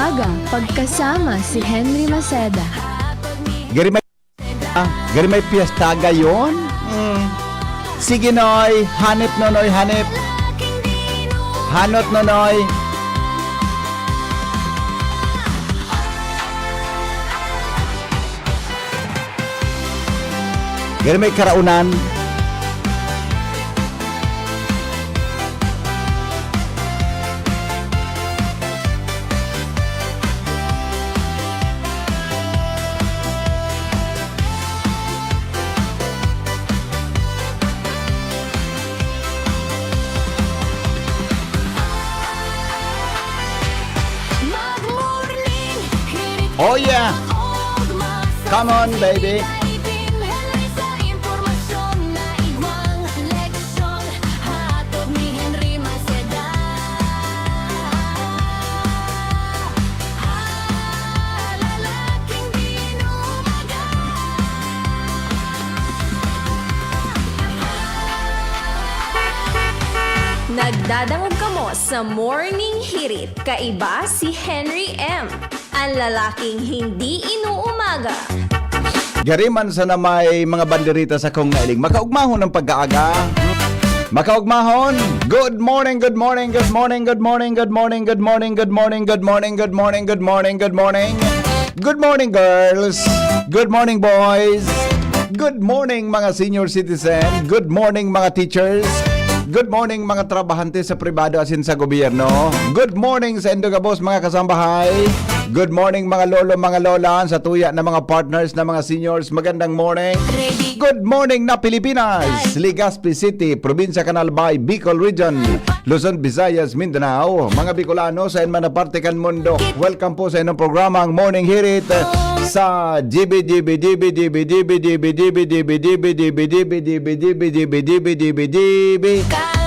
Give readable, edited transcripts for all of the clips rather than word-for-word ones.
umaga, pagkasama si Henry Maceda. Gari may piyesta gayon? Sige noy, hanip nonoy, hanip. Hanot nonoy. Gari may karaunan. Oh yeah! Come on, baby! Nagdadangog kamo sa Morning Hirit. Kaiba si Henry M. Ang lalaking hindi inuumaga. Gariman sa na may mga banderita sa kong nailing. Makaugmahon ng pagkaaga. Makaugmahon. Good morning, good morning, good morning, good morning, good morning, good morning, good morning, good morning, good morning, good morning, good morning. Good morning, girls. Good morning, boys. Good morning, mga senior citizen. Good morning, mga teachers. Good morning mga trabahante sa pribado asin sa gobyerno. Good morning sa Endogabos mga kasambahay. Good morning mga lolo, mga lola sa tuya na mga partners na mga seniors. Magandang morning. Good morning na Pilipinas. Legazpi City, Probinsya Canalbay, Bicol Region, Luzon, Visayas, Mindanao. Mga Bicolano sa inman na parte kan mundo. Welcome po sa inyong programang Morning Hirit sa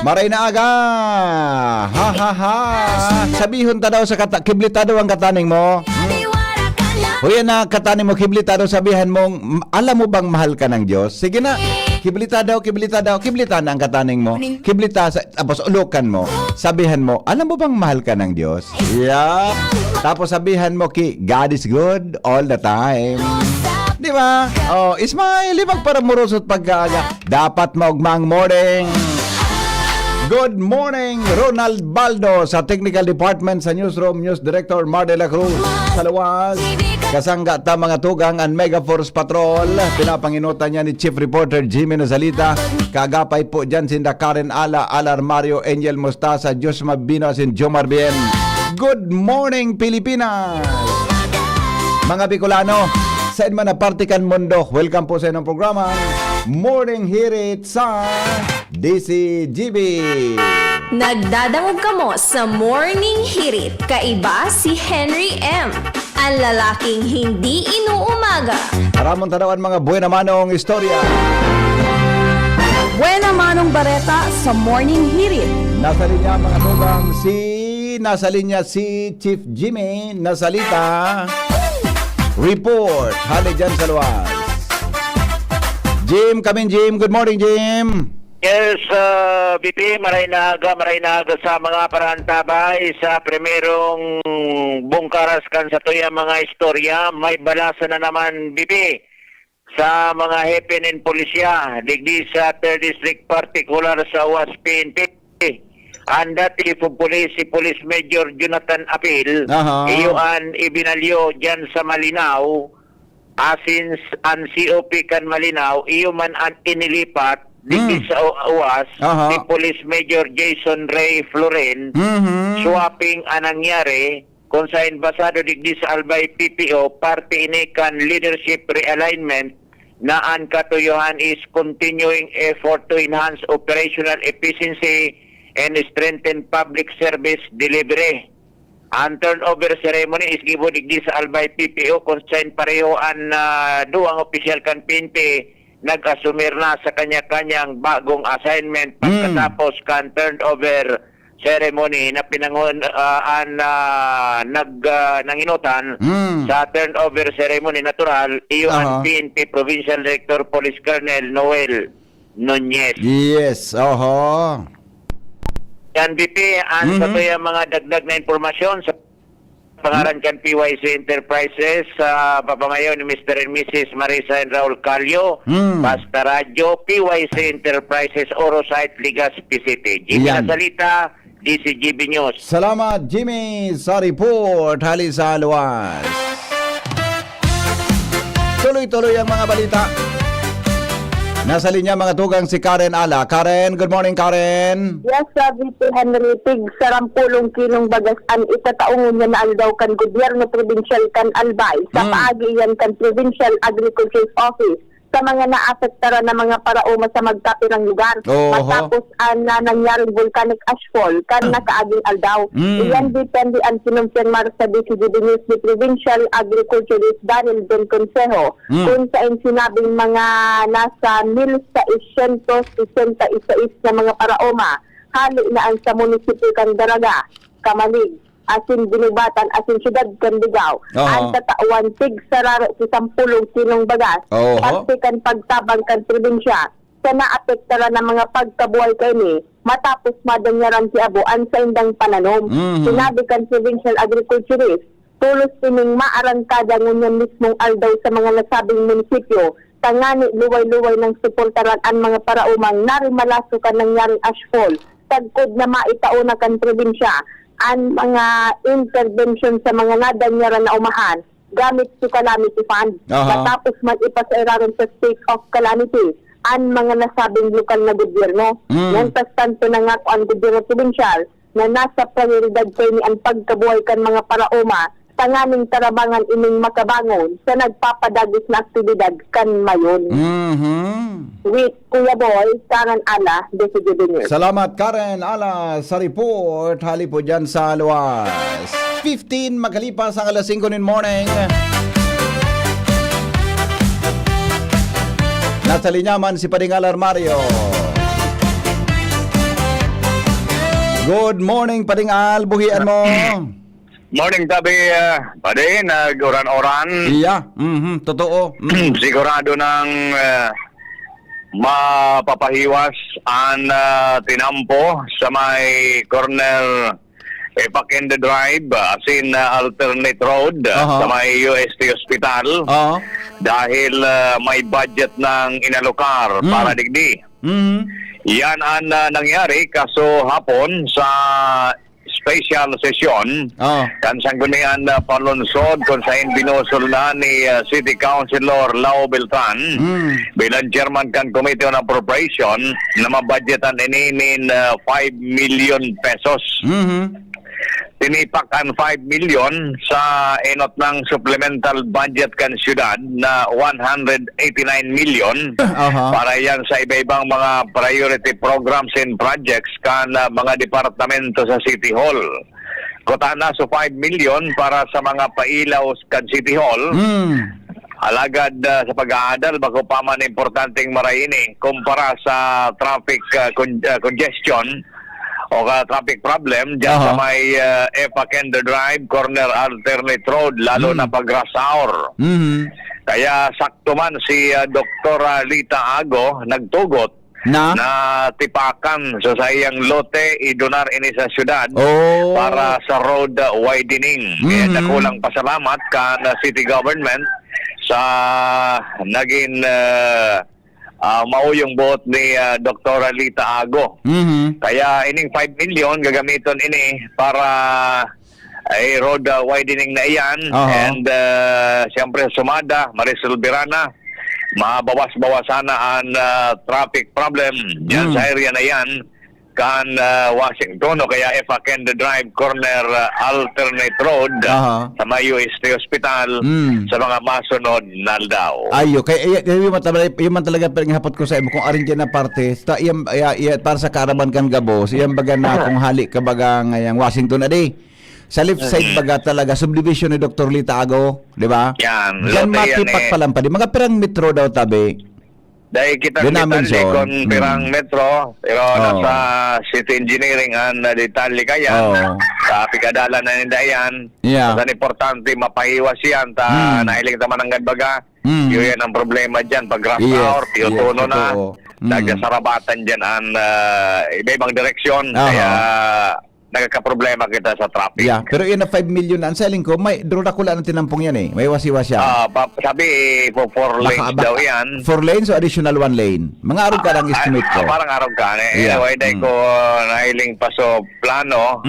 Maray na aga. Ha ha ha. Sabihon ta daw sa kiblita daw ang kataning mo. Huya na kataning mo kiblita daw sabihan mong alam mo bang mahal ka ng Diyos? Sige na. Kiblita daw, kiblita daw, kiblita na ang kataning mo. Kiblita, tapos ulukan mo. Sabihan mo, alam mo bang mahal ka ng Diyos? Yeah. Tapos sabihan mo, God is good all the time. Di ba? Oh, Ismail, ibang para murusot pagkaaga. Dapat maugmang morning. Good morning, Ronald Baldo sa Technical Department sa Newsroom, News Director Mar de la Cruz sa Luwas. Kasangga ta mga tugang ang Mega Force Patrol. Pinapanginutan niya ni Chief Reporter Jimmy Nazalita. Kagapay po dyan sinda Karen Ala, Alar Mario, Angel Mustasa, Diyos Mabino, sin Jomar Bien. Good morning, Pilipinas! Mga Bicolano, sa man na partikan mundo, welcome po sa inyong programa Morning Hirit sa DCGB. Nagdadangog kamo sa Morning Hirit. Kaiba si Henry M. Ang lalaking hindi inuumaga. Maramong tanawan mga buena manong istorya. Buena Manong Bareta sa Morning Hirit. Nasa linya mga tugang nasa linya si Chief Jimmy Nazalita. Report. Hali dyan sa luwas. Jim, come in Jim. Good morning Jim. Yes, BP, maray na aga sa mga parantabay sa primerong bungkaras kan sa tuya mga istorya. May balasa na naman, BP, sa mga happening polisya, digdi sa 3rd District particular sa UAS PNP. Ang dati po si Police Major Jonathan Apil, iyuan ibinalyo dyan sa Malinaw, asin ang COP kan Malinaw, iyo man ang inilipat, digdi sa UAS, si Police Major Jason Ray Floren, swapping ang nangyari, kung sa basado digdi sa Albay PPO, parte inikan leadership realignment, na ang katuyuhan is continuing effort to enhance operational efficiency and strengthen public service delivery. Ang turnover ceremony is gibo digdi sa Albay PPO, kung sa pareho ang duang official kan PNP nag-asumir na sa kanya-kanyang bagong assignment pagkatapos kan turnover ceremony na pinangon nanginutan sa turnover ceremony natural iyo ang PNP Provincial Director Police Colonel Noel Nunez. Yes, Yan BP, sa mga dagdag na impormasyon sa Pangalan kan PYC Enterprises, papangayon ni Mr. and Mrs. Marisa and Raul Calio, Basta Radio, PYC Enterprises, Orosite, Legazpi City. Jimmy Yan. Nasalita, DCGB News. Salamat, Jimmy, sa report. Hali sa luwas. Tuloy-tuloy ang mga balita. Nasa linya mga tugang si Karen Ala. Karen, good morning, Karen. Yes, VP Henry, tig sa 10 kilong bagasan itataungon niya na aldaw kan gobyerno provincial kan Albay sa paagi yan kan Provincial Agriculture Office sa mga naapektara na mga paraoma sa magkapirang lugar. Matapos na nangyaring volcanic ashfall kan nakaaging aldaw. Iyan depende ang kinumpirmar sa DCGB News ni Provincial Agriculturist Daniel Don Consejo kung saan sinabing mga nasa 1,666 na mga paraoma hali na ang sa munisipyo kan Daraga, Kamalig, asin Binubatan, asin Siyudad Candigao. Ang tatawan tig sararo si 10 kilong bagas. Pati kan pagtabang kan probinsya sa naapektara ng mga pagkabuhay kini matapos madangyaran si Abo ang sa indang pananom. Sinabi kan Provincial Agriculturist, tulos ining maarangkada ngunyan mismong aldaw sa mga nasabing munisipyo tangani luway-luway ng suportaran ang mga paraumang narimalaso kan nangyaring ashfall tagkod na maitauna kan probinsya ang mga intervention sa mga nadangyaran na umahan gamit si Calamity Fund. Matapos mag-ipasairaron sa state of calamity ang mga nasabing lokal na gobyerno. Yan tanto na nga ang gobyerno provincial na nasa prioridad kayo ni ang pagkabuhay kan mga paraoma tanganing tarabangan ining makabangon sa nagpapadagos na aktibidad kan mayon. With Kuya Boy, Karen Ala, DCGB News. Salamat, Karen Ala, sa report. Hali po dyan sa luwas. 15 magkalipas ang alas 5 in morning. Nasa linyaman si Padingal Armario. Good morning, Padingal. Buhian mo. Morning tabi, pade, nag-oran-oran. Iya, totoo. Sigurado ng mapapahiwas ang tinampo sa may corner Epakende Drive, as in alternate road sa may UST Hospital. Dahil may budget ng inalokar para digdi. Yan ang nangyari kaso hapon sa special session kan sanggunian palunsod kung saan binusol na ni City Councilor Lau Beltran bilang chairman kan Committee on Appropriation na mabudgetan ininin 5 million pesos. Tinipak ang 5 million sa enot ng supplemental budget kan syudad na 189 million para yan sa iba-ibang mga priority programs and projects kan mga departamento sa City Hall. Kota na so 5 million para sa mga pailaw kan City Hall. Alagad sa pag-aadal bago pa man importanteng maraini kumpara sa traffic congestion o traffic problem dyan sa may Epakende Drive, corner alternate road, lalo na pag rush hour. Kaya sakto man si Dr. Lita Ago nagtugot na tipakan sa sayang lote idonar ini sa syudad para sa road widening. Kaya nakulang pasalamat kan city government sa naging mauyong buot ni Dr. Lita Ago. Kaya ining 5 million gagamiton ini para road widening na iyan. And siyempre sumada, Marisol Birana, mabawas-bawasana ang traffic problem dyan sa area na yan kan Washington o kaya Epakende Drive corner alternate road sa may UST Hospital sa mga masunod na daw. Ayo kay yung man talaga pinghapot ko sa imo kung arin na parte sta iyang para sa karaban kan Gabo iyang baga na kung hali ka baga ngayang Washington adi sa left side baga talaga subdivision ni Dr. Lita Ago, di ba? Yan matipak pa lang pa di mga pirang metro daw tabi. Dahil kita detalye kung pirang metro, pero nasa city engineering ang detalye kaya sa pikadala na nindayan. Sa importante mapahiwas yan nailing taman ng gadbaga. Yun yan ang problema dyan pag rush hour, piutuno na nagkasarabatan dyan ang iba-ibang direksyon. Kaya nagkakaproblema kita sa traffic. Yeah, pero yun na 5 million ang selling ko, may drone ako lang ang tinampong yan eh. May wasiwas siya. Sabi, for 4 lanes daw yan. 4 lanes o additional 1 lane? Mga araw ka lang estimate ko. Parang araw ka. Yeah. Anyway, dahil ko nahiling pa sa plano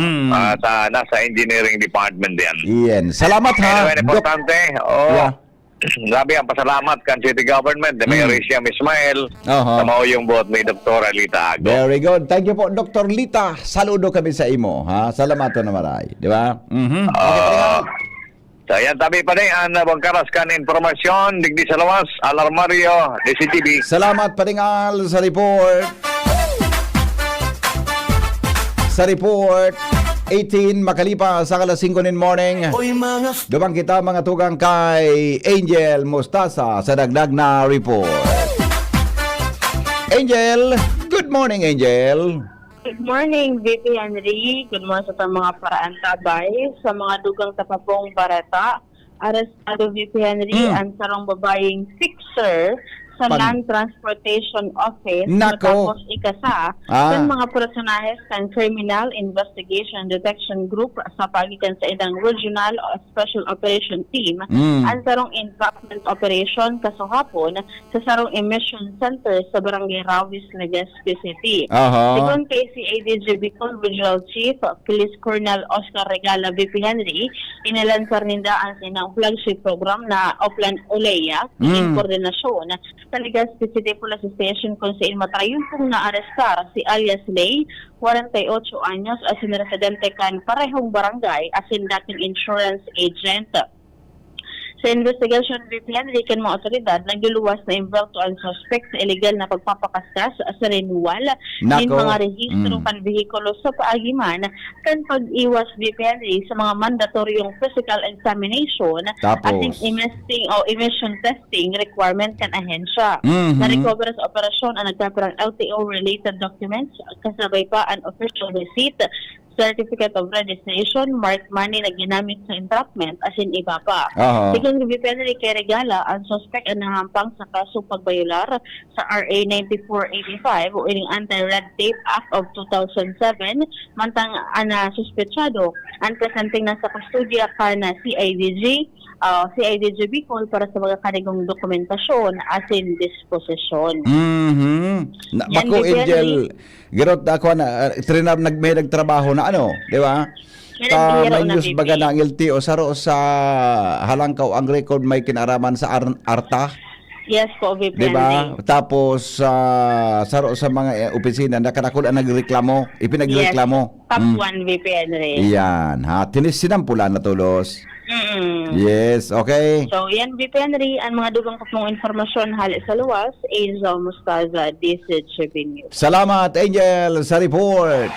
nasa engineering department yan. Iyan. Salamat ha. Anyway, importante. Yeah. Sabi ang pasalamat kan city government, Mayor Isiam Ismail, sa yung buot ni Dr. Alita Ago. Very good. Thank you po, Dr. Lita. Saludo kami sa imo. Ha? Salamat na maray. Di ba? So yan, tabi pa rin ang bangkaras kan informasyon, digdi sa lawas, Alarmario, DCTV. Salamat paringal sa report. Sa report, 18 makalipas sa alas 5 in morning. Dumang kita mga tugang kay Angel Mostasa sa dagdag na report. Angel, good morning Angel. Good morning, VP Henry. Good morning sa mga paraan tabay. Sa mga dugang tapapong bareta, arestado VP Henry ang sarong babaeng fixer sa Land Transportation Office Nako. matapos ikasa ng mga personahes kan Criminal Investigation Detection Group sa pagitan sa ilang Regional Special Operation Team ang sarong entrapment operation kasuhapon sa sarong emission center sa Barangay Rawis, Legazpi City. Sigon kay CADG Bicol Regional Chief Police Colonel Oscar Regala VP Henry, inalansar ninda ang sinang flagship program na Oplan Oleya in koordinasyon sa Legazpi City Police Station kung saan matrayon pong na-arestar si alias Lay, 48 anyos, asin residente kan parehong barangay, asin dating insurance agent. Sa investigation, VP Henry, kan mga otoridad, nagluluwas na involved ang suspect sa illegal na pagpapakaskas sa renewal ng mga rehistro kan vehikulo sa paagiman kan pag-iwas VP Henry sa mga mandatoryong physical examination at emission testing requirement kan ahensya. Na-recover sa operasyon ang nagkaparang LTO-related documents kasabay pa ang official receipt, certificate of registration, marked money na ginamit sa entrapment, asin iba pa. Sigon ni VP Henry kay Regala, ang suspect ang nahampang sa kaso pagbayular sa RA 9485 o ining Anti-Red Tape Act of 2007, mantang ana suspetsado ang presenting na sa kustudya ka na CIDG Bicol para sa mga kanigong dokumentasyon asin disposisyon. Bako Angel, girot ako na trainer may nagtrabaho na ano, di ba? May news baga ng LTO saro sa halangkaw ang record may kinaraman sa ARTA. Yes po, VP. Diba? Tapos saro sa mga opisina nakanakul ang nagreklamo, ipinagreklamo. Yes, top 1 VP Henry. Yan, ha. Sinampula na tulos. Yes, okay. So, yan VP Henry, ang mga dugang kapong informasyon hali sa luwas, Angel Mustaza, DCTV News. Salamat, Angel, sa report.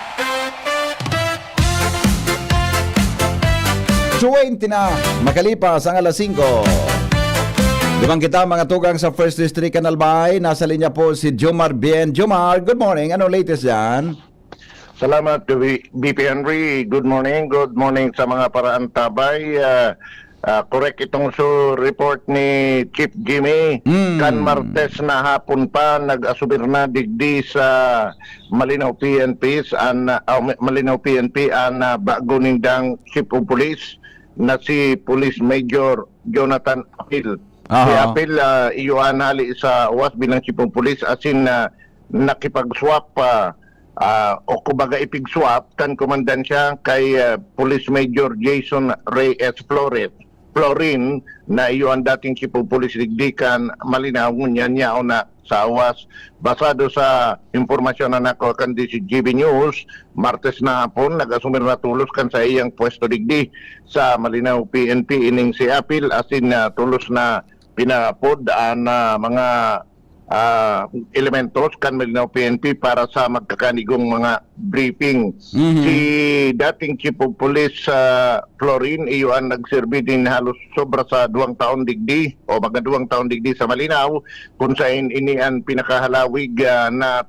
20 na, makalipas ang alas 5. Dumang kita mga tugang sa First District Canalbay. Nasa linya po si Jomar Bien. Jomar, good morning. Ano latest yan? Salamat, VP Henry. Good morning. Good morning sa mga paraan tabay. Correct itong report ni Chief Jimmy. Kan Martes na hapon pa nag-asubir na digdi sa Malinaw PNP ang bago nindang Chief of Police na si Police Major Jonathan Apil. Si Apil iyuan hali sa UAS bilang Chief of Police asin nakipag-swap o kumbaga ipig-swap kan komandansya kay Police Major Jason Reyes Florin na iyo ang dating Chief of Police digdikan Malinaw ngunya niya na sa awas. Basado sa informasyon na nakuha kan di si GB News, Martes na hapon nag-asumir na tulos kan sa iyang pwesto digdi sa Malinaw PNP ining si Apil asin tulos na pinapod ang mga elementos kan Malinaw PNP para sa magkakanigong mga briefing. Si dating Chief of Police Florin iyo ang nagserbi din halos sobra sa 2 taon digdi o mga 2 taon digdi sa Malinaw kung saan ini ang pinakahalawig na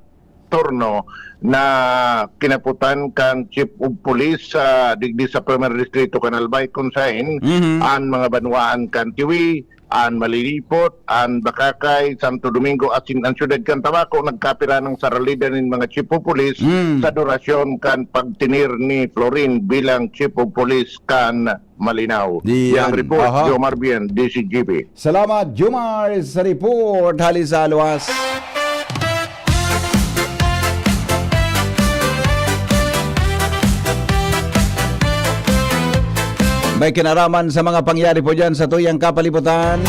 turno na kinaputan kan Chief of Police sa digdi sa Primary Distrito kan Albay Kunsain, an mga banwaan kan Tiwi, an Malilipot, an Bakakay, Santo Domingo asin ang syudad kan Tabaco nagkapira ng saralida nin mga Chief of Police sa durasyon kan pagtinir ni Florin bilang Chief of Police kan Malinaw. Yang report, Jomar Bien, DCGP. Salamat, Jomar, sa report. Hali sa luwas. May kinaraman sa mga pangyari po dyan sa tuyang kapalibutan.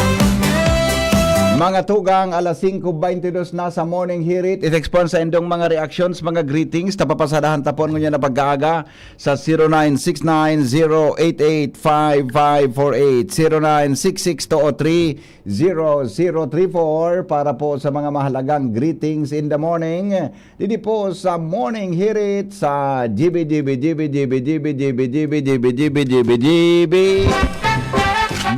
Mga tugang, alas 5:22 na sa morning hirit. I-expon sa indong mga reactions, mga greetings. Tapapasadahan tapon nyo na pagkaaga sa 0969-088-5548, 0966-203-0034 para po sa mga mahalagang greetings in the morning. Didi po sa morning hirit sa GB.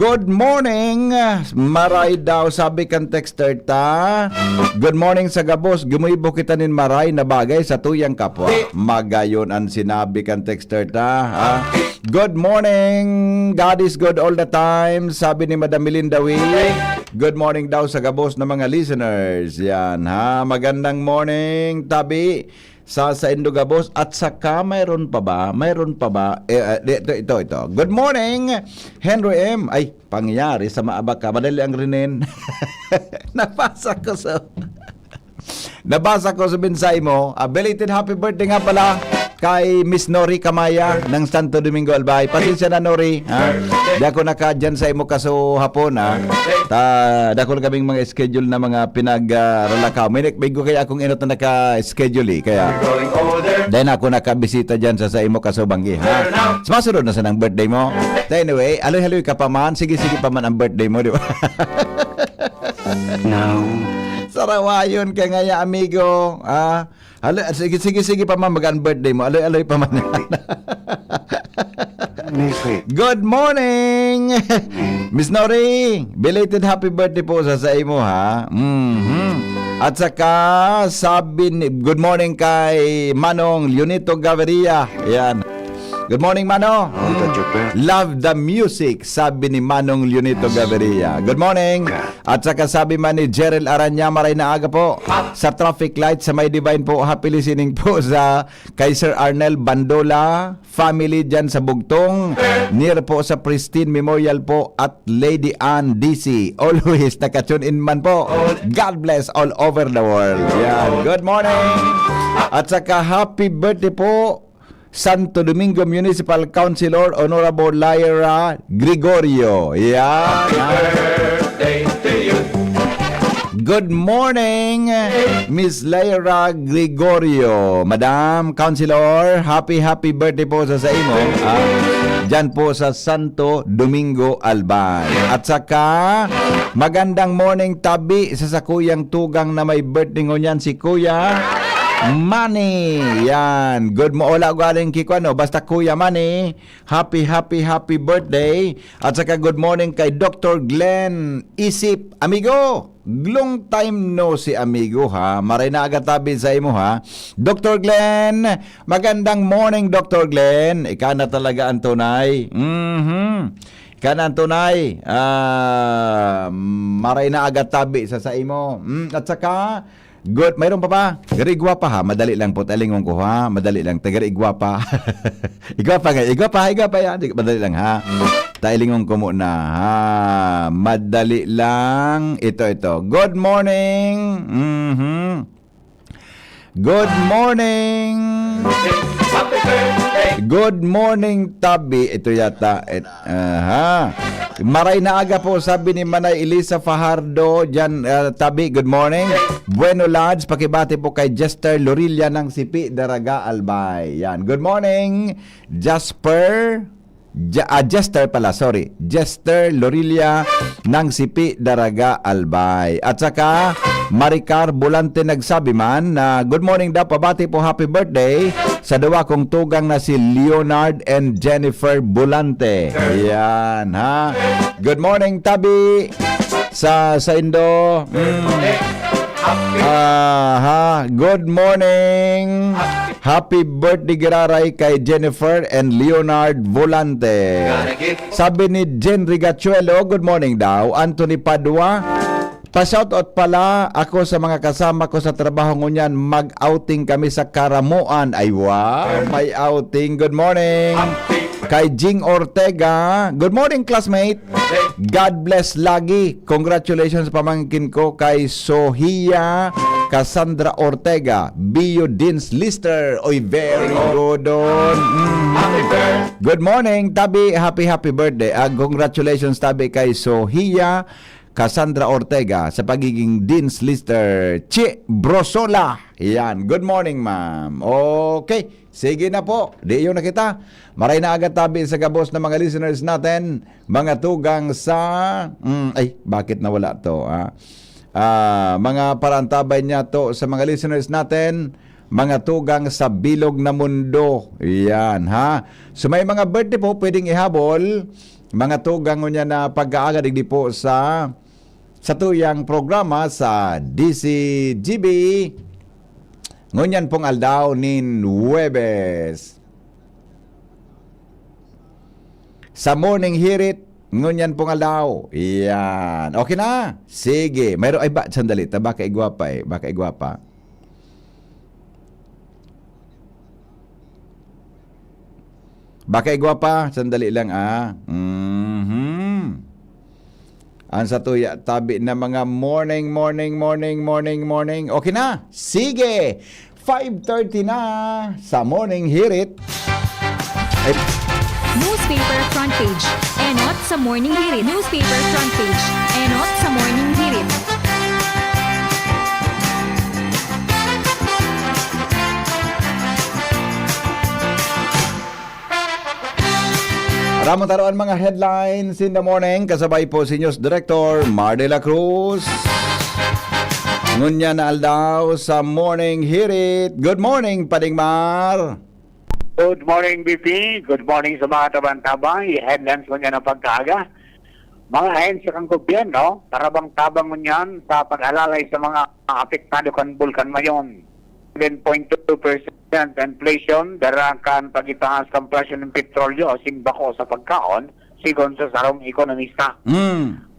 Good morning, Maray daw, sabi kan texter ta. Good morning sa gabos, gumuibo kita nin Maray na bagay sa tuyang kapwa. Magayon ang sinabi kan texter ta. Good morning, God is good all the time, sabi ni Madam Melinda Wee. Good morning daw sa gabos na mga listeners. Yan ha, magandang morning, tabi. Sa Indogabos at saka mayroon pa ba? Ito. Good morning, Henry M. Ay, pangyari sa maabak ka. Madali ang rinin. Nabasa ko sa bensay mo. Belated happy birthday nga pala kay Miss Nori Kamaya ng Santo Domingo Albay. Pasensya na, Nori. Di ako nakadyan sa imo kaso hapon. Dako na kaming mga schedule na mga pinag-ralakaw. May ko kaya akong inot na naka-schedule Kaya dahil ako nakabisita dyan sa imo kaso banggi. Sumasunod na sa ng birthday mo. Anyway, aloy-haloy ka pa man. Sige-sige pa man ang birthday mo, di ba? No. Sarawayon ka nga ya, amigo. Sige pa man mag-ang birthday mo. Aloy-aloy pa man. Good morning, Miss Nori. Belated happy birthday po sa imo ha. At saka sabi good morning kay Manong Leonito Gaviria. Yan. Good morning, Mano. Love the music, sabi ni Manong Leonito Gaviria. Good morning. At saka sabi man ni Jerel Aranya, maray na aga po sa traffic light sa May Divine po. Happy listening po sa kay Sir Arnel Bandola family dyan sa Bugtong. Near po sa Pristine Memorial po at Lady Ann DC. Always nakatune in man po. God bless all over the world. Yan. Good morning. At saka happy birthday po Santo Domingo Municipal Councilor Honorable Lyra Gregorio. Yeah. Good morning, Miss Lyra Gregorio. Madam Councilor, happy birthday po sa imo. Diyan po sa Santo Domingo Albay. At saka magandang morning tabi sa sakuyang tugang na may birthday ngunyan si Kuya Manny. Yan. Good mo. Wala galing kiko ano. Basta Kuya Manny. Happy birthday. At saka good morning kay Dr. Glenn Isip. Amigo. Long time no si amigo ha. Maray na agatabi sa imo ha. Dr. Glenn. Magandang morning Dr. Glenn. Ika na talaga ang tunay. Ika na ang tunay. Maray na agatabi sa imo. At saka good, mayroon pa ba? Garigwa pa ha, madali lang po, talingon ko ha, madali lang, tagarigwa pa. Igwa pa yan, madali lang ha. Tailingon ko muna ha, madali lang, ito. Good morning, Good morning. Good morning, Tabi. Ito yata. Maray na aga po, sabi ni Manay Elisa Fajardo. Diyan, Tabi, good morning. Bueno lads, pakibati po kay Jester Lorilla ng Sipi, Daraga, Albay. Yan. Good morning, Jester Lorilla ng Sipi, Daraga, Albay. At saka Maricar Bulante nagsabi man na good morning daw, pabati po happy birthday sa dawa kong tugang na si Leonard and Jennifer Bulante. Ayan ha. Good morning Tabi sa Indo. Good morning. Happy birthday giraray kay Jennifer and Leonard Volante. Sabi ni Jen Rigachuelo, good morning daw. Anthony Padua, pa-shoutout pala ako sa mga kasama ko sa trabaho ngunyan. Mag-outing kami sa Karamuan. Ay wow, may outing. Good morning. Kay Jing Ortega, good morning classmate. God bless lagi. Congratulations sa pamangkin ko kay Sohia Cassandra Ortega, Bio Dins Lister. Oy, very good on. Good morning, Tabi. Happy birthday. Congratulations, Tabi, kay Sohia Cassandra Ortega sa pagiging Dean's Lister. Che Brosola. Yan. Good morning, ma'am. Okay. Sige na po. Di yun na kita. Maray na agad, Tabi, sa gabos ng mga listeners natin. Mga tugang sa... bakit nawala to? Mga parantabay niya to sa mga listeners natin. Mga tugang sa bilog na mundo. Yan, ha? So may mga birthday po pwedeng ihabol. Mga tugang niya na pag-aagad di po sa tuyang programa sa DCGB. Ngunyan pong aldaw nin Huwebes. Sa morning hirit, ngunyan pong aldaw. Yan. Okay na? Sige. Mayroon ay ba? Sandali. Baka igwapa eh. Baka igwapa. Baka igwapa. Sandali lang Ang sa tuya, tabi na mga morning. Okay na? Sige! 5:30 na sa morning hirit. Newspaper front page. Enot sa morning hirit. Newspaper front page. Enot sa morning hirit. Ramon taroan mga headlines in the morning. Kasabay po si News Director Mar de la Cruz. Ngunya na aldaw sa morning hirit. Good morning, Pading Mar. Good morning, BP. Good morning sa mga tabang-tabang. I-headlines mo niya ng pagkaga. Mga ahensya kang gobyerno, tarabang-tabang mo niyan sa pag-alalay sa mga apektado kan bulkan mayon. 7.2% inflation, darakan pagitaas ng presyo ng petrolyo o simbako sa pagkaon, sigon sa sarong ekonomista.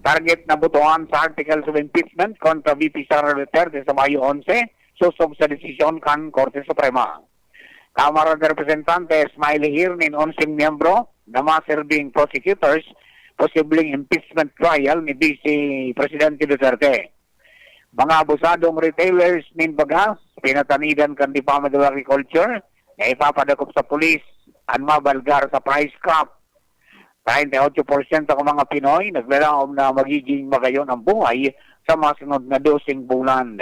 Target na butuan sa articles of impeachment kontra VP Sara Duterte sa Mayo 11, susob sa desisyon kan Korte Suprema. Kamara de Representantes Smiley Hirnin 11 miyembro na serving prosecutors posibleng impeachment trial ni Vice Presidente Duterte. Mga abusadong retailers nin bagas pinatanidan kan Department of Agriculture na ipapadakop sa pulis ang mabalgar sa price cap. 98% ng mga Pinoy naglalaom na magiging magayon ang buhay sa masunod na 12 bulan.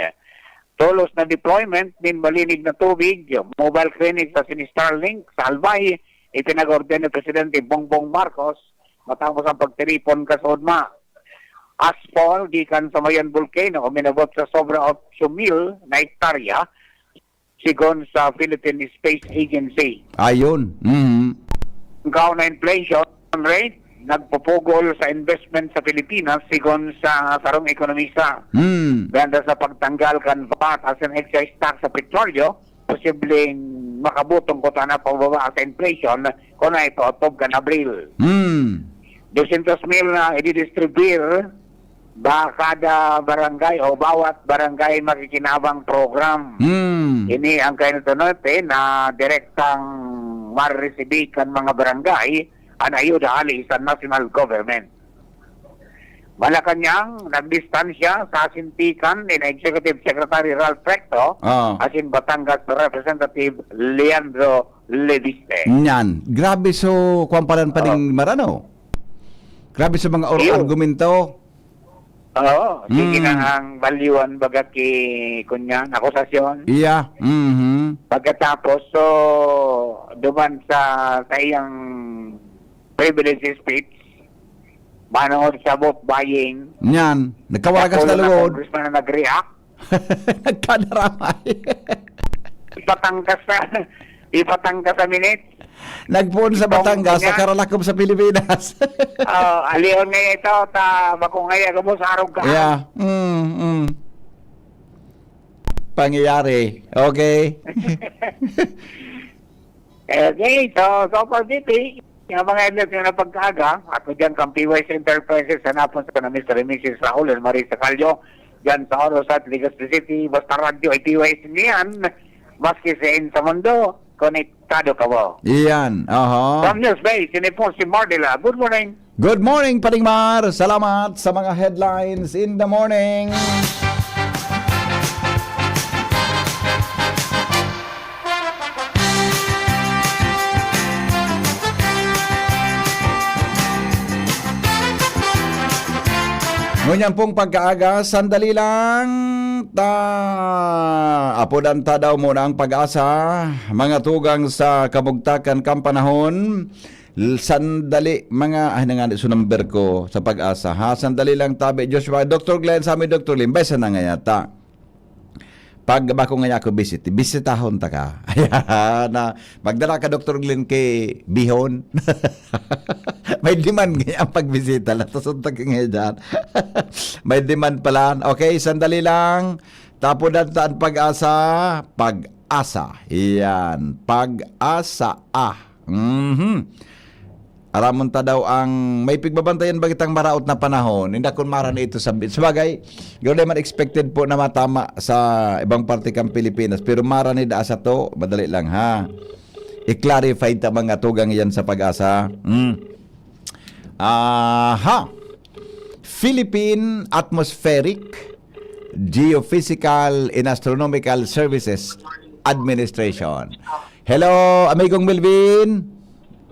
Tulos na deployment din malinig na tubig, mobile clinic sa Starlink sa Albay, ipinag-orden ni Presidente Bongbong Marcos matapos ang pagtiripon kasodma. Asphalt gikan sa Mayan Volcano uminabot sa sobra 8,000 na hektarya sigon sa Philippine Space Agency. Ayun. Ang na inflation rate nagpupugol sa investment sa Pilipinas sigon sa sarong ekonomista. Ganda sa pagtanggal kan VAT as an excise tax sa petrolyo, posibleng makabutong ko na pababa sa inflation kung na ito otob kan Abril. 200,000 na i-distribute ba kada barangay o bawat barangay makikinabang program. Ini ang kainatunete na direktang maresibikan mga barangay ang ayuda ali sa national government. Malacanang nagdistansya sa sintikan ni Executive Secretary Ralph Recto asin Batangas Representative Leandro Leviste. Nyan. Grabe so kuwamparan pa ding Marano. Grabe sa mga argumento. Oo, sige na ang balyuan baga ki kunyan, akusasyon. Iya. Pagkatapos, so, duman sa iyang privilege speech, manood sa vote buying. Yan, nagkawagas na lugod. Congressman na nag-react. Nagkadaramay. Ipatangkas sa minutes. Nagpuon sa Batangas, sa Karalakob sa Pilipinas. Aliyon ngayon ito, bakong ngayon mo sa araw ka. Yeah. pangyayari. Okay? Okay, so far, BP, yung mga edlip yung napagkaga, at dyan kang PYC Enterprises, hanapon sa Mr. and Mrs. Raul and Marisa Calyo, dyan sa Oros at Legazpi City, basta radyo ay PYC niyan, maski sa mundo, konektado ka mo. Iyan. From News Base, yun po si Mardila. Good morning. Good morning, Paring Mar. Salamat sa mga headlines in the morning. Ngunyan pong pagkaaga, sandali lang. Apodanta daw muna ang pag-asa. Mga tugang sa kabugtakan kampanahon. Sandali, mga, so number ko sa pag-asa. Ha? Sandali lang tabi. Joshua, Dr. Glenn, sa amin Dr. Lim, besa na nga yata. Pag bako nga ako bisitahon ta ka. Na magdala ka Dr. Glenn kay Bihon. May demand nga ang pagbisita. Latasunta ka nga dyan. May demand pala. Okay, sandali lang. Tapodantaan pag-asa. Pag-asa. Yan. Pag-asa. Aramon ta daw ang may pigbabantayan bagitang maraot na panahon. Hindi akong maran ito sa sabagay. Gawin man expected po na matama sa ibang parte kang Pilipinas. Pero maran ni daasa to. Madali lang ha. I-clarify ta mga tugang yan sa pag-asa. Philippine Atmospheric, Geophysical and Astronomical Services Administration. Hello, amigong Melvin.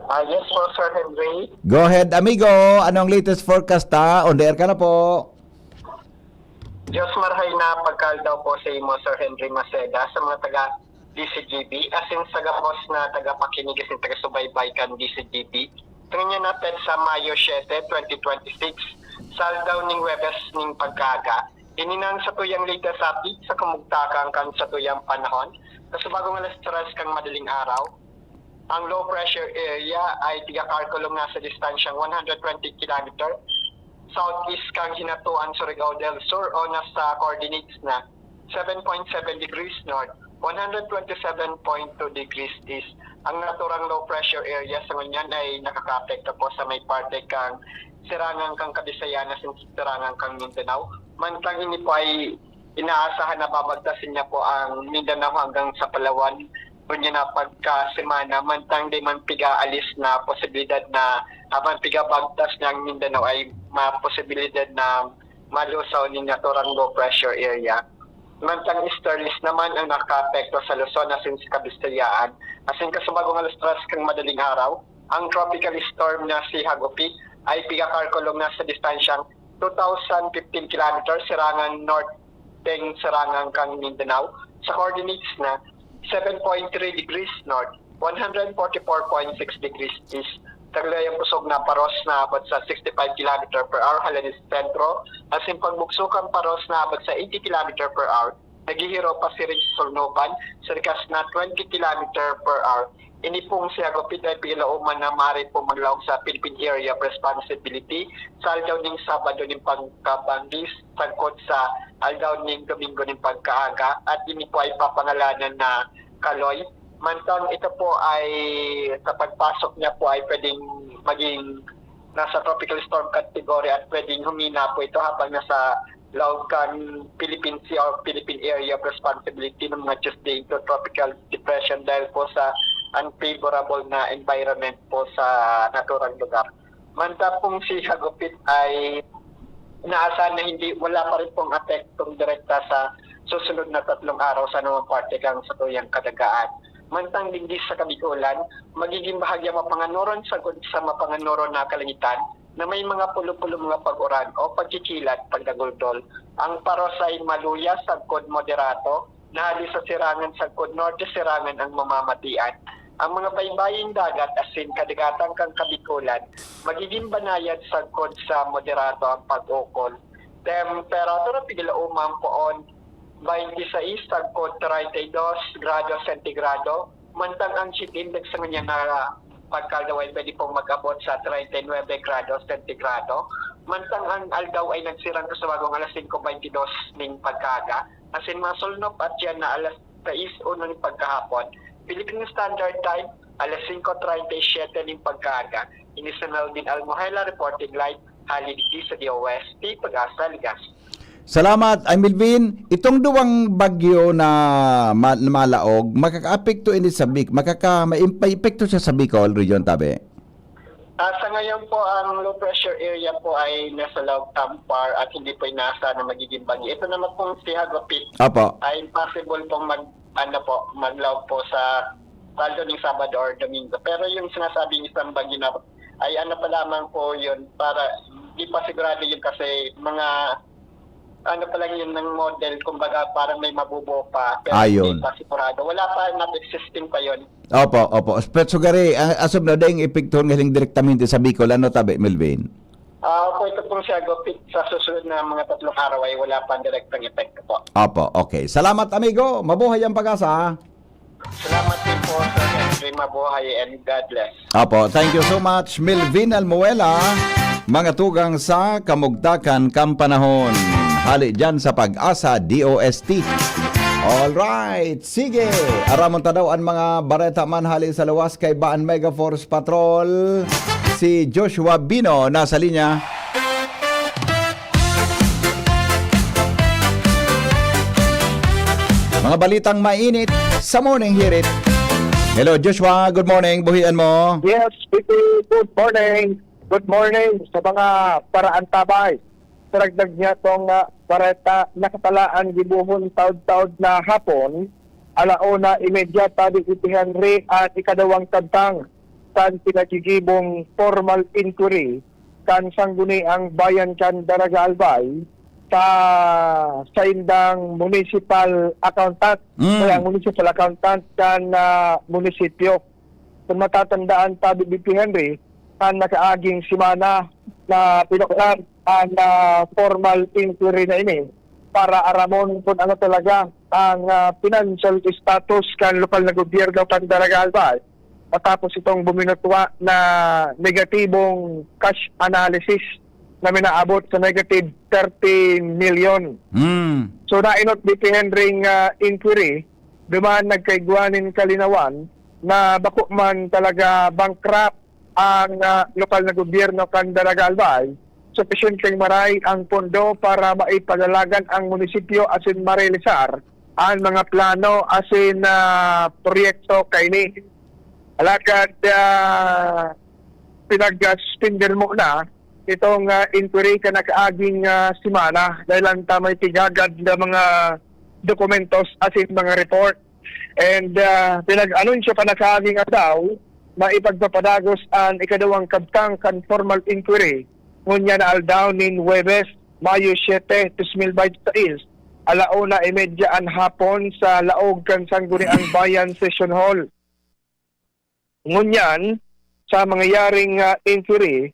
Yes po, Sir Henry. Go ahead, amigo. Anong latest forecast ta? On the air ka na po. Diyos marhay na pagkaldaw po sa imo, Sir Henry Maceda, sa mga taga DCGB, as in sa gapos na taga-pakinig asin taga-subaybay kan DCGB. Tingnan natin sa Mayo 7, 2026, saldaw ning Webes ning pagkaga. Ininang sa tuyang latest update sa kumugtakan kan sa tuyang panahon. Kasi bagong alas 3 kang madaling araw, ang low pressure area ay tiga-Carcolong nasa distansyang 120 km. Southeast kang hinatuan Surigao del Sur o nasa coordinates na 7.7 degrees north, 127.2 degrees east. Ang naturang low pressure area sa ngunyan ay nakaka-apekto po sa may parte kang Sirangan kang Kabisayan at Sirangan kang Mindanao. Mantang ini po ay inaasahan na babagtasin niya po ang Mindanao hanggang sa Palawan. Kunya na pagka-semana, mantang di man piga-alis na posibilidad na habang piga-bagtas ng Mindanao ay posibilidad na malusaw ni naturang low pressure area. Mantang easterlies naman ang nakaka-apekto sa Luzon asin sa Kabistayaan. Asin kasabagong alas 3 kang madaling araw, ang tropical storm na si Hagopi ay piga-Carcolong na sa distansyang 2,015 km Sirangan North teng Sirangan kang Mindanao sa coordinates na 7.3 degrees north, 144.6 degrees east. Taglayang pusog na paros na abot sa 65 km per hour halanis sentro. Asin pagbuksukan paros na abot sa 80 km per hour. Naghihiro pa si Ridge Sornopan sa rikas na 20 km per hour. Ini pong si Agopit ay pilauman na maaari pong maglawag sa Philippine Area of Responsibility sa aldaw ning Sabado ning pagkabangis tagkod sa aldaw ning Domingo ning pagkaaga at ini po ay papangalanan na Kaloy. Mantang ito po ay sa pagpasok niya po ay pwedeng maging nasa tropical storm category at pwedeng humina po ito habang nasa loob kan Philippine Sea or Philippine Area of Responsibility ng mga Tuesday to tropical depression dahil po sa unfavorable na environment po sa naturang lugar. Manta pong si Hagupit ay inaasahan na wala pa rin pong apektong direkta sa susunod na 3 araw sa anumang parte kang sa tuyang kadagaan. Mantang lingis sa Kabikulan, magiging bahagya mapanganuron sa mapanganuron na kalangitan na may mga pulo-pulo mga pag-uran o pagkikilat pagdaguldol. Ang paros ay maluya sa kod moderato, nahali sa Sirangan sa kod norte Sirangan ang mamamatian. Ang mga baybaying dagat asin kadagatang kang Kabikulan, magiging banayad sa kod sa moderato ang pag-ukol. Temperatura pigilauman poon 26 sa kod 32 grado sentigrado, mantang ang heat index sa kanya na pagkaldaway pwede pong mag-abot sa 39 grado sentigrado. Mantang ang aldaw ay nagsirang sa bagong alas 5:22 ning pagkaga. asin masulnop at yan na alas 6:01 ng pagkahapon. Philippine Standard Time, alas 5:37 ng pagkaaga. Inisunod din Almohela Reporting Line, haligi sa DOST, Pag-asa, Legazpi. Salamat, ay Milvin. Itong duwang bagyo na malaog, makaka-apekto ini sa Bicol, maimpekto siya sa Bicol region, tabi? Sa ngayon po, ang low pressure area po ay nasa Laog Tampar at hindi po inasa na magiging bagyo. Ito naman pong si Hagupit Apo. ay possible pong maglaog po sa saldo ng Sabado or Domingo. Pero yung sinasabing isang bagyo na ay pa lamang po yun para hindi pa sigurado yun kasi mga pa lang yun ng model, kumbaga parang may mabubuo pa pero hindi pa sigurado. Wala pa, not existing pa yun. Opo. Pero sugari, asob na dahil epekto ngaling direktamente sa Bicol, ano tabi, Melvin? Po, ito pong siya Gopit sa susunod na mga 3 araw ay wala pa direktang epekto po. Opo, okay. Salamat, amigo. Mabuhay ang pag-asa. Salamat din po sa Henry, mabuhay and God bless. Opo, thank you so much, Melvin Almuela. Mga tugang sa Kamugtakan, Kampanahon. Hali dyan sa Pag-asa, DOST. Alright, sige. Aramon tadaw ang mga bareta man hali sa lawas kay Baan Mega Force Patrol. Si Joshua Bino nasa linya. Mga balitang mainit sa Morning Hirit. Hello Joshua, good morning. Buhian mo. Yes, good morning. Good morning sa mga paraan tabay. Saragdag niya itong pareta nakatalaan gibuhon taod-taod na hapon. Alauna, imedya tabi iti Henry at ikadawang tagtang kan pinagigibong formal inquiry kan sangguni ang bayan kan Daraga Albay sa indang municipal accountant kaya municipal accountant kan munisipyo. Kung matatandaan tabi iti Henry kan nakaaging simana na pinuklan ang formal inquiry na ini para aramon kung ano talaga ang financial status kan lokal na gobyerno kan Daraga Albay matapos itong buminutwa na negatibong cash analysis na minaabot sa negative 30 million. So nainot di Henry inquiry duman nagkaigwanin kalinawan na bako man talaga bankrupt ang lokal na gobyerno kan Daraga Albay. Sufficiently maray ang pondo para maipadalagan ang munisipyo asin marealisar ang mga plano asin proyekto kaini. Alagad pinag-spender mo na itong inquiry ka nakaaging simana dahil ang tamay tigagad na mga dokumentos asin mga report. And pinag-anunsyo pa nakaaging daw maipagpapadagos ang ikadawang kabtang kan formal inquiry ngunya na aldaw nin Huwebes, Mayo 7, 2026, alauna imedya an hapon sa Laog kan Sangguniang Bayan Session Hall. Ngunyan, sa mangyayaring inquiry,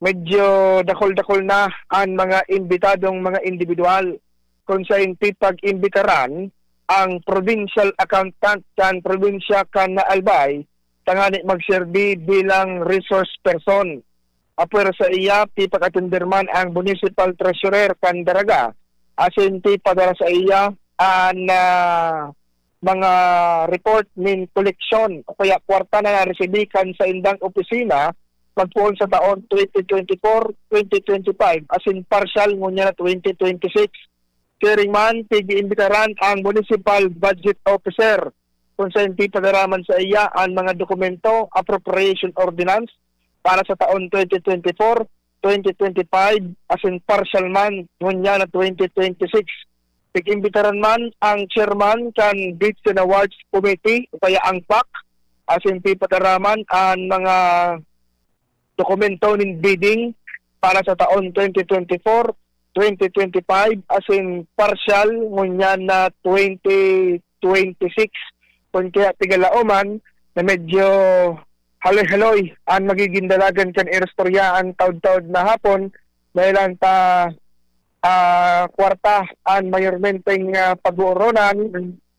medyo dakol-dakol na ang mga imbitadong mga individual kung sa pag-imbitaran ang provincial accountant kan probinsya kan na Albay tangani magserbi bilang resource person. Apwer sa iya, pag-atenderman ang municipal treasurer kan Daraga asin padala sa iya ang mga report min collection o kaya kwarta na naresibikan sa indang opisina pagpuon sa taon 2024-2025 asin partial ngunya na 2026. Sharing man, pag-iimbitaran ang municipal budget officer kung sa padaraman sa iya ang mga dokumento appropriation ordinance para sa taon 2024-2025 asin partial man ngunya na 2026. Pag-imbitaran man ang chairman kan Bids and Awards Committee o kaya ang PAC asin padaraman ang mga dokumento ng bidding para sa taon 2024-2025 asin partial ngunya na 2026. Kung kaya tigalauman na medyo haloy-haloy ang magiging dalagan kan irestoryaan taod-taod na hapon dahil ang kwarta ang mayormenteng pag-uoronan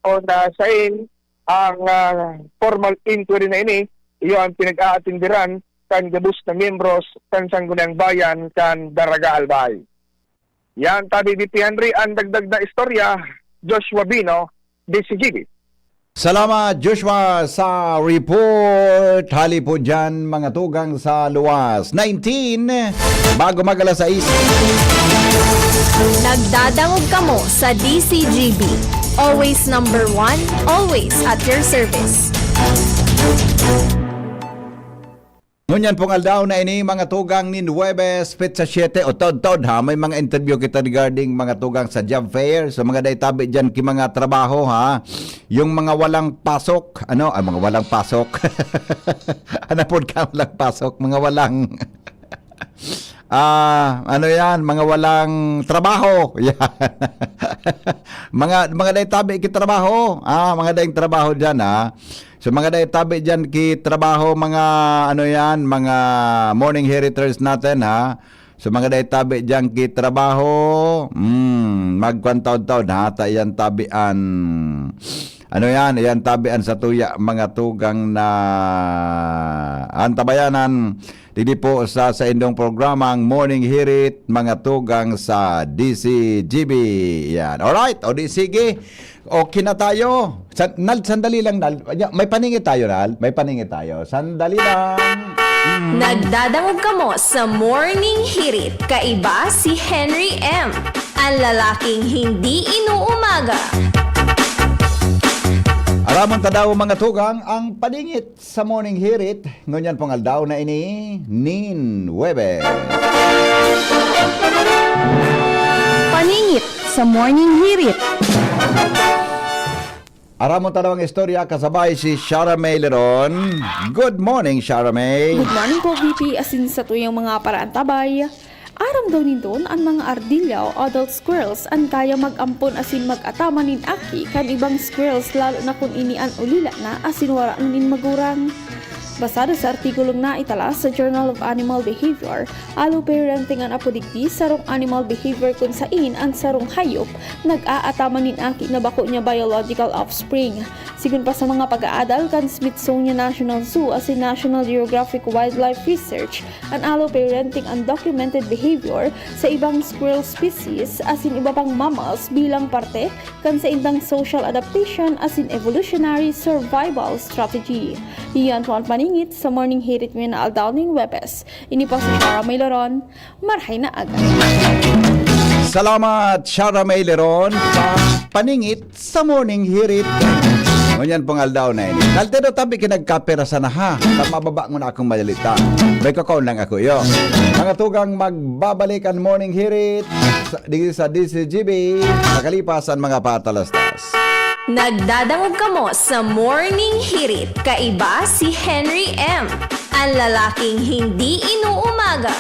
o nasain ang formal inquiry na ini. Iyo ang pinag-aatindiran kan gabus na membros kan Sangguniang Bayan kan Daraga Albay. Yan tabi BP Henry ang dagdag na istorya Joshua Bino, DCGB. Salamat Joshua sa report. Hali po dyan mga tugang sa luwas. 19 bago mag-alas 6. Nagdadangog kamo sa DCGB. Always number 1, always at your service. Ngunyan pong aldaw na ini mga tugang ni Nueves Pizza 7 o tod ha. May mga interview kita regarding mga tugang sa job fair. So mga daytabi dyan ki mga trabaho ha. Yung mga walang pasok. Mga walang pasok. Ano po ka walang pasok? Mga walang... mga walang trabaho. Yan. mga daytabi ki trabaho. Mga dayong trabaho dyan ha. So mga daytabi dyan ki trabaho mga mga morning heriters natin ha. So mga daytabi dyan ki trabaho magkwantaw-taw ha. Tayan tabian yan tabian sa tuya mga tugang na antabayanan dili po sa indong programang Morning Hirit mga tugang sa DCGB. Yan. Alright, o di sige. Okay na tayo. Sandali lang, Nal. May paningit tayo, Nal. May paningit tayo. Sandali lang. Nagdadangog kamo sa Morning Hirit. Kaiba si Henry M. Ang lalaking hindi inuumaga. Aramon tadaw mga tugang ang paningit sa Morning Hirit. Ngunyan pong aldaw na ini Nin Webe. Paningit sa Morning Hirit. Aramon tadaw ang istorya kasabay si Shara May Leron. Good morning, Shara May. Good morning po, VP. Asin sa tuyang mga paraan tabay. Aram daw nindon ang mga ardilya o adult squirrels ang kaya mag-ampon asin mag-atama nin aki kan ibang squirrels lalo na kung inian ulila na asin wala nin magurang. Basado sa artikulong na itala sa Journal of Animal Behavior, alo parenting ang apodigdi sarong animal behavior kung sain ang sarong hayop nag-aatama nin aki na bako niya biological offspring. Sigun pa sa mga pag-aadal kan Smithsonian National Zoo asin National Geographic Wildlife Research, ang alo parenting ang documented behavior sa ibang squirrel species asin iba pang mammals bilang parte kan sa indang social adaptation asin evolutionary survival strategy. Iyan po ang paningit sa Morning Hirit ngayon na Aldaunin Webes. Ini po si Shara May Leron. Marhay na agad. Salamat, Shara May Leron, sa paningit sa Morning Hirit. Ngunyan pong aldaw na ini. Kaltero tabi kinagkapera sana ha. Mababa mo na akong malalita. May kakaon lang ako yo. Mga tugang magbabalik ang Morning Hirit sa DCGB. Nakalipas ang mga patalastas. Nagdadangog kamo sa Morning Hirit. Kaiba si Henry M. Ang lalaking hindi inuumaga.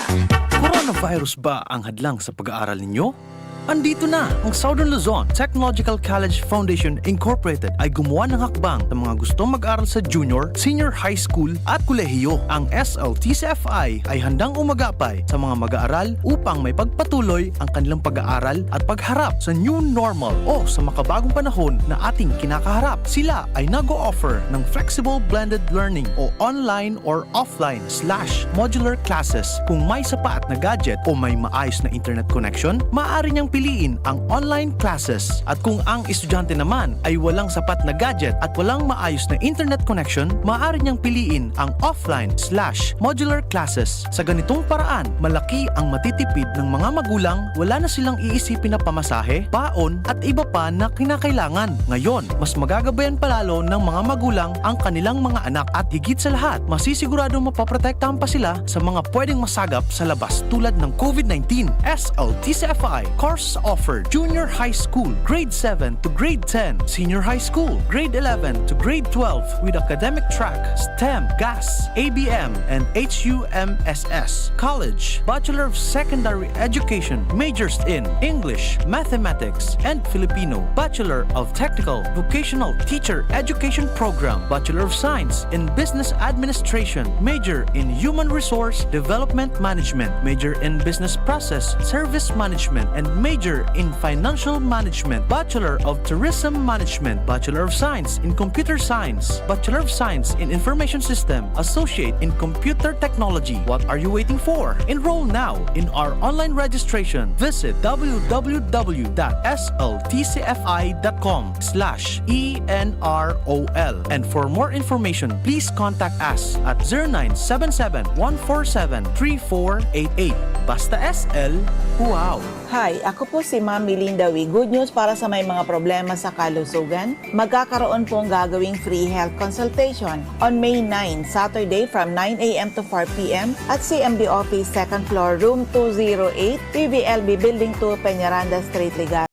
Coronavirus ba ang hadlang sa pag-aaral ninyo? Andito na ang Southern Luzon Technological College Foundation Incorporated ay gumawa ng hakbang sa mga gustong mag-aral sa junior, senior high school at kolehiyo. Ang SLTCFI ay handang umagapay sa mga mag-aaral upang may pagpatuloy ang kanilang pag-aaral at pagharap sa new normal o sa makabagong panahon na ating kinakaharap. Sila ay nag-o-offer ng flexible blended learning o online or offline/modular classes. Kung may sapat na gadget o may maayos na internet connection, maaari niyang piliin ang online classes. At kung ang estudyante naman ay walang sapat na gadget at walang maayos na internet connection, maaari niyang piliin ang offline/modular classes. Sa ganitong paraan, malaki ang matitipid ng mga magulang, wala na silang iisipin na pamasahe, baon at iba pa na kinakailangan. Ngayon, mas magagabayan palalo ng mga magulang ang kanilang mga anak at higit sa lahat, masisiguradong mapaprotektahan pa sila sa mga pwedeng masagap sa labas tulad ng COVID-19. SLTCFI course offered junior high school, grade 7 to grade 10, senior high school, grade 11 to grade 12 with academic track, STEM, GAS, ABM, and HUMSS. College, Bachelor of Secondary Education, majors in English, Mathematics, and Filipino. Bachelor of Technical Vocational Teacher Education Program, Bachelor of Science in Business Administration, major in Human Resource Development Management, major in Business Process Service Management, and major major in Financial Management, Bachelor of Tourism Management, Bachelor of Science in Computer Science, Bachelor of Science in Information System, Associate in Computer Technology. What are you waiting for? Enroll now in our online registration. Visit www.sltcfi.com/ENROL. And for more information, please contact us at 0977-147-3488. Basta SL, wow! Hi, ako po si Ma'am Melinda Wee. Good news para sa may mga problema sa kalusugan. Magkakaroon pong gagawing free health consultation on May 9, Saturday from 9 a.m. to 4 p.m. at CMB Office, 2nd floor, room 208, PVLB Building 2, Peñaranda Street, Liga.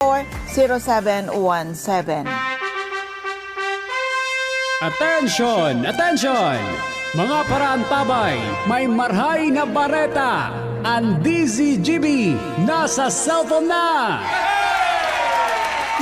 or 0717. Attention! Attention! Mga parantabay, may marhay na bareta! Ang DZGB nasa cellphone na!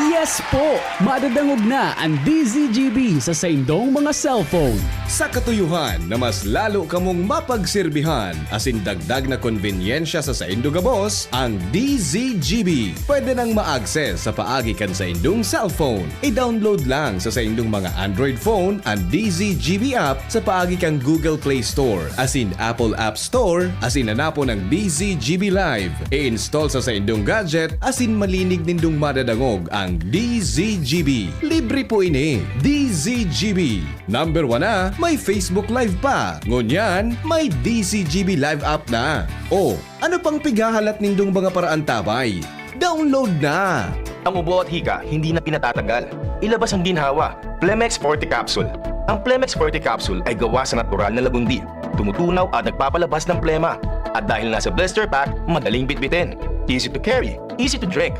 Yes po! Madadangog na ang DZGB sa saindong mga cellphone. Sa katuyuhan na mas lalo kamong mapagserbihan asin dagdag na konbinyensya sa saindong gabos, ang DZGB pwede nang ma-access sa paagi kan sa indong cellphone. I-download lang sa saindong mga Android phone ang DZGB app sa paagi kang Google Play Store asin Apple App Store asin hanapon ang DZGB Live. I-install sa saindong gadget asin malinig nindong madadangog ang DZGB. Libre po ini. DZGB. Number 1 na, may Facebook Live pa. Ngunyan, may DZGB Live app na. O, ano pang pigahalat nindong mga paraan tabay? Download na! Ang ubo at hika hindi na pinatatagal. Ilabas ang ginhawa, Plemex Forte Capsule. Ang Plemex Forte Capsule ay gawa sa natural na lagundi. Tumutunaw at nagpapalabas ng plema. At dahil nasa blister pack, madaling bitbitin. Easy to carry, easy to drink.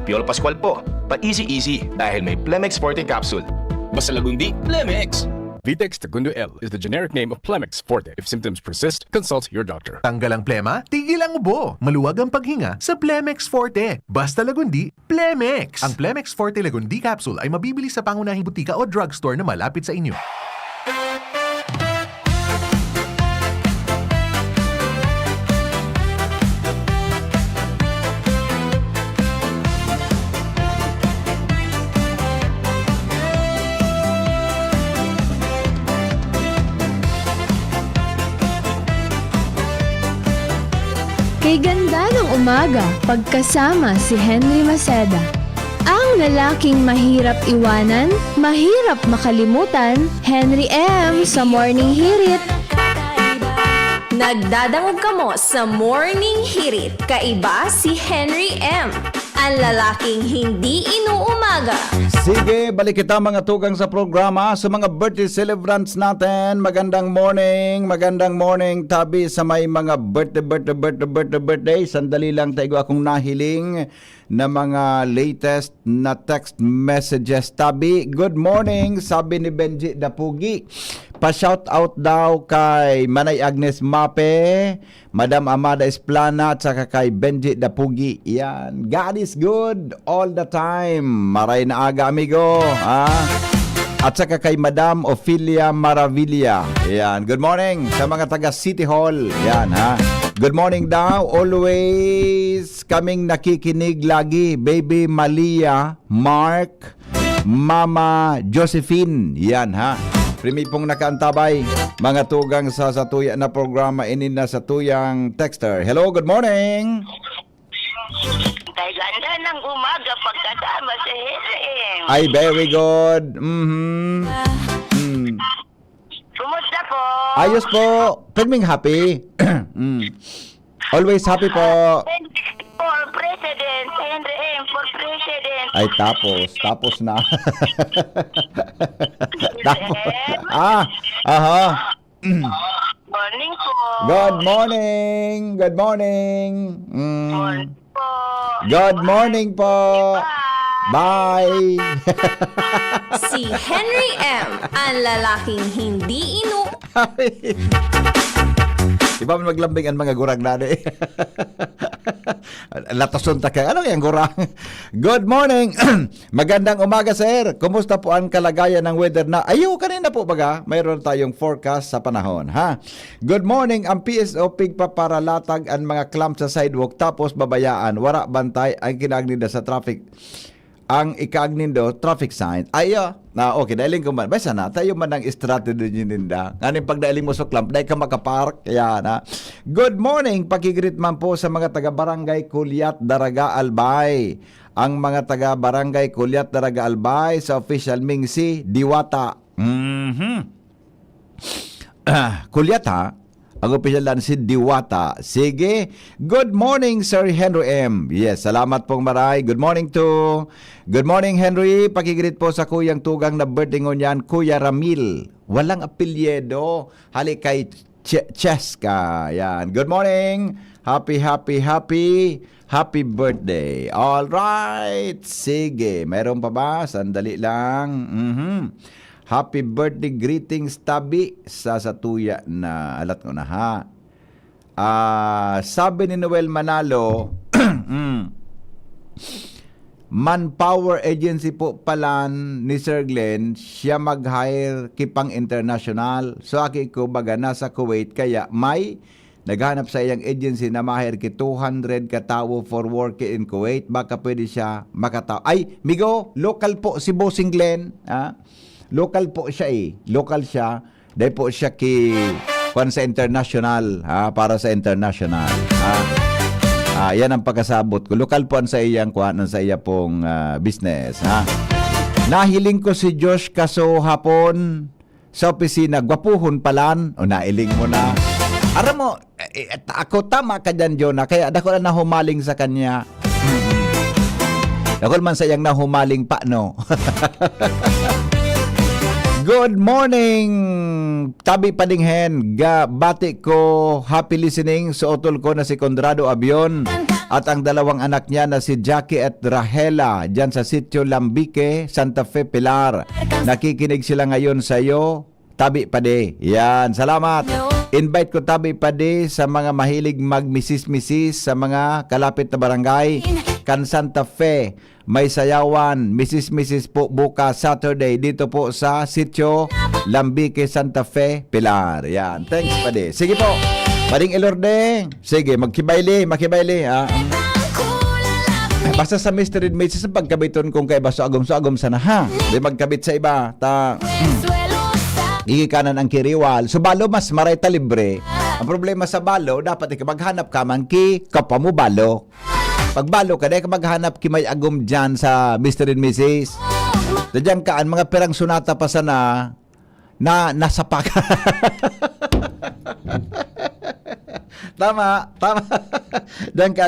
Piolo Pascual po, pa easy dahil may Plemex Forte Capsule. Basta lagundi, Plemex! Vitex Segundo L is the generic name of Plemex Forte. If symptoms persist, consult your doctor. Tanggal ang plema, tigil ang ubo. Maluwag ang paghinga sa Plemex Forte. Basta lagundi, Plemex! Ang Plemex Forte Lagundi Capsule ay mabibili sa pangunahing butika o drugstore na malapit sa inyo. Kay ganda ng umaga, pagkasama si Henry Maceda. Ang lalaking mahirap iwanan, mahirap makalimutan, Henry M. sa Morning Hirit. Nagdadangog kamo sa Morning Hirit. Kaiba si Henry M. Ang lalaking hindi inuumaga. Sige, balik kita mga tugang sa programa. Sa mga birthday celebrants natin, magandang morning, tabi sa may mga birthday. Sandali lang tayo akong nahiling na mga latest na text messages. Tabi, good morning, sabi ni Benji Dapugi. Pa-shout out daw kay Manay Agnes Mape, Madam Amada Esplana, at saka kay Benji Dapugi. Yan. God is good all the time. Maray na aga, amigo. At saka kay Madam Ophelia Maravilla. Yan. Good morning sa mga taga City Hall. Yan, ha. Good morning daw. Always kaming nakikinig lagi. Baby Malia, Mark, Mama Josephine. Yan, ha. Primi pong nakaantabay, mga tugang sa satuya na programa, inin na satuyang texter. Hello, good morning. Kay ganda ng umaga pagkasama sa Henry. Ay, very good. Kumusta po? Ayos po. Pirming happy. Always happy po. For President, Henry M. For President. Ay, tapos na. Morning po. Good morning. Good morning. Good morning po. Bye. Si Henry M. Ang lalaking hindi Iba man maglambing ang mga gurang nani. Latason ta kay ano yung gurang. Good morning. Magandang umaga sir. Kumusta po ang kalagayan ng weather na? Ayo kanina po baga. Mayroon tayong forecast sa panahon, ha. Good morning. Ang PSO pigpaparalatag ang mga clamp sa sidewalk tapos babayaan. Wara bantay ang kinagninda sa traffic. Ang ikagnindo traffic sign ayo na okay dahil ko man basta na tayo man ang strategy ninda nganing pag dailing mo sa clamp dai ka makapark kaya na. Good morning, pakigreet man po sa mga taga Barangay Kulyat Daraga Albay. Ang mga taga Barangay Kulyat Daraga Albay sa official ming si Diwata. Kulyat ha. Ang official lang si Diwata. Sige. Good morning, Sir Henry M. Yes, salamat pong maray. Good morning to. Good morning, Henry. Pakigreet po sa kuyang tugang na birthday ngunyan, Kuya Ramil. Walang apelyedo. Hali kay Cheska. Yan. Good morning. Happy birthday. All right. Sige. Mayroon pa ba? Sandali lang. Happy birthday greetings tabi sa Satuya na alat ko na ha. Sabi ni Noel Manalo, Manpower Agency po palan ni Sir Glenn, siya mag-hire kipang international. So aki ko baga nasa Kuwait kaya may naghanap sa iyang agency na ma-hire ki 200 katawo for work in Kuwait. Baka pwede siya makatawo. Ay, migo, local po si Bossing Glenn, ha? Local po siya Local siya. Dahil po siya sa international. Para sa international. Yan ang pagkasabot ko. Local po sa iyang sa iya pong business. Nahiling ko si Josh kaso hapon sa opisina. Gwapuhon palan. O nailing mo na. Aram mo, ako tama ka dyan, Jonah. Kaya dako na nahumaling sa kanya. Dako man sa iyang nahumaling pa, no? Good morning, Tabi Padinghen. Bati ko, happy listening sa utol ko na si Conrado Abion at ang dalawang anak niya na si Jackie at Rahela dyan sa sitio Lambique, Santa Fe, Pilar. Nakikinig sila ngayon sa iyo, Tabi Pade. Yan, salamat. Invite ko Tabi Pade sa mga mahilig magmisis-misis sa mga kalapit na barangay. Kan Santa Fe, may sayawan, Mrs. po bukas Saturday dito po sa sitio Lambique, Santa Fe, Pilar. Yan, thanks Pade. Sige po, Pading Elorde. Sige, makibayli. Basta sa Mr. Inmates, sa pagkabiton kung kay baso agom sana ha. Di magkabit sa iba. Gigikanan ang kiriwal. So balo mas maray ta libre. Ang problema sa balo, dapat maghanap ka man ki kapwa mo balo. Pag balo ka, dahil ka maghanap ki may agom dyan sa Mr. and Mrs. Dadyan ka, ang mga perang sunata pa sana na nasapak. Tama. Diyan ka,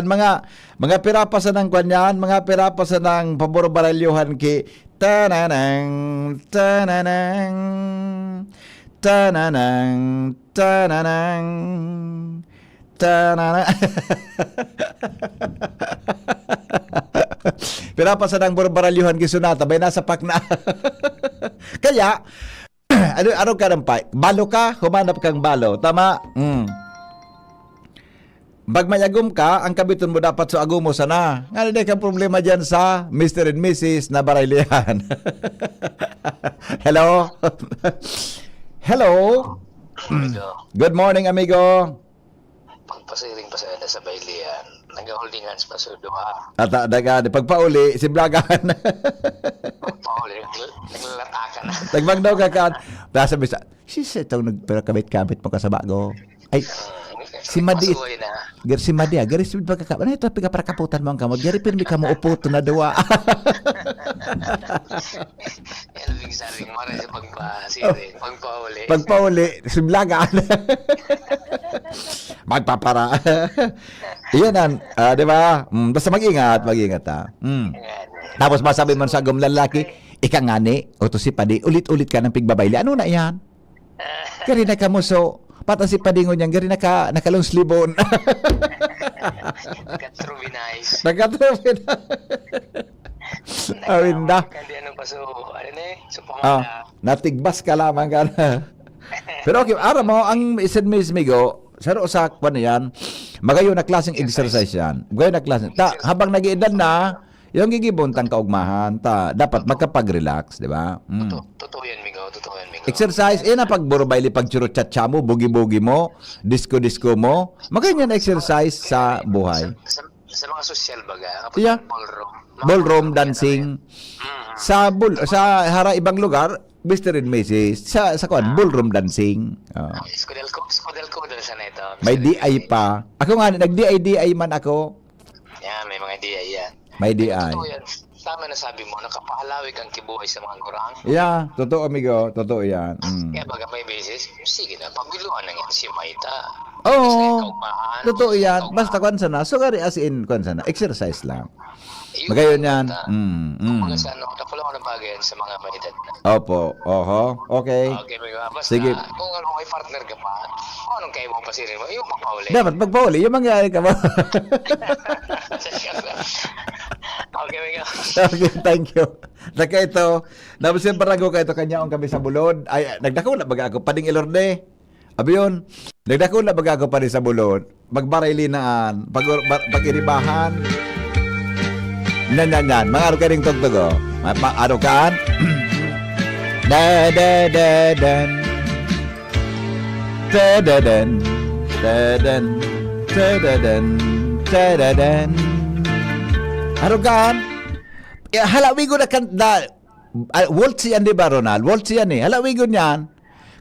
mga pira pa sa ng kanyan, mga pira pa sa ng paboro-baralyuhan ki tananang. Pinapasan ang barbaralyuhan gisunata bay nasa pak na. Kaya ano ka ng pa? Balo ka, humanap kang balo. Tama. Pag may agum ka, ang kabiton mo dapat sa agum mo sana. Nga hindi ka problema dyan sa Mr. and Mrs. na baraylihan. Hello? Hello? Good morning, amigo. Pagpasiring pa sa baylihan, nag-holding hands pa sa duha. At pagpauli, si Blagan. Pagpauli, naglalatakan na. Nagmagdaw ka ka. Nasa bisa, sis, itong nagpakabit-kabit mo ka sa bago. Ay, si Madi. Si Madi, garis mo pagkakabit. Ano ito, pagkaparakaputan mo ang kamot. Gari pirmi ka mo uputo na duwa. Yan ang saring maray sa pagpasiring, pagpauli. Pagpauli, si Blagan. Magpapara. Iyan di ba? Basta mag-ingat ha. Tapos masabi man sa agom lalaki, ika ngani, o to si Padi, ulit-ulit ka ng pigbabayli. Ano na yan? Kaya na ka mo so, Pata si Padingon yan, gari nakalong slibon. Nagka-trubinize. Awinda. Kandi ano pa so, ano na eh, so pamana. Natigbas ka lamang ka na. Pero okay, ara mo, ang isin mismigo, saro sa kwan na yan, magayon na klaseng exercise yan. Magayon na klaseng. Habang nag-iedad na, yung gigibuntang kaugmahan, dapat magkapag-relax, di ba? Totoo yan, Migo. Totoo yan, Migo. Exercise, na pagburubayli, pagchurut-chatcha mo, bugi-bugi mo, disco-disco mo, magayon yan exercise sa buhay. Sa mga social baga, kapag Yeah. Ballroom dancing. Sa hara ibang lugar, Mr. and Mrs. Sa ballroom dancing. Skudel ko doon sa neto. May DI pa. Ako nga, nag-DI man ako. Yeah, may mga DI yan. May DI. Totoo yan. Tama na sabi mo, nakapahalawig ang kibuhay sa mga gurang. Yeah, totoo amigo. Totoo yan. Kaya baga may basis, sige na, pagbiluan na yan si Maita. Oo. Totoo yan. Basta kwan sana. So, gari as in, kwan sana. Exercise lang. Magayon yan. Mga sa ano, nakulang na bagay yan sa mga maedad na. Opo. Oho. Okay. Okay, may basta, Sige. kung ano, may partner ka pa, kung anong kayo mo pasirin mo, yung magpauli. Dapat magpauli. Yung mangyari ka mo. Okay, may Okay, thank you. Saka ito, nabusin parago ka ito kanya ang kami sa bulod. Ay, nagdako na baga ako, pading ilorde. Abi yun, nagdako na baga ako pa rin sa bulod. Magbaraylinaan, pag-iribahan. Yan. Mga araw ka ring tugtugo. Araw kaan. Da-da-da-dan. Da-da-dan. Da-dan. Da-da-dan. Da-da-dan. Harugan. Halawigo na kan waltz yan, di ba, Ronald? Waltz yan eh. Halawigo niyan.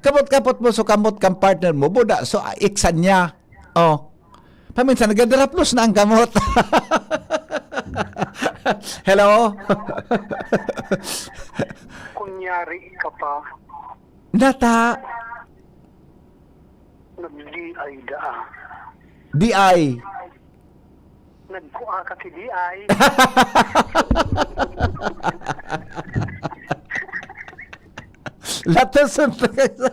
Kapot-kapot mo, so kamot kang partner mo, buda, so iksan niya. Oh. Paminsan, nagadraplos na ang kamot. Hello? Kunyari ka pa, Nata. nag-DI daa. DI. Nagkuha ka si DI. Latasan pa kayo.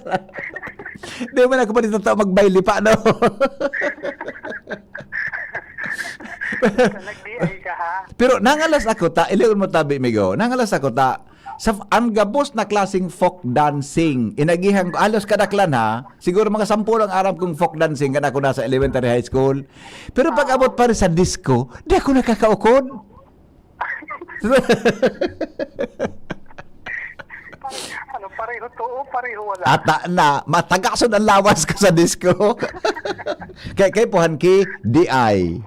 Di mo na ako pa dito magbayli pa, no? Nag-DI ka ha? Pero nangalas ako ta, iliyon mo tabi, Migo. Nangalas ako ta, sa ang gabos na klaseng folk dancing, inagihan ko, alos kadaklan ha, siguro mga 10 ang aram kong folk dancing, kana ako nasa elementary high school. Pero pag abot pa rin sa disco, di ako nakakaukod. Ano, pareho to o pareho wala? Ata na, matagason ang lawas ko sa disco. kay puhan ki, DI.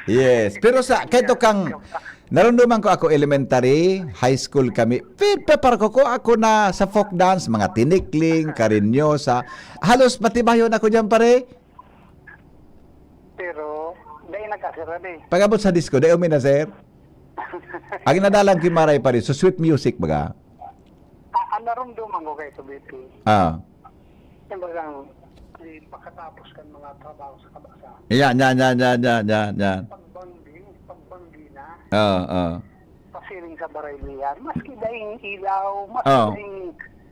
Yes. Pero kahit kang, narunduman ko ako elementary, high school kami, prepare ko ako na sa folk dance, mga tinikling, karinyosa. Halos patibayon ako dyan pare. Pero, dahil nakasira eh. Pag-abot sa disco, dahil umina sir. Ang nadalang kimaray pare, so sweet music baga. Narumduman ko kayo sa BP. Yung bagang, pagkatapos kan mga trabaho sa kabasa. Yan. Pagbanggi na. Pasiring sa baraylihan. Maski daing ilaw, maski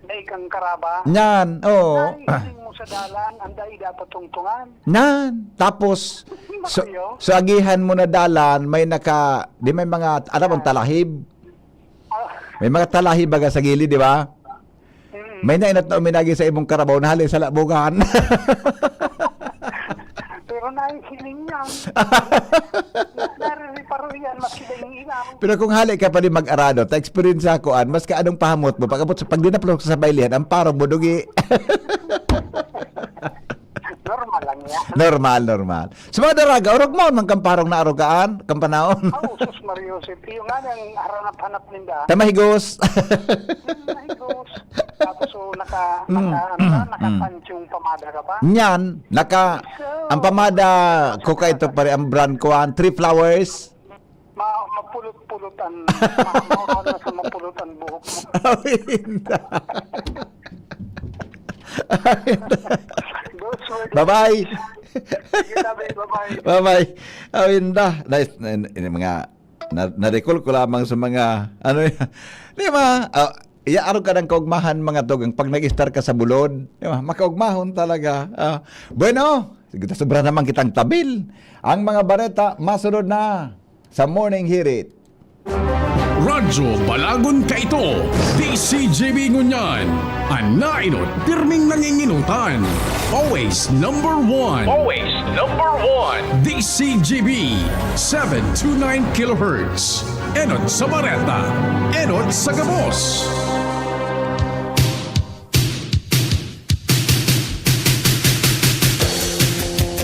daing kang karaba. Yan, oo. Daing mo sa dalan, ang daing dapat tungtungan. Nan. Tapos, so agihan mo na dalan, may di may mga, alam mong talahib? May mga talahib baga sa gilid, di ba? May nainat na uminagi sa imong karabaw na halin sa labugan. Pero nahihiling yan. Nariparo yan, maski daing ilaw. Pero kung hali ka pa rin mag-arado, ta-experience ako, mas ka anong pahamot mo, pag dinaplo sa baylihan, ang parang mo dugi. Normal lang yan. Normal. Sa mga daraga, orog mo, ng kamparong na arogaan, kampanaon. Sus Mario City, yung nga yung haranap-hanap ninda. Tamahigos. Mahigos. Tapos nakapansyong pamada ka pa? Nyan, ang pamada ko ka ito pare, ang brand ko, 3 flowers. Mapulot-pulutan. Mauna sa mapulutan buhok mo. Bye-bye. Bye-bye. Awinda. Mga na-recall ko lamang sa mga di ba? Iaaro ka ng kaugmahan mga tugang pag nag-star ka sa bulod. Diba? Makaugmahon talaga. Bueno, sobra naman kitang tabil. Ang mga bareta, masunod na sa Morning Hirit. Radyo Balagon ka ito, DCGB Ngunyan, ang nainot, pirming nanginginutan. Always number one. Always number one. DCGB, 729 kHz. Enot sa Bareta, enot sa Gabos.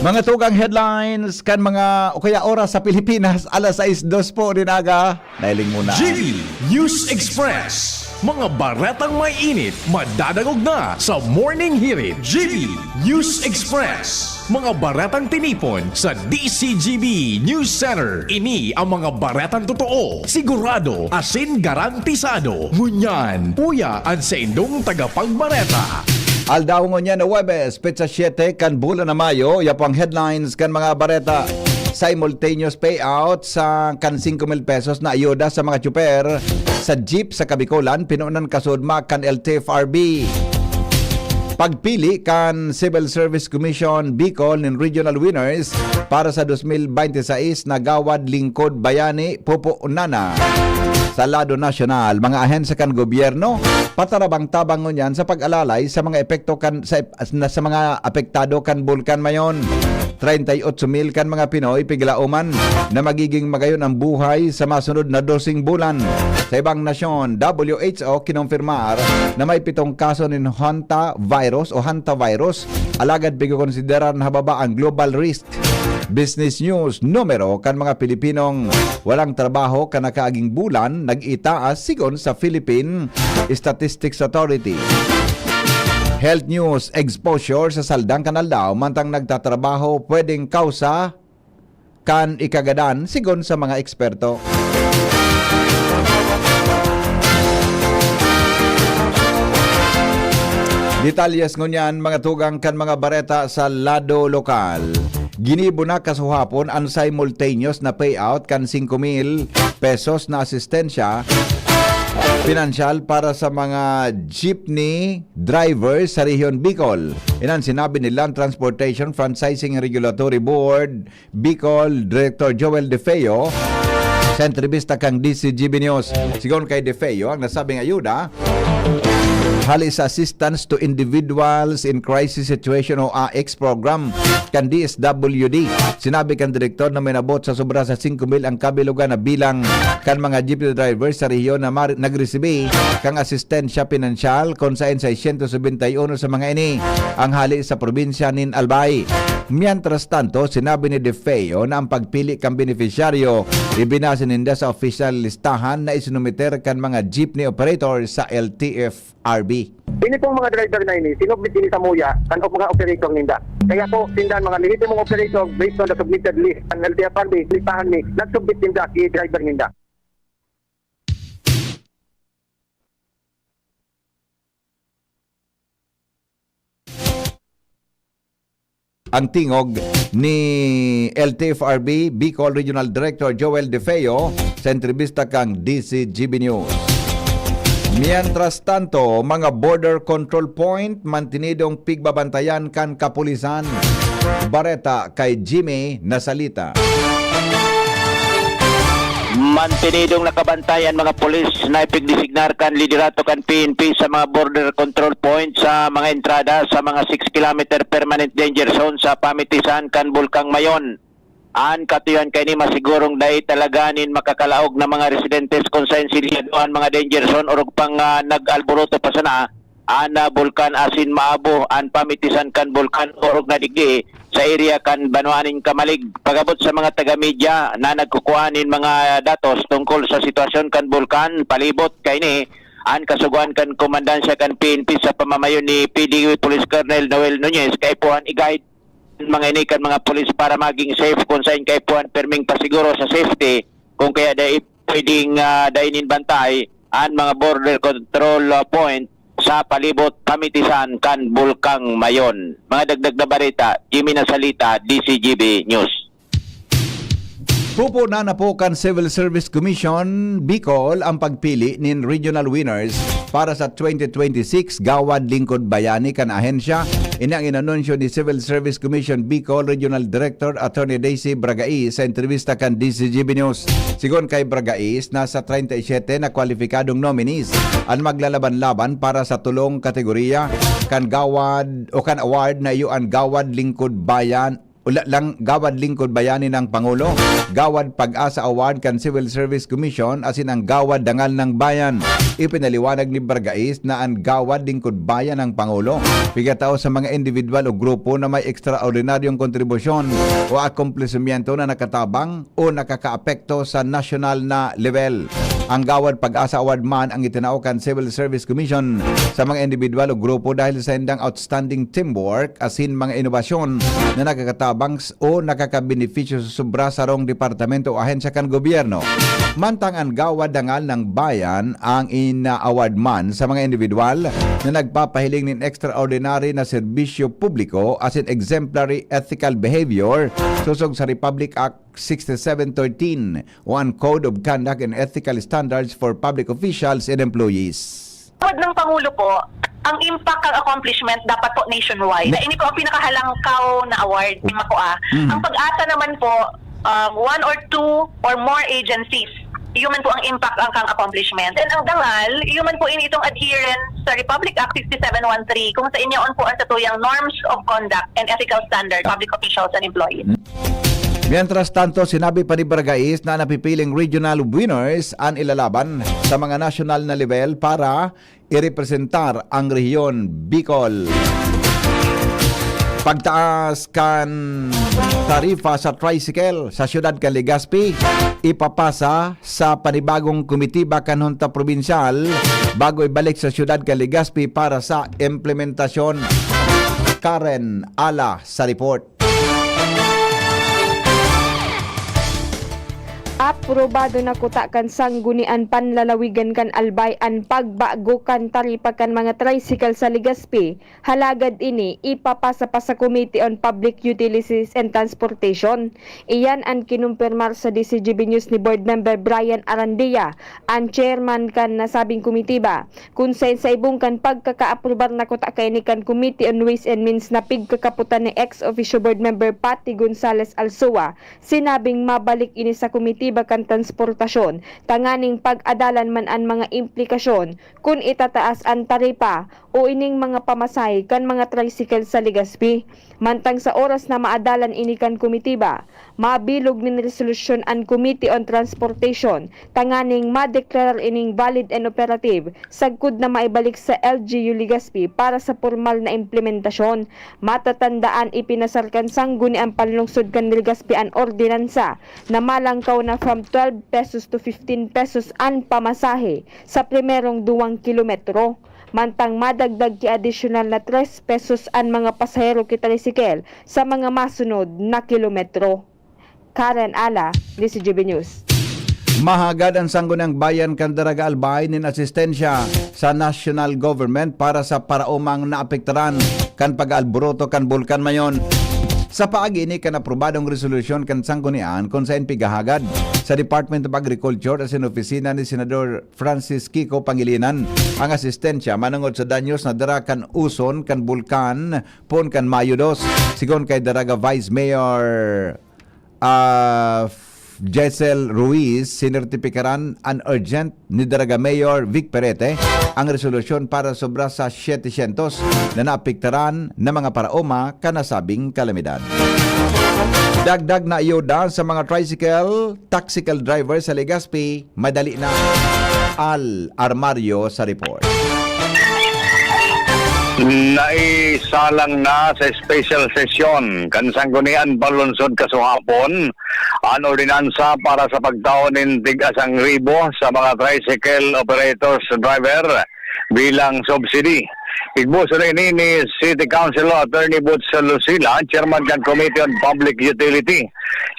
Mga tugang headlines kan mga o kaya oras sa Pilipinas, alas 6:02 po rin aga. Nailing muna. GB News Express. Mga baretang may init, madadagog na sa Morning Hirit. GB News Express. Mga baretang tinipon sa DCGB News Center. Ini ang mga baretang totoo, sigurado, asin garantisado. Ngunyan, puya ang sa indong tagapagbareta. Aldaw ngunyan na Webes, Pizza 7 kan bulan na Mayo, yapang headlines kan mga bareta. Simultaneous payout sa kan 5,000 pesos na ayuda sa mga tsuper sa jeep sa Kabikulan, pinunan kasudma kan LTFRB. Pagpili kan Civil Service Commission Bicol ng regional winners para sa 2026 na Gawad Lingkod Bayani Pupo Unana. Sa lado nasyonal, mga ahensya kan gobyerno patarabang-tabang ngunyan sa pag-alalay sa mga epekto kan sa mga apektado kan bulkan mayon. 38,000 kan mga Pinoy piglauman na magiging magayon ang buhay sa masunod na 12 bulan. Sa ibang nasyon, WHO kinumpirmar na may 7 kaso ng hantavirus o hantavirus. Alagad pagkukonsiderar na hababa ang global risk. Business news, numero kan mga Pilipinong walang trabaho kan nakaaging bulan nag-itaas sigon sa Philippine Statistics Authority. Health news, exposure sa saldang kanal daw mantang nagtatrabaho pwedeng kausa kan ikagadan sigon sa mga eksperto. Detalyes ngunyan mga tugang kan mga bareta sa lado lokal. Ginibo na kasuhapon ang simultaneous na payout kan 5,000 pesos na asistensya pinansyal para sa mga jeepney drivers sa Rehiyon Bicol. Inan sinabi ni Land Transportation Franchising and Regulatory Board Bicol Director Joel De Feo sa entrevista kang DCGB News. Sigon kay De Feo, ang nasabing ayuda hali sa Assistance to Individuals in Crisis Situation o AX program kan DSWD. Sinabi kan direktor na may nabot sa sobra sa 5,000 ang kabilugan na bilang kan mga jeepney drivers sa rehiyon na nagresibi kang asistensya pinansyal kung saan 671 sa mga ini ang hali sa probinsya nin Albay. Mientras tanto, sinabi ni De Feo na ang pagpili kang beneficiaryo ibinasa ninda sa official listahan na isinumiter kan mga jeepney operators sa LTFRB. Ini pong mga driver na ini, sinubmit din sa MUYA, kan mga operator ninda. Kaya po, tindahan mga lehitimong operator based on the submitted list. Ang LTFRB, listahan ni, nagsubmit ninda kay driver ninda. Ang tingog ni LTFRB Bicol Regional Director Joel De Feo sa entrevista kang DCGB News. Mientras tanto, mga border control point mantinidong pigbabantayan kan kapulisan. Bareta kay Jimmy Nasalita. Mantinidong nakabantayan mga polis na ipigdesignar kan liderato kan PNP sa mga border control point sa mga entrada sa mga 6 km permanent danger zone sa pamitisan kan Bulkang Mayon. An katuyan kay ni masigurong dai talaganin makakalaog na mga residentes kung saan silyadoan mga danger zone or pang nag-alboroto pa sana an bulkan asin maabo an pamitisan kan bulkan orog na digdi sa area kan Banuanin Kamalig. Pagabot sa mga taga-media na nagkukuhanin mga datos tungkol sa sitwasyon kan bulkan, palibot kay ni an kasuguan kan komandansya kan PNP sa pamamayon ni PD Police Colonel Noel Nunez kay puan i-guide mga ini kan mga pulis para maging safe kung saan kay puan perming pasiguro sa safety kung kaya dahil pwedeng dainin bantay ang mga border control point sa palibot pamitisan kan Bulkang Mayon. Mga dagdag na barita, Jimmy Nasalita, DCGB News. Pupo na po kan Civil Service Commission Bicol ang pagpili nin regional winners para sa 2026 Gawad Lingkod Bayani kan ahensya. Ini ang inanunsyo ni Civil Service Commission Bicol Regional Director Attorney Daisy Bragais sa entrevista kan DCGB News. Sigon kay Bragais, nasa 37 na kwalipikadong nominees ang maglalaban-laban para sa tulong kategorya kan Gawad o kan award na iyo ang Gawad Lingkod Bayan lang Gawad Lingkod Bayani ng Pangulo, Gawad Pag-asa Award kan Civil Service Commission asin ang Gawad Dangal ng Bayan. Ipinaliwanag ni Bragais na ang Gawad Lingkod Bayan ng Pangulo pigatao sa mga individual o grupo na may ekstraordinaryong kontribusyon o akomplishmento na nakatabang o nakakaapekto sa national na level. Ang Gawad Pag-asa Award man ang itinao kan Civil Service Commission sa mga individual o grupo dahil sa indang outstanding teamwork asin mga inobasyon na nakakatabang o nakakabenepisyo sa sobra sarong departamento o ahensya kan gobyerno. Mantang ang Gawad Dangal ng Bayan ang ina-award man sa mga individual na nagpapahiling ng extraordinary na serbisyo publiko asin exemplary ethical behavior susog sa Republic Act 6713 o ang Code of Conduct and Ethical Standards for Public Officials and Employees. Award ng Pangulo po, ang impact ng accomplishment dapat po nationwide. Ini po ang pinakahalangkaw na award ni Makoa. Ang Pag-asa naman po, 1 or 2 or more agencies. Iyon man po ang impact ang kang accomplishment. And ang Dangal, iyon man po itong adherence sa Republic Act 6713 kung sa inyaon po ang satuyang norms of conduct and ethical standard public officials and employees. Mientras tanto, sinabi pa ni Bragais na napipiling regional winners ang ilalaban sa mga national na level para irepresentar ang rehiyon Bicol. Pagtaas kan tarifa sa tricycle sa siyudad kan Legazpi, ipapasa sa panibagong komitiba kan Hunta Provincial bago ibalik sa siyudad kan Legazpi para sa implementasyon. Karen Ala sa report. Aprobado na kuta kan sanggunian panlalawigan kan Albay ang pagbago kan taripa kan mga tricycle sa Legazpi. Halagad ini ipapasa pa sa Committee on Public Utilities and Transportation. Iyan ang kinumpirmar sa DCGB News ni Board Member Brian Arandia, ang chairman kan nasabing komitiba. Kung sa ibong kan pagkaka-aprobar na kuta kay ni kan Committee on Ways and Means na pigkakaputan ni ex-officio board member Patty Gonzales Alsua, sinabing mabalik ini sa komitiba kan transportasyon, tanganing pag-adalan man ang mga implikasyon kung itataas ang taripa o ining mga pamasay kan mga tricycle sa Legazpi. Mantang sa oras na maadalan ini kan komitiba, mabilog nin resolusyon ang Committee on Transportation, tanganing madeklarar ining valid and operative, sagkod na maibalik sa LGU Legazpi para sa formal na implementasyon. Matatandaan ipinasarkan sangguni ang panlungsod kan Legazpi ang ordinansa na malangkaw na from 12 pesos to 15 pesos ang pamasahe sa primerong 2 kilometro. Mantang madagdag ki additional na 3 pesos ang mga pasahero ki tricycle sa mga masunod na kilometro. Karen Ala, DCGB News. Mahagad ang sanggunang bayan kan Daraga Albay nin asistensya sa national government para sa paraumang naapektaran kan pag-alboroto kan bulkan mayon. Sa paagi ini kan aprobadong resolusyon kan sanggunian kung saan pigahagad sa Department of Agriculture as in opisina ni Senador Francis Kiko Pangilinan ang asistensya manungod sa danyos na dara kan uson kan bulkan pon kan Mayo 2. Sigon kay Daraga Vice Mayor Jessel Ruiz, sinertipikaran an urgent ni Daraga Mayor Vic Perete ang resolusyon para sobra sa 700 na naapektaran na mga paraoma kanasabing kalamidad. Dagdag na ayuda sa mga tricycle, taxical driver sa Legazpi, madali na. Al Armario sa report. Naisalang na sa special session kan sanggunian palunsod kasuhapon ang ordinansa para sa pagtaon ng tig-1,000 sa mga tricycle operators driver bilang subsidy. Igbuso rin ni City Council Attorney Butch Lucila, Chairman ng Committee on Public Utility.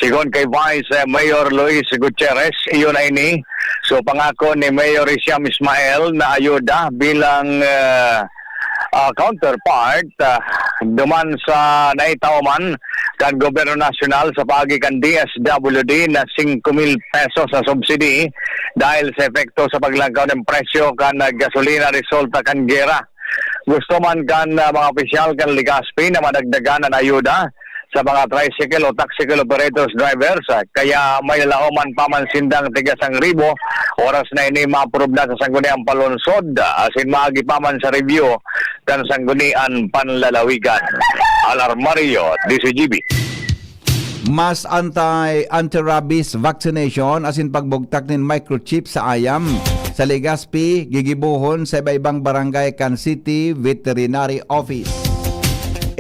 Sigon kay Vice Mayor Luis Gutierrez, iyon ay ni. So pangako ni Mayor Isiam Ismael na ayuda bilang counterpart duman sa naitauman kan gobyerno nasyonal sa paagi kan DSWD na 5,000 pesos sa subsidy dahil sa epekto sa paglangkaw ng presyo kan gasolina resulta kan gera. Gusto man kan mga opisyal kan Legazpi na madagdagan ang ayuda sa mga tricycle o taxicyle operators drivers, kaya may lauman pa man sindang tiga 1,000 oras na ini ma-approve na sa Sangguniang Palunsod asin maagi pa man sa review kan Sanggunian Panlalawigan. Alarmario, DCGB. Mas anti-rabies vaccination asin pagbugtak nin microchip sa ayam sa Legazpi gigibuhon sa iba-ibang barangay kan City Veterinary Office.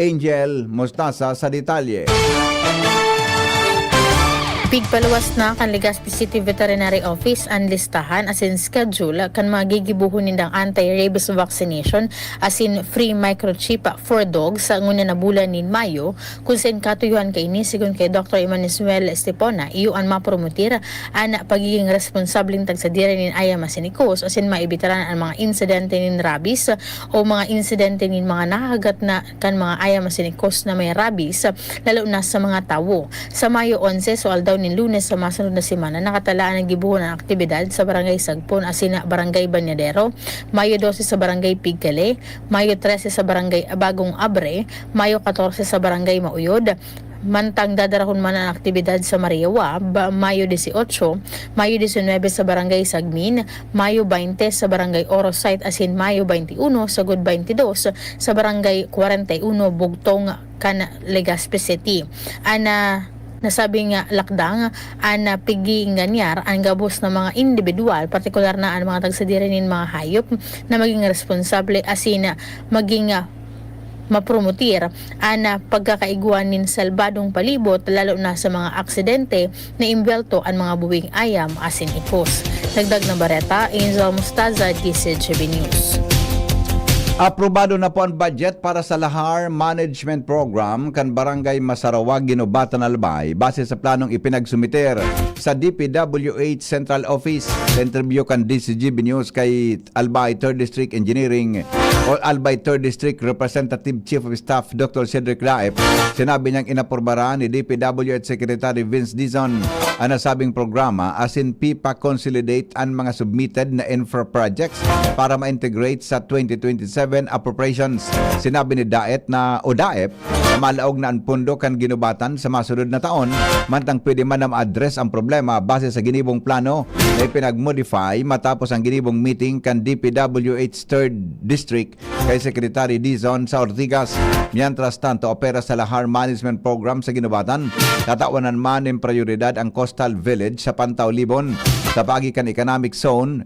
Angel Mostasa sa detalye. Pigpaluwas na kan Legazpi City Veterinary Office ang listahan asin schedule kan magigibuhon nindang anti-rabies vaccination asin free microchip for dogs sa nguna na bulan nin Mayo kung saan katuyuhan kay ini sigon kay Dr. Emanuel Estepona iyo ang mapromotir ang pagiging responsableng tagsadira nin ayam asinikos asin maibitaran ang mga insidente nin rabies o mga insidente nin mga nakagat na kan mga ayam asinikos na may rabies lalo na sa mga tawo. Sa Mayo 11 so aldaw nin Lunes sa masunod na semana nakatalaan ang gibuhon ng aktibidad sa Barangay Sagpon asina Barangay Banyadero, Mayo 12 sa Barangay Pigkale, Mayo 13 sa Barangay Bagong Abre, Mayo 14 sa Barangay Mauyod, mantang dadarahon man ang aktibidad sa Mariawa, Mayo 18, Mayo 19 sa Barangay Sagmin, Mayo 20 sa Barangay Orosite asin Mayo 21 sa Good 22 sa Barangay 41 Bugtong kan Legazpi City. Nasabi nga lakdang ang pigi nganyar ang gabos ng mga individual, partikular na ang mga tagsadira nin mga hayop na maging responsable asin maging mapromotir ang pagkakaiguan nin salbadong palibot lalo na sa mga aksidente na imbelto ang mga buwing ayam asin ipos. Dagdag na bareta, Angel Mustaza, DCGB News. Aprobado na po ang budget para sa Lahar Management Program kan Barangay Masarawag, Ginobatan, Albay base sa planong ipinagsumiter sa DPWH Central Office. Sa interview kan DCGB News kay Albay 3rd District Engineering o Albay 3rd District Representative Chief of Staff Dr. Cedric Laep, sinabi niyang inaprobaran ni DPWH Secretary Vince Dizon ang nasabing programa asin PIPA consolidate ang mga submitted na infra projects para ma-integrate sa 2027 appropriations. Sinabi ni Daep na malaog na ang pundo kan Ginobatan sa masunod na taon, mantang pwede man na ma-address ang problema base sa ginibong plano na ipinag-modify matapos ang ginibong meeting kan DPWH 3rd District kay Secretary Dizon sa Ortigas. Mientras tanto, opera sa Lahar Management Program sa Ginobatan. Tatawanan man ng prioridad ang Coastal Village sa Pantaw, Libon sa pagikan Economic Zone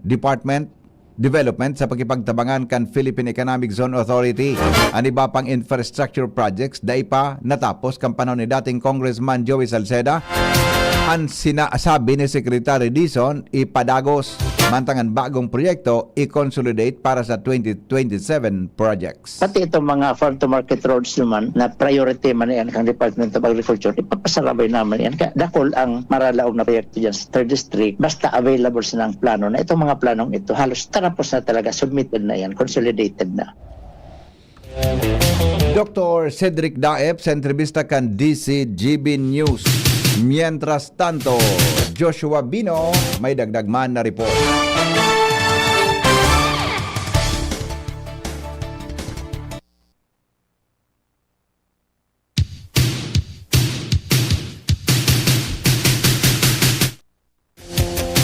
Development sa pagkipagtabangan kan Philippine Economic Zone Authority. Ang iba pang infrastructure projects dahil pa natapos kan panahon ni dating Congressman Joey Salceda. Ang sinasabi ni Secretary Dizon ipadagos, mantangan bagong proyekto i-consolidate para sa 2027 projects. Pati itong mga farm-to-market roads naman na priority man yan kang Department of Agriculture, ipapasarabay naman yan. Dakol ang maralaog na proyekto dyan sa 3rd District, basta available sa ng plano na itong mga planong ito, halos tarapos na talaga, submitted na yan, consolidated na. Dr. Cedric Daep sa entrevista kan DCGB News. Mientras tanto, Joshua Bino may dagdag man na report.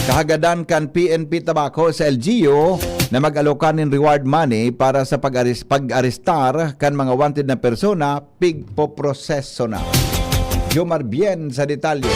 Kahagadan kan PNP Tobacco sa LGU na mag-alokan ng reward money para sa pag-arestar kan mga wanted na persona pigpoproseso na. Jomar Bien sa detalye.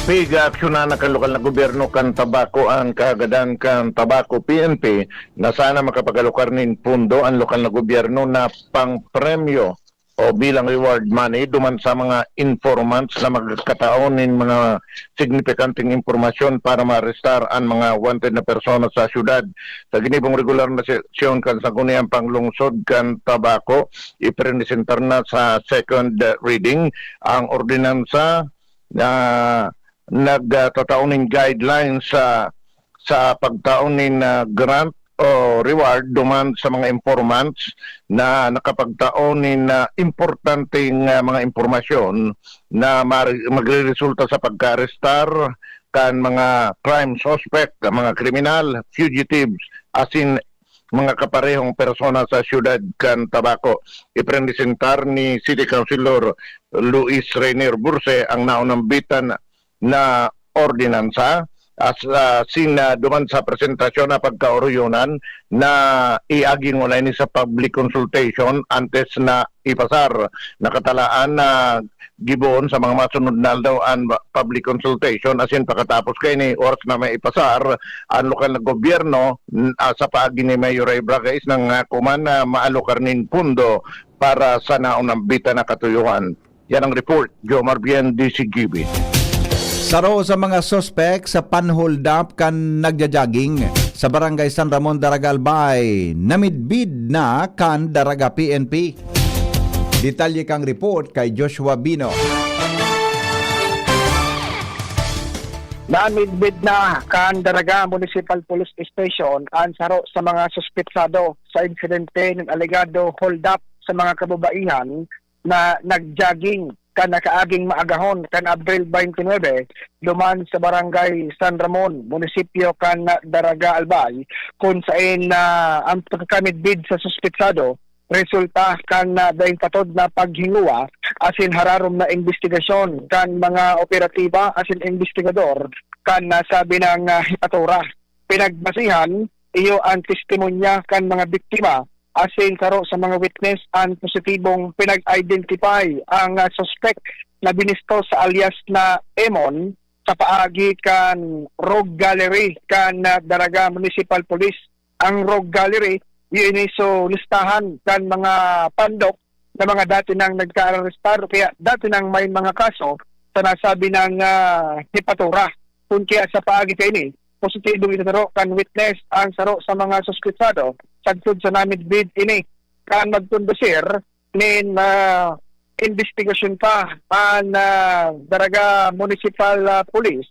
Pig-aksyon na kan lokal na gobyerno kan tabako ang kahagadan kan tabako PNP na sana makapagalokar nin pundo ang lokal na gobyerno na pang-premyo o bilang reward money duman sa mga informants na magkataon nin mga signifikanting impormasyon para ma-arrestar ang mga wanted na persona sa syudad. Sa ginibong regular na sesyon kan sa Sangguniang Panglungsod kan tabako, ipresentar na sa second reading ang ordinansa na nagtatauning guidelines sa pagtaunin grant reward duman sa mga informants na nakapagtaonin na importanteng mga impormasyon na magre-resulta sa pagka-arrestar kan mga crime suspect, mga kriminal, fugitives, as in mga kaparehong persona sa syudad kan Tabaco. Ipresentar ni City Councilor Luis Rainier Burse ang naunang bitan na ordinansa as duman sa presentasyon na pagkaoryonan na iaging wala ni sa public consultation antes na ipasar. Nakatalaan na gibon sa mga masunod na daw ang public consultation asin pagkatapos kay ni oras na may ipasar ang lokal na gobyerno sa paagi ni Mayor Ray Braga is nang kuman na maalokar nin pundo para sa naunang bitan na katuyuan. Yan ang report, Jomar Bien, DCGB. Saro sa mga suspect sa pan-hold up kan nagja-jogging sa barangay San Ramon, Daraga Albay. Namidbid na kan Daraga PNP. Detalye kang report kay Joshua Bino. Namidbid na kan Daraga Municipal Police Station ang saro sa mga suspetsado sa insidente ng alegado hold up sa mga kababaihan na nagjogging kan nakaaging maagahon kan Abril 29 duman sa barangay San Ramon, munisipyo kan Daraga Albay, kung saan ang pagkamidbid sa suspetsado resulta kan daing patod na paghinguwa asin hararom na investigasyon kan mga operatiba asin investigador kan nasabi ng hipatura. Pinagbasihan iyo ang testimonya kan mga biktima asin karo sa mga witness ang positibong pinag-identify ang suspect na binisto sa alias na Emon sa paagi kan Rogue Gallery kan Daraga Municipal Police. Ang Rogue Gallery yun iso listahan kan mga pandok na mga dati nang nagka-arrestar kaya dati nang may mga kaso sa nasabi ng hipatura. Kung kaya sa paagi kayo ni positibong itaro kan witness ang saro sa mga suspetsado sagtod sa namidbid ini kan magkondusir nin investigasyon pa ang Daraga Municipal Police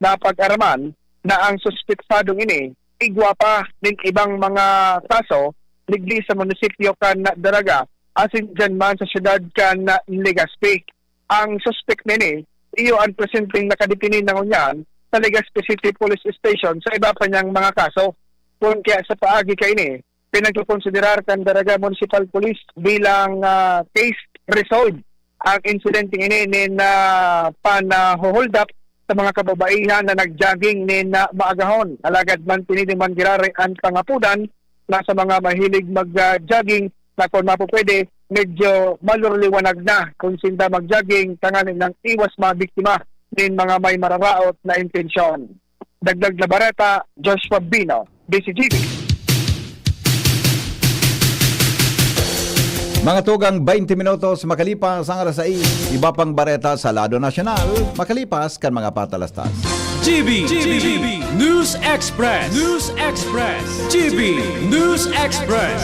na pag-araman na ang suspetsadong ini igwa pa nin ibang mga kaso ligli sa munisipyo kan Daraga asin dyan man sa syudad kan Legazpi. Ang suspect nini iyo ang presenteng nakadetinin ng unyan sa Legazpi City Police Station sa iba pa niyang mga kaso. Kung kaya sa paagi kayo ni pinagkukonsiderar kan Daraga Municipal Police bilang case resolved ang incident ini nin pan-hold up sa mga kababaihan na nagjogging nin maagahon. Alagad man tinidiman girare ang pangapudan na sa mga mahilig mag-jogging na kung mapupwede medyo malurliwanag na kung sinda mag-jogging tanganin ng iwas mga biktima nin mga may mararaot na intensyon. Dagdag na barata, Joshua Bino, DCGB. Mga tugang 20 minutos makalipas ang alas 6, iba pang bareta sa lado nasyonal, makalipas kan mga patalastas. GB News Express. GB News Express.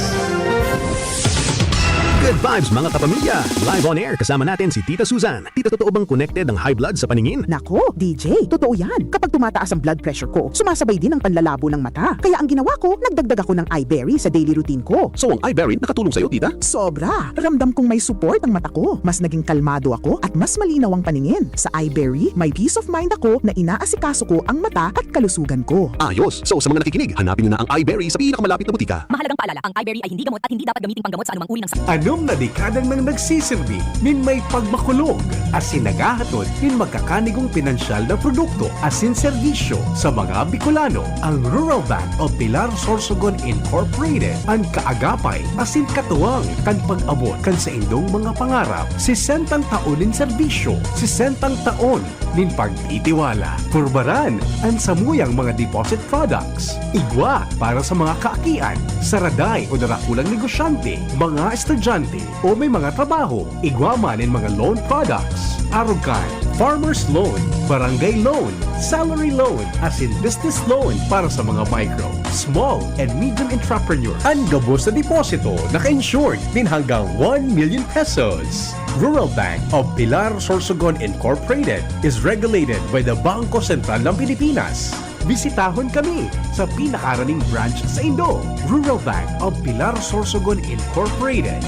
Good vibes mga kapamilya! Live on air kasama natin si Tita Susan. Tita, totoo bang connected ang high blood sa paningin? Nako, DJ, totoo yan. Kapag tumataas ang blood pressure ko, sumasabay din ang panlalabo ng mata. Kaya ang ginawa ko, nagdagdag ako ng iBerry sa daily routine ko. So ang iBerry nakatulong sa'yo, Tita? Sobra! Ramdam kong may support ang mata ko. Mas naging kalmado ako at mas malinaw ang paningin. Sa iBerry, may peace of mind ako na inaasikaso ko ang mata at kalusugan ko. Ayos! So sa mga nakikinig, hanapin nyo na ang iBerry sa pinakamalapit na butika. Mahalagang paalala, ang iBerry ay hindi gamot at hindi dapat gamitin panggamot sa anumang uri ng sakit. Anong na dekadang nang nagsisilbi, min may pagmakulog, asin nagahatod, min magkakanigong pinansyal na produkto, asin serbisyo sa mga Bicolano. Ang Rural Bank of Pilar Sorsogon Incorporated, ang kaagapay, asin katuwang, kan pag-abot, kan sa indong mga pangarap, 60 taon in serbisyo, 60 taon nin pagtitiwala. Purbaran, ang samuyang mga deposit products, igwa para sa mga kaakian, saraday o narakulang negosyante, mga estudyante, o may mga trabaho, igwaman in mga loan products, arugan, farmer's loan, barangay loan, salary loan, as in business loan para sa mga micro, small, and medium entrepreneur. Ang gabos na deposito, naka-insured din hanggang 1 million pesos. Rural Bank of Pilar Sorsogon Incorporated is regulated by the Bangko Sentral ng Pilipinas. bisitahon kami sa pinakaraning branch sa Indo, Rural Bank of Pilar Sorsogon Incorporated.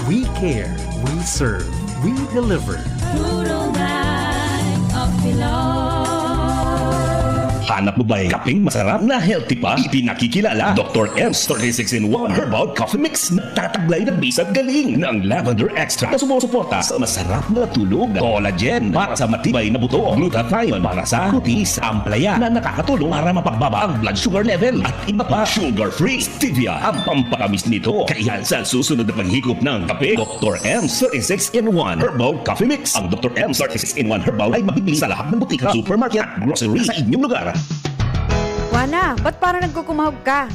We care, we serve, we deliver. Rural Bank of Pilar. Hanap mo ba'y kapeng masarap na healthy pa? Ipinakikilala Dr. M's 36-in-1 Herbal Coffee Mix. Nagtataglay na bisag galing ng lavender extract na sumusuporta sa masarap na tulog. Collagen para sa matibay na buto. Glutathione para sa kutis. Amplaya na nakakatulong para mapagbaba ang blood sugar level. At iba pa, sugar-free. Stevia ang pampakamis nito. Kaya sa susunod na paghigop ng kape, Dr. M's 36-in-1 Herbal Coffee Mix. Ang Dr. M's 36-in-1 Herbal ay mabibili sa lahat ng butika, supermarket at grocery sa inyong lugar. Wana, ba't parang nagkukumahog ka?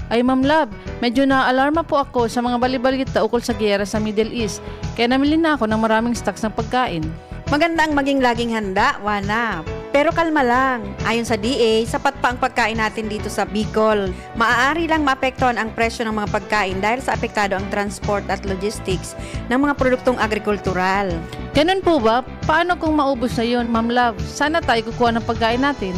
Ay Ma'am Love, medyo naaalarma po ako sa mga balibalita ukol sa giyera sa Middle East. Kaya namili na ako ng maraming stocks ng pagkain. Maganda ang maging laging handa, Wana. Pero kalma lang. Ayon sa DA, sapat pa ang pagkain natin dito sa Bicol. Maaari lang maapektuhan ang presyo ng mga pagkain dahil sa apektado ang transport at logistics ng mga produktong agrikultural. Ganun po ba? Paano kung maubos na yun, Ma'am Love? Sana tayo kukuha ng pagkain natin.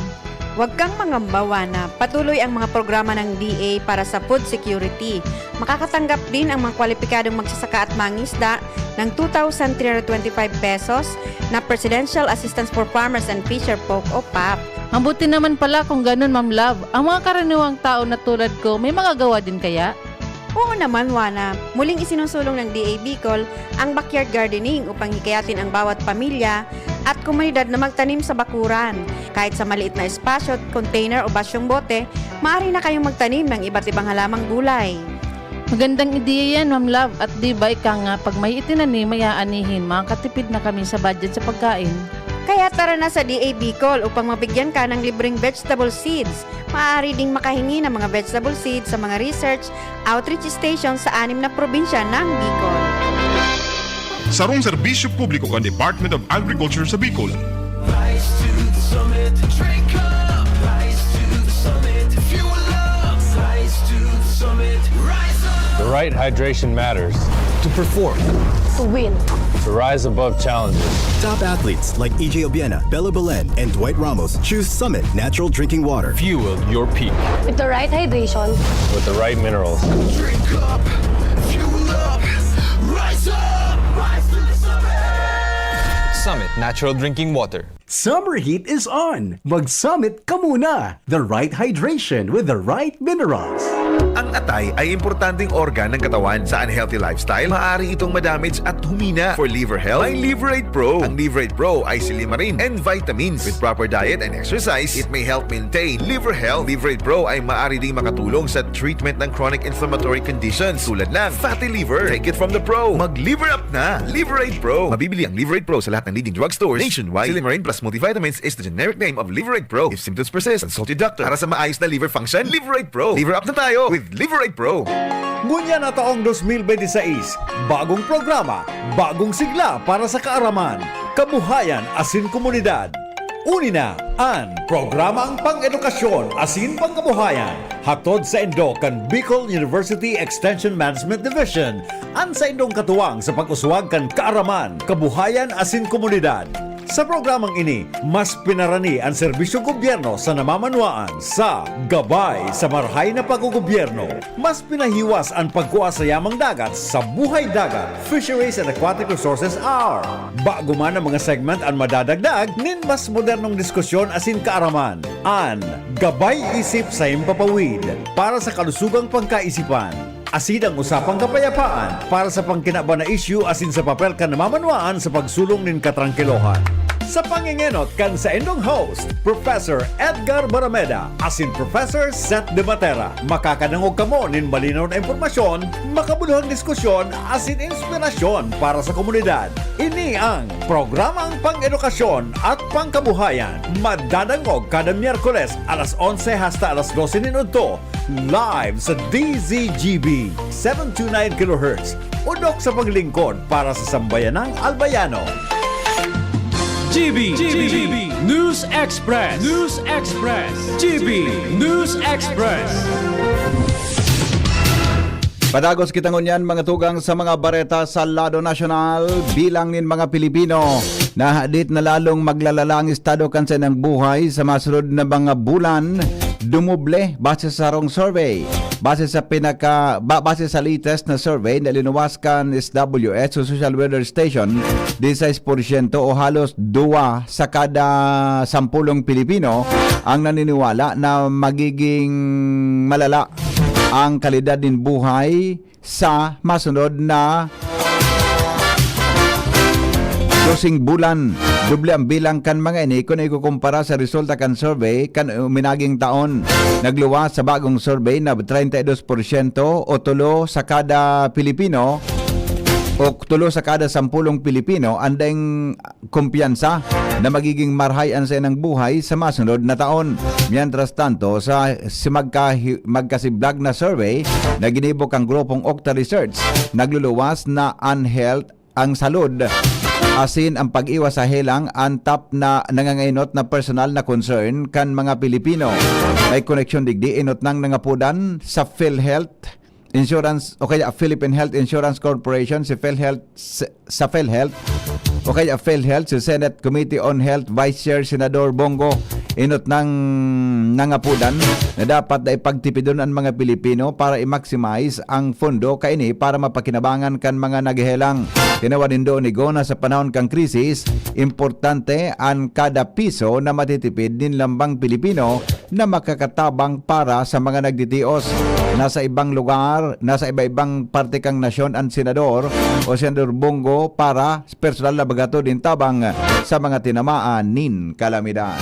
Huwag kang mangamba, na patuloy ang mga programa ng DA para sa food security. Makakatanggap din ang mga kwalipikadong magsasaka at mangisda ng 2,325 pesos na Presidential Assistance for Farmers and Fisher Folk o PAF. Ang buti naman pala kung ganun, Ma'am Love. Ang mga karaniwang tao na tulad ko, may magagawa din kaya? Oo naman, Wana. Muling isinusulong ng DA Bicol ang backyard gardening upang hikayatin ang bawat pamilya at komunidad na magtanim sa bakuran. Kahit sa maliit na espasyo, container o basyong bote, maaari na kayong magtanim ng iba't ibang halamang gulay. Magandang ideya yan, Ma'am Love. At di ba ika nga, pag may itinanim, may aanihin, makakatipid na kami sa budget sa pagkain. Kaya tara na sa DA Bicol upang mabigyan ka ng libreng vegetable seeds. Maaari ding makahingi ng mga vegetable seeds sa mga research outreach station sa 6 na probinsya ng Bicol. Sarong serbisyo publiko ng Department of Agriculture sa Bicol. Rise to the summit, drink up. Rise to the summit, fuel up. Rise to the summit, rise up. The right hydration matters. To perform. To win. To rise above challenges. Top athletes like EJ Obiena, Bella Belen, and Dwight Ramos choose Summit Natural Drinking Water. Fuel your peak. With the right hydration. With the right minerals. Drink up. Fuel up. Rise up. Rise to the summit. Summit Natural Drinking Water. Summer heat is on. Mag-Summit ka muna. The right hydration with the right minerals. Ang atay ay importanteng organ ng katawan sa unhealthy lifestyle. Maaari itong madamage at humina. For liver health, may Liverate Pro. Ang Liverate Pro ay silimarin and vitamins. With proper diet and exercise, it may help maintain liver health. Liverate Pro ay maaari ding makatulong sa treatment ng chronic inflammatory conditions tulad ng fatty liver. Take it from the pro. Mag-liver up na. Liverate Pro. Mabibili ang Liverate Pro sa lahat ng leading drugstores nationwide. Silimarin plus multivitamins is the generic name of Liverate Pro. If symptoms persist, consult your doctor. Para sa maayos na liver function, Liverate Pro. Liver up na tayo with Liverate Pro. Ngunya na taong 2026, bagong programa, bagong sigla para sa kaaraman, kabuhayan asin komunidad. Unina ang programang pang-edukasyon asin pangkabuhayan. Hatod sa Indo kan Bicol University Extension Management Division. An sa Indong katuwang sa pag-uswag kan kaaraman, kabuhayan asin komunidad. Sa programang ini, mas pinarani ang serbisyong gobyerno sa namamanwaan sa gabay sa marhay na paggogobyerno. Mas pinahiwas ang pagkuha sa yamang dagat sa buhay dagat, Fisheries and Aquatic Resources Hour. Bago man ang mga segment ang madadagdag, nin mas modernong diskusyon asin kaaraman. An gabay isip sa impapawid para sa kalusugang pangkaisipan. Asin ang usapang kapayapaan para sa pangkinaba na issue asin sa papel ka namamanwaan sa pagsulong nin katrangkilohan. Sa pangingenot kan sa indong host, Professor Edgar Barameda, asin Professor Seth De Matera. Makakanangog kamo nin malinaw na impormasyon, makabuluhang diskusyon, asin inspirasyon para sa komunidad. Ini ang programang pang-edukasyon at pangkabuhayan. Madadangog kada Miyerkules alas 11 hasta alas 12 minuto. Live sa DZGB 729 kHz. Udok sa paglingkod para sa sambayanang Albayano. GB News Express. GB News Express. Padagos kita ngunyan mga tugang sa mga bareta sa lado nasyonal bilang nin mga Pilipino. Nahadit na lalong maglalala ang estado kansa ng buhay sa masunod na mga bulan, dumoble base sa sarong survey. Base sa latest na survey na linuwas kan SWS o Social Weather Station, 16% o halos 2 sa kada 10 Pilipino ang naniniwala na magiging malala ang kalidad ng buhay sa masunod na 12 bulan. Doble ang bilang kan mga ini kung ikukumpara sa resulta kan survey kan minaging taon. Nagluwas sa bagong survey na 32% o 3 sa kada Pilipino o 3 sa kada 10 Pilipino andeng kumpiyansa na magiging marhayan sa inang buhay sa masunod na taon. Mientras tanto, sa magkasiblag na survey na ginibok ang grupong Okta Research, nagluluwas na unhealth ang salud asin ang pag-iwas sa helang ang top na nangangainot na personal na concern kan mga Pilipino. May koneksyon digdi inot nang nangapudan sa PhilHealth Insurance o kaya Philippine Health Insurance Corporation si PhilHealth sa PhilHealth o kaya PhilHealth si Senate Committee on Health Vice Chair Senador Bongo inot nang nangapudan na dapat na ipagtipidon ang mga Pilipino para i-maximize ang fondo kaini para mapakinabangan kan mga naghelang. Tinawanin doon ni Gona sa panahon kang krisis, importante ang kada piso na matitipid din lambang Pilipino na makakatabang para sa mga nagditios. Nasa ibang lugar, nasa iba-ibang parte kang nasyon ang senador o Senador Bongo para personal na bagato din tabang sa mga tinamaan nin kalamidad.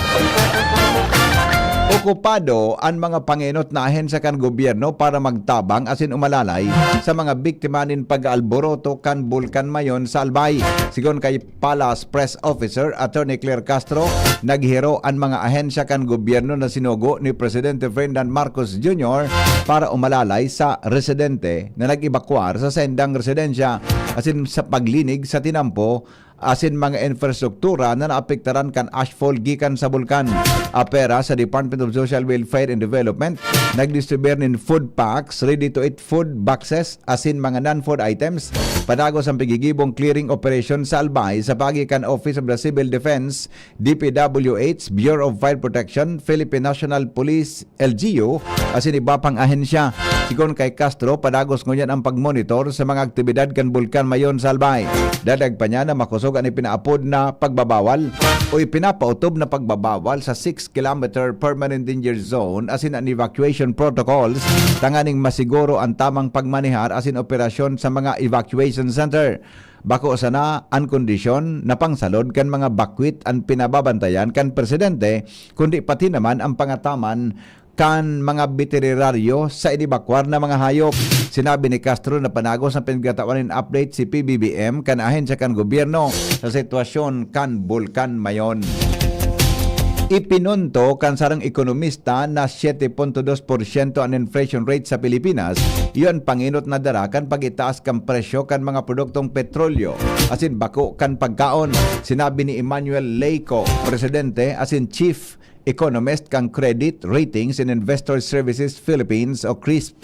Okupado ang mga panginot na ahensya kan gobyerno para magtabang asin umalalay sa mga biktima nin pag-alboroto kan bulkan mayon sa Albay. Sigon kay Palace Press Officer Attorney Claire Castro, naghiro ang mga ahensya kan gobyerno na sinugo ni Presidente Ferdinand Marcos Jr. para umalalay sa residente na nag-evakuar sa sendang residensya asin sa paglinig sa tinampo asin mga infrastruktura na naapektaran kan ashfall gikan sa bulkan. Apera sa Department of Social Welfare and Development nagdistribute nin food packs, ready-to-eat food boxes asin mga non-food items padagos ang pigigibong clearing operation sa Albay sa pagikan Office of the Civil Defense, DPWH, Bureau of Fire Protection, Philippine National Police, LGU asin iba pang ahensya. Sigon kay Castro, padagos ngunyan ang pagmonitor sa mga aktibidad kan bulkan mayon sa Albay. Dadag pa niya na makusog ang ipinaapod na pagbabawal o ipinapautob na pagbabawal sa 6-kilometer permanent danger zone asin ang evacuation protocols tanganing masiguro ang tamang pagmanihar asin operasyon sa mga evacuation center. Bako sana ang kondisyon na pangsalod kan mga bakwit ang pinababantayan kan presidente kundi pati naman ang pangataman kan mga veterinaryo sa inibakwar na mga hayop. Sinabi ni Castro na panagos ang pinagkatawanin update si PBBM kan ahensya kan gobyerno sa sitwasyon kan bulkan mayon. Ipinunto kan sarang ekonomista na 7.2% ang inflation rate sa Pilipinas. Iyon panginot na darakan pag-itaas kan presyo kan mga produktong petrolyo asin bako kan pagkaon. Sinabi ni Emmanuel Leico, presidente asin chief economist kang Credit Ratings and Investor Services Philippines o CRISP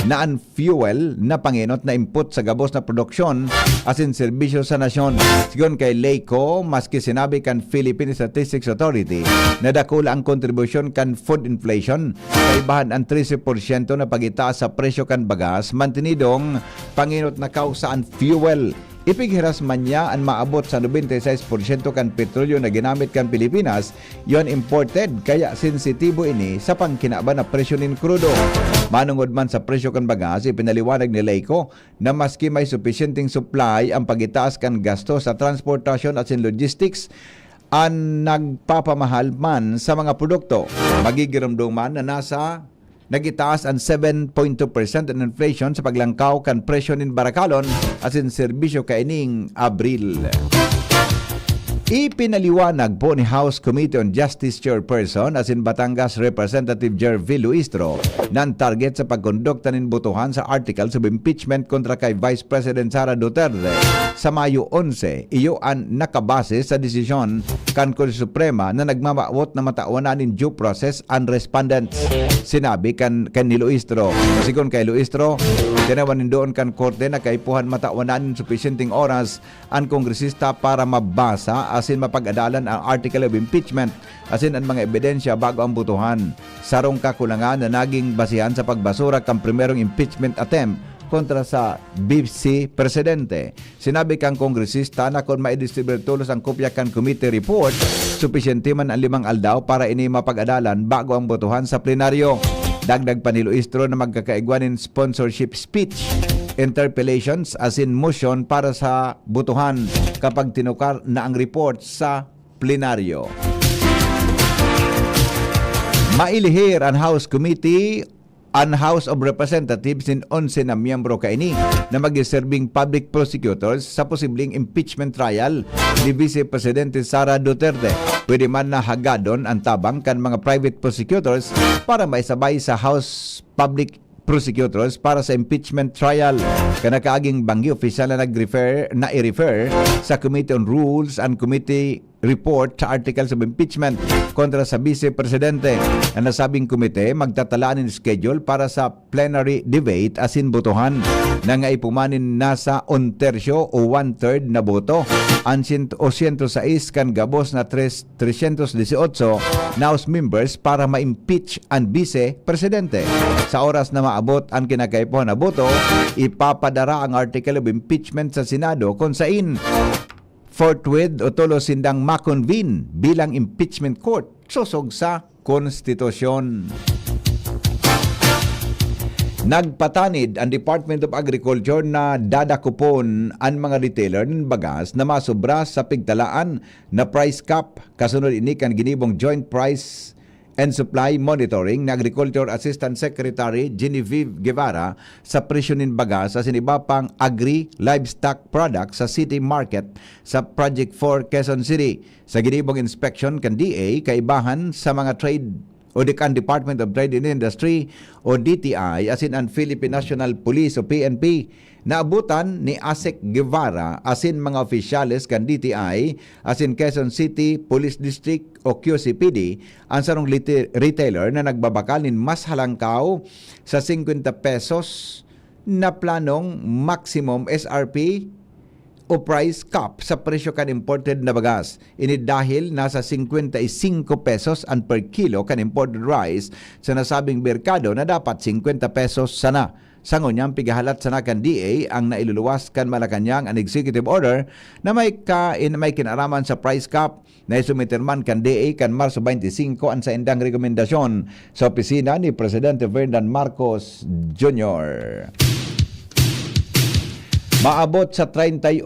na ang fuel na panginot na input sa gabos na produksyon asin serbisyo sa nasyon. Sigon kay Leico, maski sinabi kan Philippine Statistics Authority na dakula ang kontribusyon kan food inflation, kaibahan ang 13% na pag-itaas sa presyo kan bagas, mantinidong panginot na kausa ang fuel. Ipighiras man niya ang maabot sa 96% kan petrolyo na ginamit kan Pilipinas, yon imported kaya sensitibo ini sa pangkinaban na presyo nin krudo. Manungod man sa presyo kan bagas, ipinaliwanag ni Leico na maski may sufficienting supply ang pagitaas kan gasto sa transportasyon at sin logistics ang nagpapamahal man sa mga produkto. Magigiramdong man na nagitaas ang 7.2% in inflation sa paglangkaw kan presyo nin barakalon at sin serbisyo kaining Abril. Ipinaliwanag po ni House Committee on Justice Chairperson asin Batangas Representative Jervy Luistro na ang target sa pagkondukta nin botohan sa articles of impeachment kontra kay Vice President Sara Duterte sa Mayo 11. Iyo ang nakabase sa desisyon kan Korte Suprema na nagmamawot na matauanan nin due process ang respondents. Sinabi kan ni Luistro. Sigon kay Luistro, tinawanin doon kan Korte na kaipuhan matauanan nin sufficienting oras ang kongresista para mabasa asin mapag-adalan ang article of impeachment asin ang mga ebidensya bago ang butuhan. Sarong kakulangan na naging basihan sa pagbasura kang primerong impeachment attempt kontra sa vice presidente. Sinabi kang kongresista na kung maidistribute tulos ang kopya kan committee report, supisyente man ang 5 aldaw para ini mapag-adalan bago ang botohan sa plenaryo. Dagdag pa ni Luistro na magkakaigwanin sponsorship speech, interpellations as in motion para sa botohan kapag tinukar na ang report sa plenaryo. Mailihir ang House Committee ang House of Representatives in 11 na miyembro kaini na mag-serving public prosecutors sa posibleng impeachment trial ni Vice Presidente Sara Duterte. Pwede man na hagadon ang tabang kan mga private prosecutors para maisabay sa House Public Prosecutors para sa impeachment trial. Kanakaaging banggi official na i-refer sa Committee on Rules and Committee report sa articles of impeachment kontra sa Vice Presidente. Ang nasabing komite magtatalaan ng schedule para sa plenary debate asin botohan na nga ipumanin nasa 1/3 o 1/3 na boto. Ang 106 kan gabos na 318 na House members para ma-impeach ang Vice Presidente. Sa oras na maabot ang kinakaipuhan na boto, ipapadara ang article of impeachment sa Senado kung sain forthwith o tulo sindang makonvene bilang impeachment court susog sa konstitusyon. Nagpatanid ang Department of Agriculture na dadakupon ang mga retailer ng bagas na masobra sa pigtalaan na price cap. Kasunod ini kan ginibong Joint Price and Supply Monitoring na Agriculture Assistant Secretary Genevieve Guevara sa presyo ng bagas sa iba pang agri-livestock products sa City Market sa Project 4 Quezon City. Sa ginibong inspection kan DA, kaibahan sa mga trade o kan Department of Trade and Industry o DTI asin ang Philippine National Police o PNP. Naabutan ni Asek Guevara asin mga opisyales kan DTI asin Quezon City Police District o QCPD ang sarong retailer na nagbabakal nin mas halangkaw sa 50 pesos na planong maximum SRP o price cap sa presyo kan imported na bagas. Ini dahil nasa 55 pesos ang per kilo kan imported rice sa nasabing merkado na dapat 50 pesos sana. Sangon niyang pigahalat sana kan DA ang nailuluwas kan Malacanang ang executive order na may kinaraman sa price cap na isumiterman kan DA kan Marso 25 ang sa indang rekomendasyon sa opisina ni Presidente Ferdinand Marcos Jr. Maabot sa 38%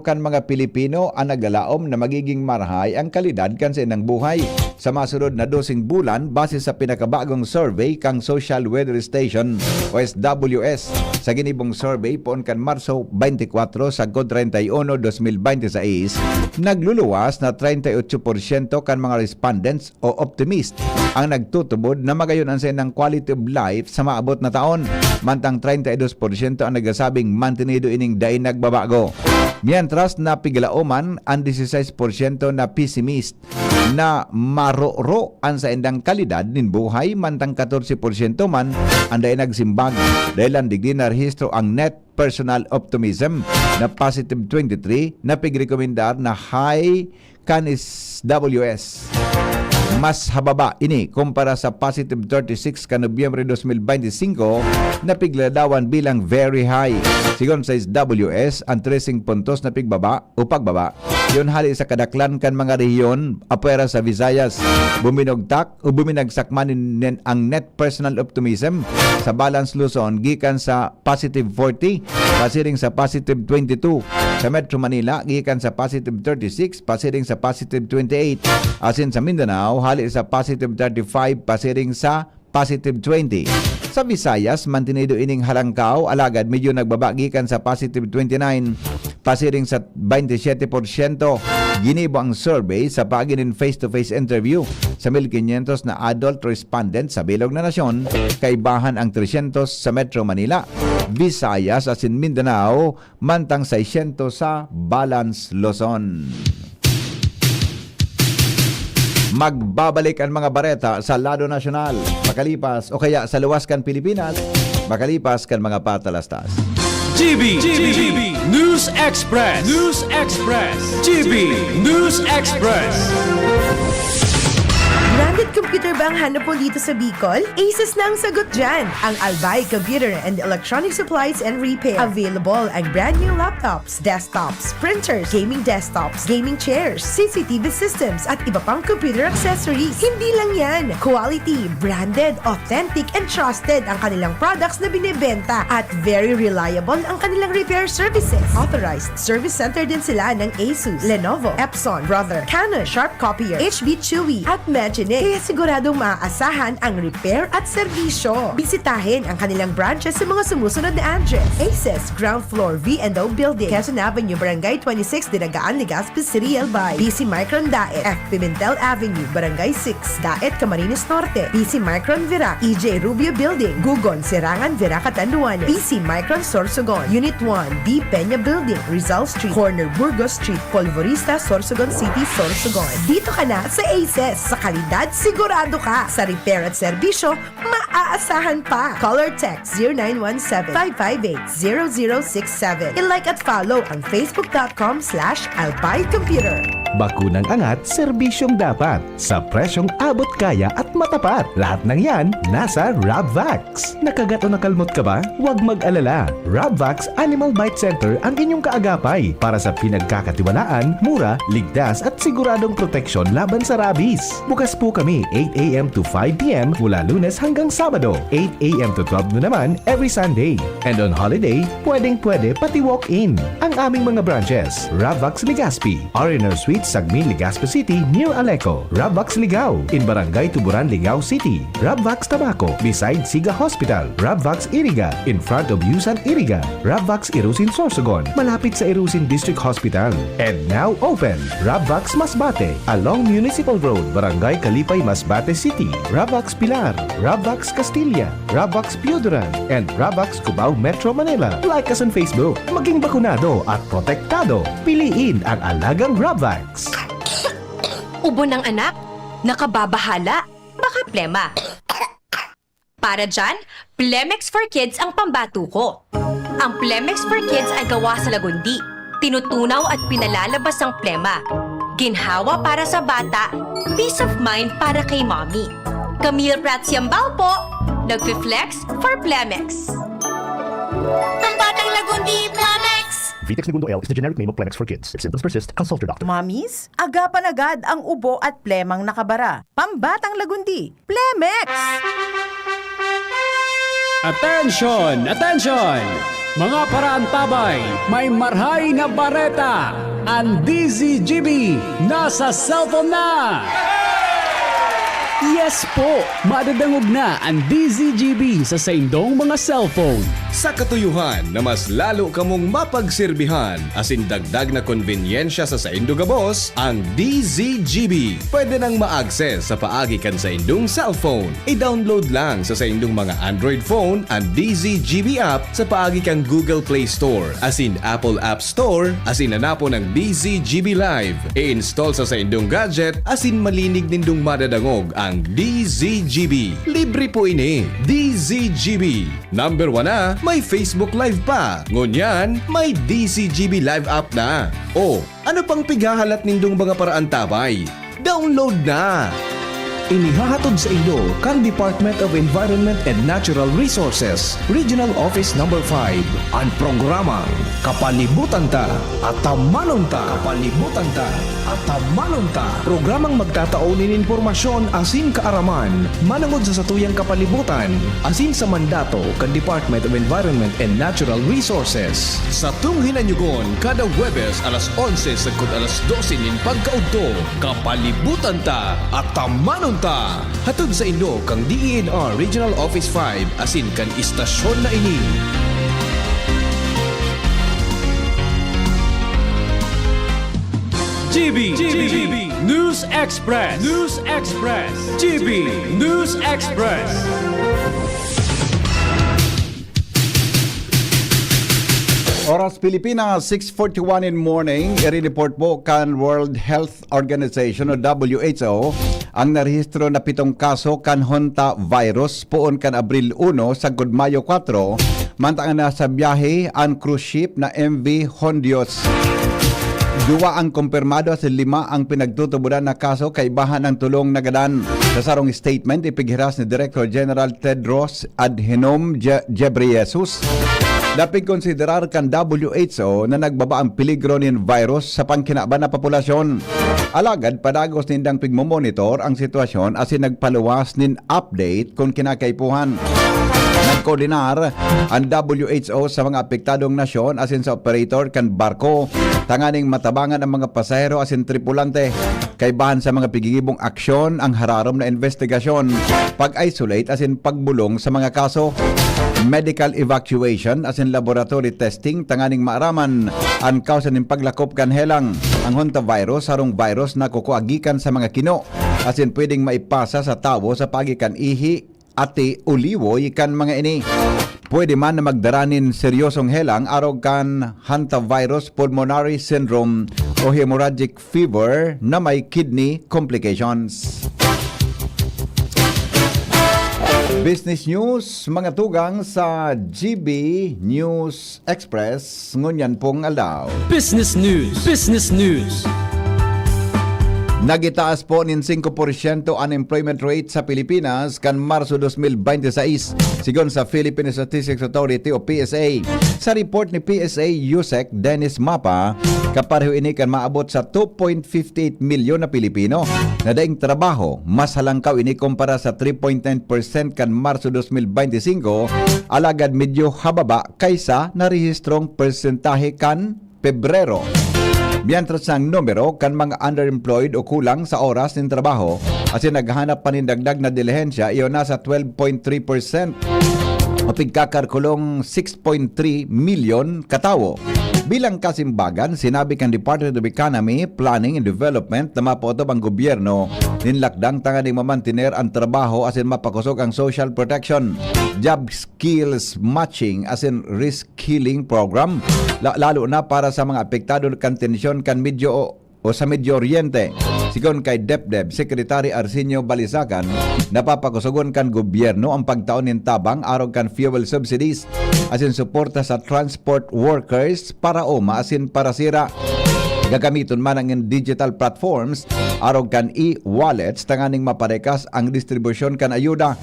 kan mga Pilipino ang naglalaom na magiging marahay ang kalidad kan sa inang buhay. Sa masunod na 12 bulan, base sa pinakabagong survey kang Social Weather Station o SWS. Sa ginibong survey poon kan Marso 24 sa 31, 2026, nagluluwas na 38% kan mga respondents o optimist ang nagtutubod na magayon ang sa inang quality of life sa maabot na taon. Mantang 32% ang nagsasabing mantenido ining dain nagbabago. Mientras na piglaoman ang 16% na pessimist na maroro ang sa indang kalidad nin buhay, mantang 14% man ang dain nagsimbag. Dahil ang digdi na rehistro ang net personal optimism na positive 23 na pigrekomendar na high kan SWS. Mas hababa ini kumpara sa positive 36 ka Nobyembre 2025 na pigladawan bilang very high. Sigon sa SWS, ang 13 puntos na pigbaba o pagbaba. Yun hali sa kadaklan kan mga rehiyon apwera sa Visayas. Buminogtak o buminagsakmanin ang net personal optimism sa Balance Luzon gikan sa positive 40, pasiring sa positive 22. Sa Metro Manila, gikan sa positive 36, pasiring sa positive 28. Asin sa Mindanao, hali sa positive 35, pasiring sa positive 20. Sa Visayas, mantinido ining halangkaw, alagad medyo nagbabagikan sa positive 29, pasiring sa 27%. Ginibo ang survey sa paginin face-to-face interview sa 1,500 na adult respondents sa Bilog na Nasyon, kaibahan ang 300 sa Metro Manila, Visayas asin Mindanao, mantang 600 sa Balance Luzon. Magbabalik ang mga bareta sa lado nasyonal, makalipas o kaya sa luwas kan Pilipinas, makalipas kan mga patalastas. GB News Express. News Express. GB News Express. Branded computer ba ang hanap mo dito sa Bicol? Aces na ang sagot dyan. Ang Albay Computer and Electronic Supplies and Repair. Available ang brand new laptops, desktops, printers, gaming desktops, gaming chairs, CCTV systems, at iba pang computer accessories. Hindi lang yan. Quality, branded, authentic, and trusted ang kanilang products na binibenta. At very reliable ang kanilang repair services. Authorized service center din sila ng Asus, Lenovo, Epson, Brother, Canon, Sharp Copier, HB Chewy, at Magic. Kaya siguradong maaasahan ang repair at serbisyo. Bisitahin ang kanilang branches sa mga sumusunod na address. Aces, ground floor, V&O Building, Quezon Avenue, Barangay 26, Dinagaan, Legazpi City, Albay. BC Micron Daet, F. Pimentel Avenue, Barangay 6, Daet, Camarines Norte. BC Micron Virac, EJ Rubio Building, Gugon, Sirangan, Virac, Catanduanes. BC Micron Sorsogon, Unit 1, D. Peña Building, Rizal Street, Corner Burgos Street, Polvorista, Sorsogon City, Sorsogon. Dito ka na sa Aces, sa kalidad sigurado ka. Sa repair at serbisyo, maaasahan pa. Call or text 0917-558-0067. I-like at follow ang facebook.com/Albay Computer. Bakunang angat, serbisyong dapat. Sa presyong abot kaya at matapat. Lahat ng yan, nasa Rabvax. Nakagat o nakalmot ka ba? Huwag mag-alala. Rabvax Animal Bite Center ang inyong kaagapay para sa pinagkakatiwalaan, mura, ligtas at siguradong proteksyon laban sa rabies. Bukas po kami 8 a.m. to 5 p.m. mula Lunes hanggang Sabado, 8 a.m. to 12 noon naman every Sunday. And on holiday, pwedeng-pwede pati walk-in. Ang aming mga branches, Rabvax Legazpi, R&R Suite Sagmin, Legazpi City, near Aleco. Rabvax Ligao, in Barangay Tuburan, Ligao City. Rabvax Tabaco, beside Siga Hospital. Rabvax Iriga, in front of Yusan Iriga. Rabvax Irusin Sorsogon, malapit sa Irusin District Hospital. And now open, Rabvax Masbate, along Municipal Road, Barangay Kalipay, Masbate City. Rabvax Pilar, Rabvax Castilla, Rabvax Pioduran, and Rabvax Cubao, Metro Manila. Like us on Facebook. Maging bakunado at protektado. Piliin ang alagang Rabvax. Ubo ng anak, nakababahala, baka plema. Para dyan, Plemex for Kids ang pambato ko. Ang Plemex for Kids ay gawa sa lagundi, tinutunaw at pinalalabas ang plema. Ginhawa para sa bata, peace of mind para kay mommy. Camille Prats Yambao po, nagfi-flex for Plemex. Pambatang lagundi, Plemex! Vitex Segundo L is the generic name of Plemex for kids. If symptoms persist, consult your doctor. Mamis, agapan agad ang ubo at plemang nakabara. Pambatang lagundi, Plemex! Attention! Attention! Mga paraantabay, may marhay na bareta. Ang DZGB nasa cellphone na! Yes po! Madadangog na ang DZGB sa saindong mga cellphone. Sa katuyuhan na mas lalo kamong mapagserbihan, asin dagdag na konvenyensya sa saindong gabos, ang DZGB. Pwede nang ma-access sa paagi kan sa indong cellphone. I-download lang sa saindong mga Android phone ang DZGB app sa paagi kang Google Play Store, asin Apple App Store, asin hanapon ng DZGB Live. I-install sa saindong gadget, asin malinig nindong madadangog ang DZGB. Libre po ini. DZGB. Number 1 na, may Facebook Live pa. Ngunyan, may DZGB Live app na. O, ano pang pigahalat nindong mga paraan tabay? Download na! Inihahatod sa inyo kan Department of Environment and Natural Resources, Regional Office No. 5, ang programang Kapalibutan Ta at Tamanon Ta. Kapalibutan Ta at Tamanon Ta. Programang magtataunin informasyon asin kaaraman, manangod sa satuyang kapalibutan, asin sa mandato kan Department of Environment and Natural Resources. Sa tunghinanyugon, kada Huwebes alas 11 sagkod alas 12 nin pagkaudto, Kapalibutan Ta at Tamanon Ta. Hatod sa inyo kang DENR Regional Office 5 asin kan istasyon na ini. GB News Express. News Express. GB News Express. Oras Pilipinas, 6:41 in morning. I-report po kan World Health Organization o WHO ang narehistro na 7 kaso kan Honta virus poon kan Abril 1 sagod Mayo 4 Mantangan na sa biyahe ang cruise ship na MV Hondios. 2 ang kumpirmado at 5 ang pinagtutuburan na kaso kay bahan ng tulong nagadan. Sa sarong statement, ipighiras ni Director General Tedros Adhanom Ghebreyesus. Dapig konsiderar kan WHO na nagbaba ang peligro nin virus sa pangkinaban na populasyon. Alagad, padagos nindang pigmomonitor ang sitwasyon asin nagpaluwas nin update kung kinakaipuhan. Nagkoordinar ang WHO sa mga apektadong nasyon asin sa operator kan barko. Tanganing matabangan ang mga pasahero asin tripulante. Kaibahan sa mga pigigibong aksyon ang hararom na investigasyon, pag-isolate asin pagbulong sa mga kaso. Medical evacuation asin laboratory testing tanganing maaraman ang kausa ning paglakop kan helang. Ang hantavirus sarong virus na kukuagikan sa mga kino asin pwedeng maipasa sa tawo sa pagikan ihi, ati, uliwoy kan mga ini. Pwede man na magdaranin seryosong helang arog kan hantavirus pulmonary syndrome o hemorrhagic fever na may kidney complications. Business news, mga tugang sa GB News Express, ngunyan pong aldaw. Business news. Business news. Nagitaas po nin 5% unemployment rate sa Pilipinas kan Marso 2026 sigon sa Philippine Statistics Authority o PSA. Sa report ni PSA USEC Dennis Mapa, kapareho ini kan maabot sa 2.58 milyon na Pilipino na daing trabaho. Mas halangkaw ini kumpara sa 3.9% kan Marso 2025, alagad medyo hababa kaysa narehistrong persentahe kan Pebrero. Mientras ang numero kan mga underemployed o kulang sa oras ng trabaho at naghahanap pa ng dagdag na dilihensya iyo nasa 12.3% o pigkakarkulong 6.3 milyon katawo. Bilang kasimbagan, sinabi kan Department of Economy, Planning and Development na mapotob ang gobyerno ninlakdang tanganing mamantiner ang trabaho asin mapakusog ang social protection, job skills matching asin reskilling program, lalo na para sa mga apektado kan tensyon kan Medyo o sa Medio Oriente. Sigon kay DepDep Secretary Arsenio Balisacan, napapakusugon kan gobyerno ang pagtaon ng tabang arog kan fuel subsidies asin suporta sa transport workers para asin para sira. Gagamiton man ang digital platforms arog kan e-wallets tanganing maparekas ang distribusyon kan ayuda.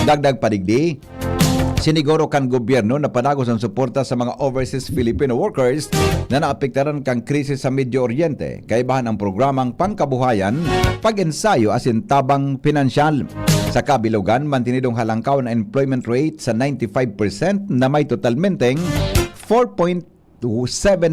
Dagdag padigdi, siniguro kan gobyerno na padagos ang suporta sa mga overseas Filipino workers na naapektaran kang krisis sa Medio Oriente. Kaibahan ang programang pangkabuhayan, pag-ensayo asin tabang pinansyal. Sa kabilugan, mantinidong halangkaw na employment rate sa 95% na may totalmenteng 4.7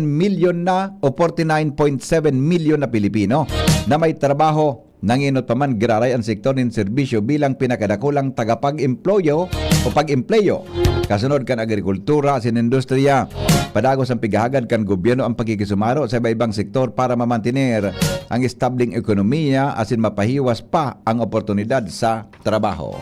milyon na o 49.7 milyon na Pilipino na may trabaho. Nanginot pa man giraray ang sektor ng serbisyo bilang pinakadakulang tagapag-employo o pag-empleyo. Kasunod kan agrikultura asin industriya. Padagos ang pigahagad kan gobyerno ang pagkikisumaro sa iba-ibang sektor para mamantener ang establing ekonomiya asin mapahiwas pa ang oportunidad sa trabaho.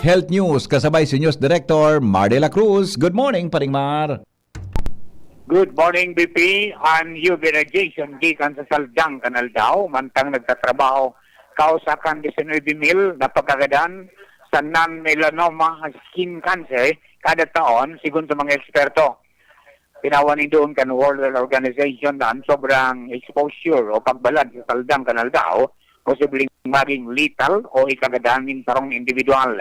Health News kasabay si News Director Mar de la Cruz. Good morning, Paring Mar. Good morning, BP. I'm UV Radiation, gikan sa Saldang, Kanal daw. Mantang nagtatrabaho kausakan 19,000 na pagkagadan sa non-melanoma skin cancer kada taon, sigun sa mga eksperto. Pinawanin doon kan World Health Organization na ang sobrang exposure o pagbalad sa Saldang, Kanal daw, posibleng maging lethal o ikagadanin tarong individual.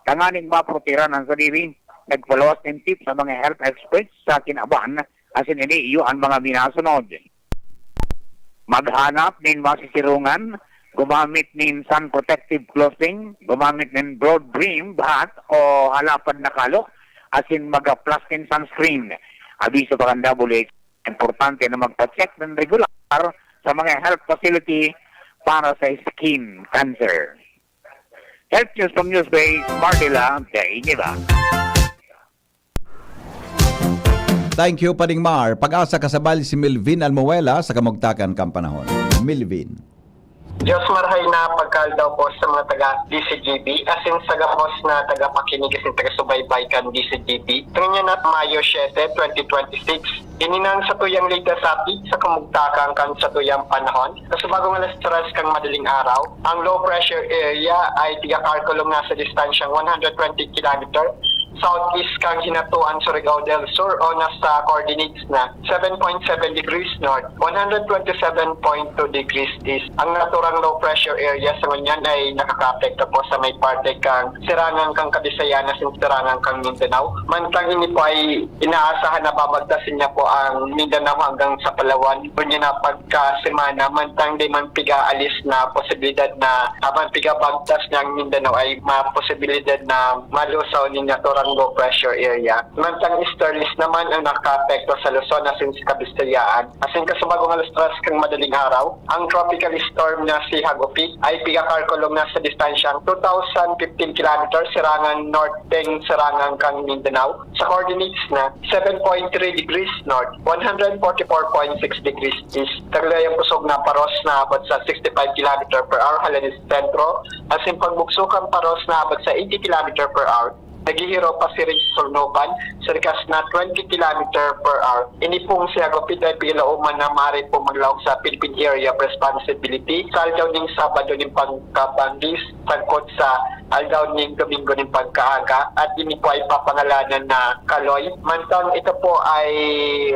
Tanganing maprotiran ang sarili, nagpalawas ng tips sa mga health experts sa kinaban asin ini iyo ang mga minasunod. Maghanap ng masisirungan, gumamit ng sun protective clothing, gumamit ng broad brim hat o halapad na kalok, asin mag-plus ng sunscreen. Abiso pa kan WHO, importante na magpa-check ng regular sa mga health facility para sa skin cancer. Health News from Newsbase, Martila, Dainiba. Thank you, Paring Mar. Pag-asa kasabali si Milvin Almuela sa kamugtakan kampanahon. Milvin. Diyos marhay na pagkal daw po sa mga taga DCGB, asin sa gapos na taga pakinig asin taga subaybay kan DCGB. Tingnan na Mayo 7, 2026. Ininang sa tuyang liga sapi sa kamugtakan kan sa tuyang panahon. Kasubagong alas 3 kang madaling araw, ang low pressure area ay tiga-kalkulong nasa distansyang 120 km southeast kang hinatuan Surigao del Sur o nasa coordinates na 7.7 degrees north, 127.2 degrees east. Ang naturang low pressure area sa ngunyan ay nakaka-apekto po sa may parte kang sirangan kang Kabisayan at sirangan kang Mindanao. Mantang ini po ay inaasahan na babagtasin niya po ang Mindanao hanggang sa Palawan. Kunya na pagkasemana, mantang di man piga-alis na posibilidad na habang piga-bagtas ng Mindanao ay posibilidad na malusaw ni naturang low pressure area. Mantang easterlies naman ang nakaka-apekto sa Luzon asin sa Kabisayaan. Asin kasubagong alas 3 kang madaling araw, ang tropical storm na si Hagopi ay pigakalkulong na sa distansyang 2,015 km sirangan northeng sirangan kang Mindanao sa coordinates na 7.3 degrees north, 144.6 degrees east. Taglayang pusog na paros na abot sa 65 km per hour halanis sentro, asin pagbuksukan paros na abot sa 80 km per hour. Naghihiro pa si Rich Sornopan sa rikas na 20 km per hour. Ini pong si Agopit ay pilauman na maaari po maglawag sa Philippine Area of Responsibility sa aldaw ning Sabado ning pagkabangis tagkot sa aldaw ning Domingo ning pagkaaga at ini po ay papangalanan na Kaloy. Mantang ito po ay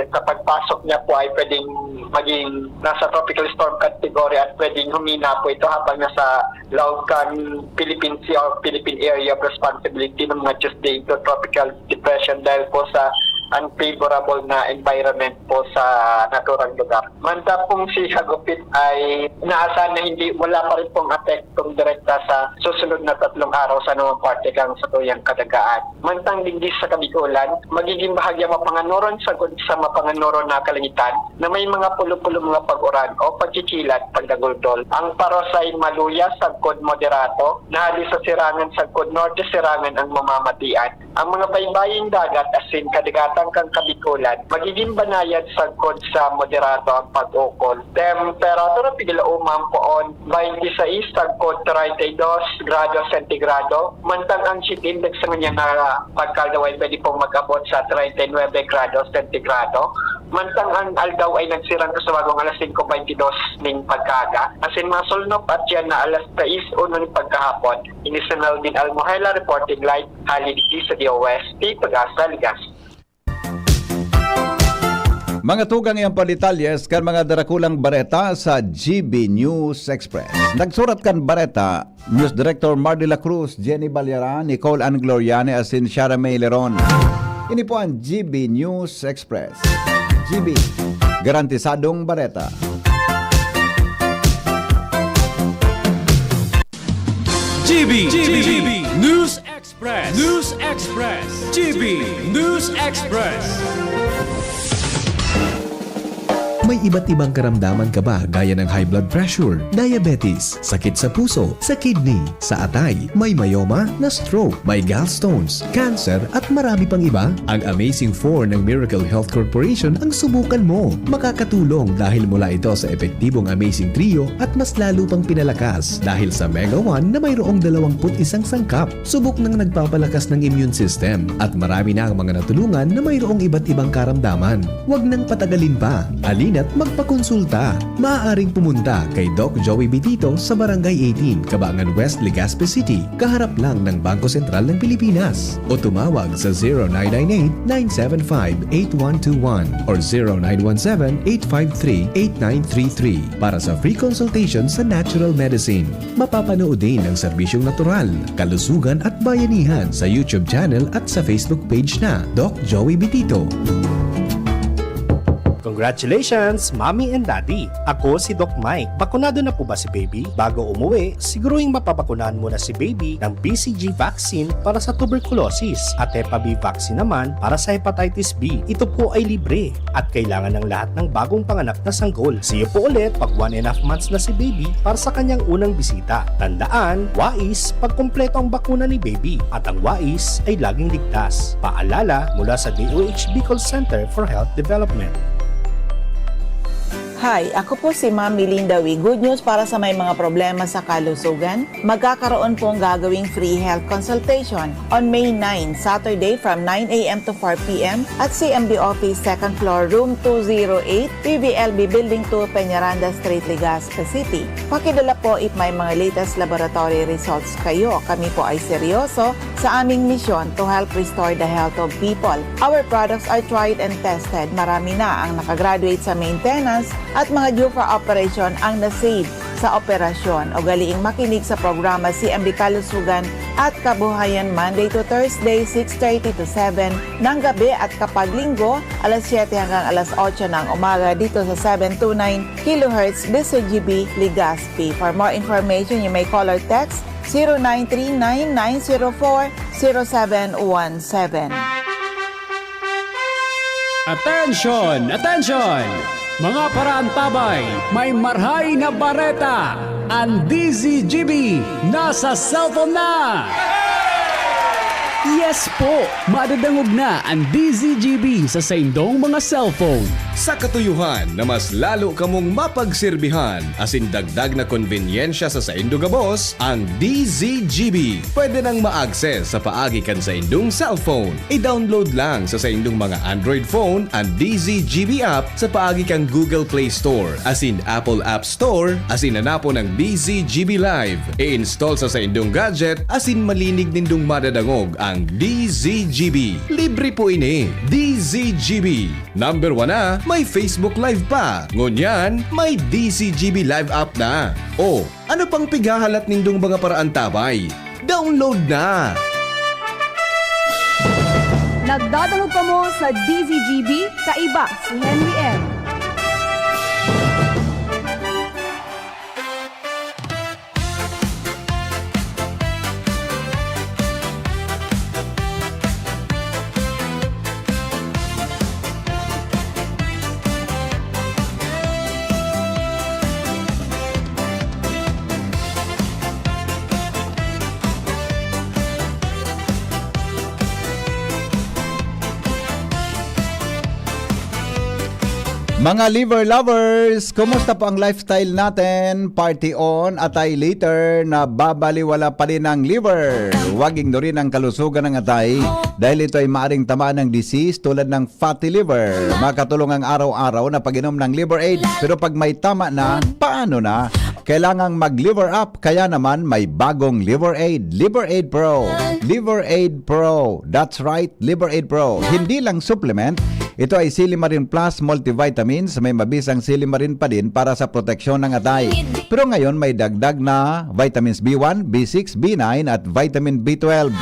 sa pagpasok niya po ay pwedeng maging nasa tropical storm category at pwedeng humina po ito habang nasa lawag kan Philippine Sea or Philippine Area of Responsibility ng mga Tuesday to tropical depression dahil po sa unfavorable na environment po sa naturang lugar. Manta pong si Hagupit ay inaasahan na hindi wala pa rin pong apektong direkta sa susunod na 3 araw sa anumang parte kang sa tuyang kadagaan. Mantang lingis sa Kabikulan, magiging bahagya mapanganoron sa mapanganoron na kalangitan na may mga pulo-pulo mga pag-uran o pagkikilat pagdaguldol. Ang paros ay maluya sa kod moderato, nahali sa sirangan sa kod norte sirangan ang mamamatian. Ang mga baybaying dagat asin kadagatang kang Kabikulan, magiging banayad sa kod sa moderato ang pag-ukol. Temperatura pigilauman poon 26 sa kod 32 grado sentigrado, mantang ang heat index sa kanya na pagkaldaway pwede pong mag-abot sa 39 grado sentigrado. Mantang ang aldaw ay nagsirang kasawagong alas 5:22 ning pagkaga. Asin mga sulnop at yan na alas 6:01 ning pagkahapon. Inisanal din Almohela reporting live haligi sa DOST Pag-asa Ligas. Mga tugang iyang palitalles kan mga darakulang bareta sa GB News Express. Nagsurat kan bareta, News Director Mar de la Cruz, Jenny Balyaran, Nicole Ann Gloriane, asin Shara May Leron. Ini po ang GB News Express. GB, garantisadong bareta. GB News Express. News Express. GB News Express. May iba't ibang karamdaman ka ba gaya ng high blood pressure, diabetes, sakit sa puso, sa kidney, sa atay, may myoma, na stroke, may gallstones, cancer at marami pang iba? Ang Amazing 4 ng Miracle Health Corporation ang subukan mo. Makakatulong dahil mula ito sa epektibong Amazing Trio at mas lalo pang pinalakas dahil sa Mega 1 na mayroong 21 sangkap. Subok nang nagpapalakas ng immune system at marami na ang mga natulungan na mayroong iba't ibang karamdaman. Huwag nang patagalin pa. At magpakonsulta. Maaaring pumunta kay Doc Joey Bitito sa Barangay 18, Cabangan West, Legazpi City, kaharap lang ng Bangko Sentral ng Pilipinas. O tumawag sa 0998-975-8121 or 0917-853-8933 para sa free consultation sa natural medicine. Mapapanood din ang serbisyong natural, kalusugan at bayanihan sa YouTube channel at sa Facebook page na Doc Joey Bitito. Congratulations, Mommy and Daddy! Ako si Doc Mike. Bakunado na po ba si Baby? Bago umuwi, siguruing mapabakunahan muna si Baby ng BCG vaccine para sa tuberculosis at Hep B vaccine naman para sa hepatitis B. Ito po ay libre at kailangan ng lahat ng bagong panganak na sanggol. See you po ulit pag 1.5 months na si Baby para sa kanyang unang bisita. Tandaan, wais pag kumpleto ang bakuna ni Baby at ang wais ay laging ligtas. Paalala mula sa DOH Bicol Center for Health Development. Hi, ako po si Ma'am Melinda Wee. Good news para sa may mga problema sa kalusugan. Magkakaroon pong gagawing free health consultation on May 9, Saturday from 9 a.m. to 4 p.m. at CMB Office, 2nd floor, room 208, PVLB Building 2, Peñaranda Street, Legazpi City. Pakidala po if may mga latest laboratory results kayo. Kami po ay seryoso sa aming misyon to help restore the health of people. Our products are tried and tested. Marami na ang nakagraduate sa maintenance at mga due for operation ang nasave sa operasyon. O galiing makinig sa programa CMB Kalusugan at Kabuhayan Monday to Thursday, 6:30 to 7 ng gabi at kapag linggo, alas 7 hanggang alas 8 ng umaga dito sa 729 kHz DCGB Legazpi. For more information, you may call or text 0939-904-0717. Attention! Attention! Mga paraantabay, may marhay na bareta. Ang DZGB nasa cellphone na! Yes po! Madadangog na ang DZGB sa saindong mga cellphone. Sa katuyuhan na mas lalo kamong mapagsilbihan, asin dagdag na konbinyensya sa saindong gabos, ang DZGB. Pwede nang ma-access sa paagi kan sa indong cellphone. I-download lang sa saindong mga Android phone ang DZGB app sa paagi kang Google Play Store, asin Apple App Store, asin hanapo ng DZGB Live. I-install sa saindong gadget, asin malinig nindong madadangog ang DZGB. Libre po ini. DZGB. Number 1 na, may Facebook Live pa. Ngunyan, may DZGB Live app na. O, ano pang pigahalat nindong mga paraan tabay? Download na! Nagdadangog pa mo sa DZGB, kaiba si Henry M. Mga liver lovers, kumusta po ang lifestyle natin? Party on, atay later, na babaliwala pa rin ang liver. Huwag ignorin ang kalusugan ng atay dahil ito ay maaring tamaan ng disease tulad ng fatty liver. Makatulong ang araw-araw na pag-inom ng Liver Aid. Pero pag may tama na, paano na? Kailangang mag-liver up, kaya naman may bagong Liver Aid. Liver Aid Pro. Liver Aid Pro. That's right, Liver Aid Pro. Hindi lang supplement, ito ay Silimarin Plus multivitamins, may mabisang silimarin pa din para sa proteksyon ng atay. Pero ngayon may dagdag na vitamins B1, B6, B9 at vitamin B12.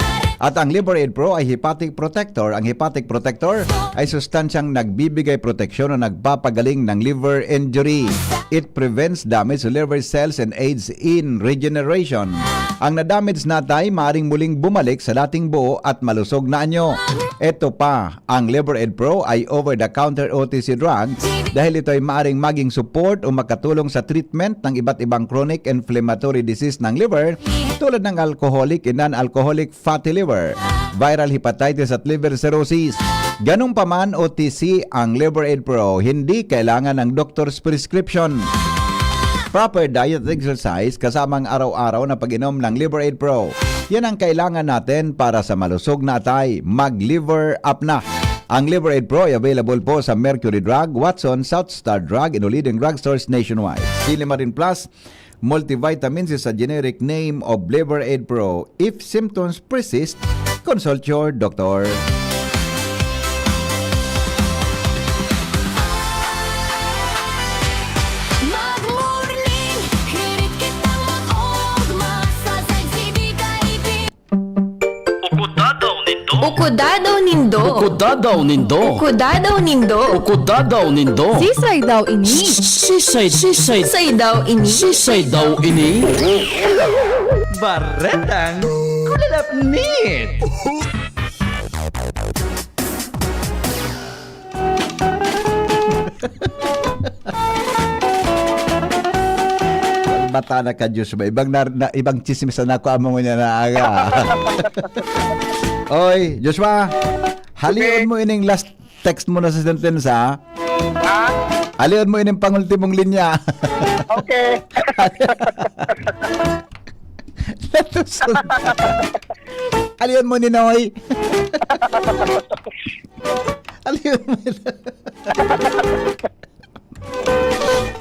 At ang Liver Aid Pro ay hepatic protector. Ang hepatic protector ay sustansyang nagbibigay proteksyon o nagpapagaling ng liver injury. It prevents damage to liver cells and aids in regeneration. Ang nadamage na atay maaring muling bumalik sa dating buo at malusog na anyo. Ito pa, ang Liver Aid Pro ay over-the-counter OTC drug dahil ito ay maaring maging support o makatulong sa treatment ng iba't ibang chronic inflammatory disease ng liver tulad ng alcoholic and non-alcoholic fatty liver, viral hepatitis at liver cirrhosis. Ganun pa man, OTC ang Liver Aid Pro, hindi kailangan ng doctor's prescription. Proper diet at exercise kasamang araw-araw na pag-inom ng Liver Aid Pro. Yan ang kailangan natin para sa malusog na atay. Mag-liver up na. Ang Liver Aid Pro ay available po sa Mercury Drug, Watson, South Star Drug, and leading drugstores nationwide. Silimarin Plus multivitamins is a generic name of Liver Aid Pro. If symptoms persist, consult your doctor. Ukudadaw nindo. Ukudadaw nindo. Ukudadaw nindo. Ukudadaw nindo. Sisay daw ini. Sisay daw ini. Sisay daw ini. Baretang kulalapnit. Bata na ka, Diyos ba? Ibang chismis na ako amo mo niya na aga. Oy, Joshua, halion mo ining last text mo na sa sentence, ha? Aliyon mo ining pangultimong linya. Okay. Aliyon mo ni Noy. Aliyon mo.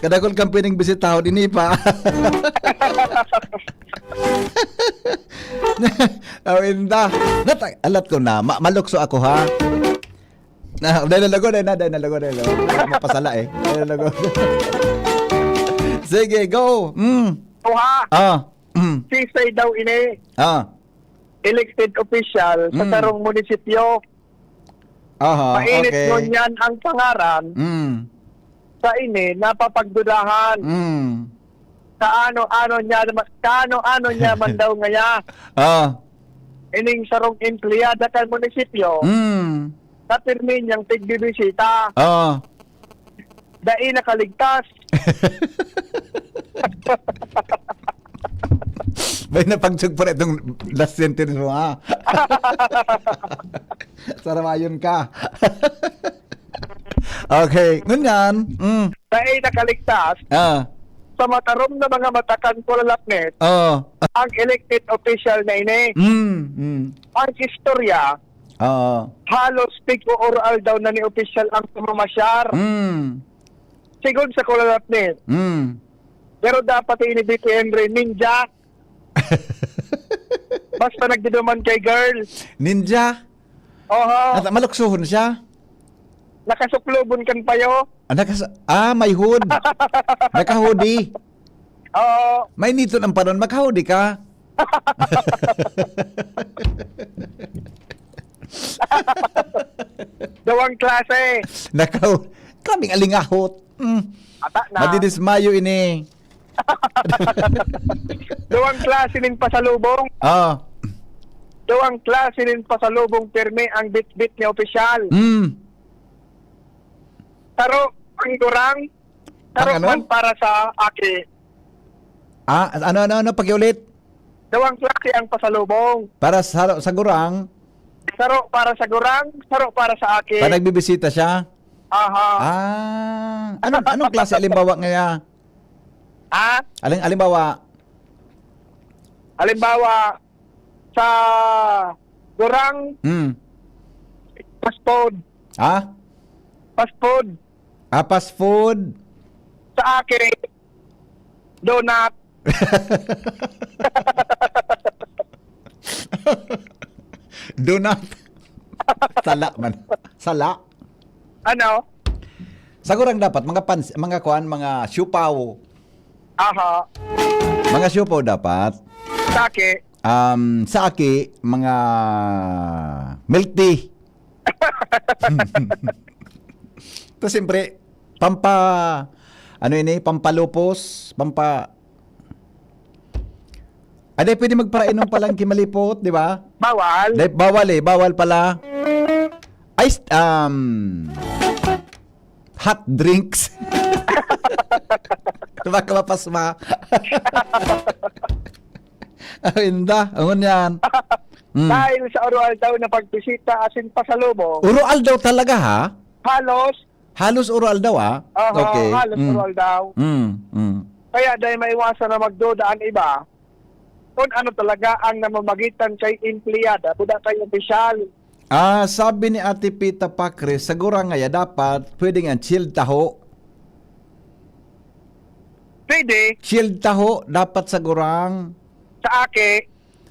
Kadakol kang pining bisitaw din pa. Awinda. Alat ko na. Malukso ako ha. Dahil nalago. Mapasala eh. Dahil nalago. Sige, go. Tuha. Sisay daw ini. Elected official sa tarong munisipyo. Mainit okay. nun yan ang pangaran sa ini napapagdudahan. Kaano-ano niya man daw ngaya. Ining sarong empleyada kan munisipyo. Napirmi niyang tigbibisita. Dai nakaligtas. May napagsug pa itong last sentence mo ha. Saramayon ka. Okay, ngunyan. Dai nakaligtas. Sa matarom na mga matakan ko lalapnet. Ang elected official na ini. Ang istorya. Halos tig o oral daw na ni official ang pamamasyar. Sigon sa kulalapnet. Pero dapat ini BP Henry ninja. Basta nagdiduman kay girl. Ninja? Oho. At maluksuhon siya? Nakasuklubon kan payo. May hood. Naka-hoodie. Oo. May nito ng panon, magka-hoodie ka. Dawang klase. Kaming alingahot. Ata na. Madidismayo ini. Dawang klase nin pasalubong. Dawang klase nin pasalubong pirmi ang bit-bit ni opisyal. Taro ang durang. Taro man para sa aki. Ano, pakiulit? Dawang klase ang pasalubong. Para sa gurang? Saro para sa gurang, saro para sa aki. Pa nagbibisita siya? Aha. Anong klase alimbawa ngaya? Alimbawa? Halimbawa, sa gurang, fast food. Fast food. Fast food? Sa akin, donut. Donut? Sala man. Sala? Ano? Sa gurang dapat, mga siupaw. Aha. Mga siupaw dapat. Sa akin. Sa aki, mga milk tea. Ito siyempre, pampalupos, pwede magparainom palang kimalipot, di ba? Bawal. Bawal pala. Hot drinks. Diba ka mapasma? Inda, angon yan. Dahil sa oral daw na pagbisita asin pasalubong. Oral daw talaga ha? Halos oral daw ha? Okay. Halos oral daw. Kaya dahil maiwasan na magduda ang iba, kung ano talaga ang namamagitan kay empleyada, kuda kay opisyal. Sabi ni Ate Pita Pacre, sa gurang ngaya dapat pwede nga chilled taho. Pwede. Chilled taho dapat sa gurang.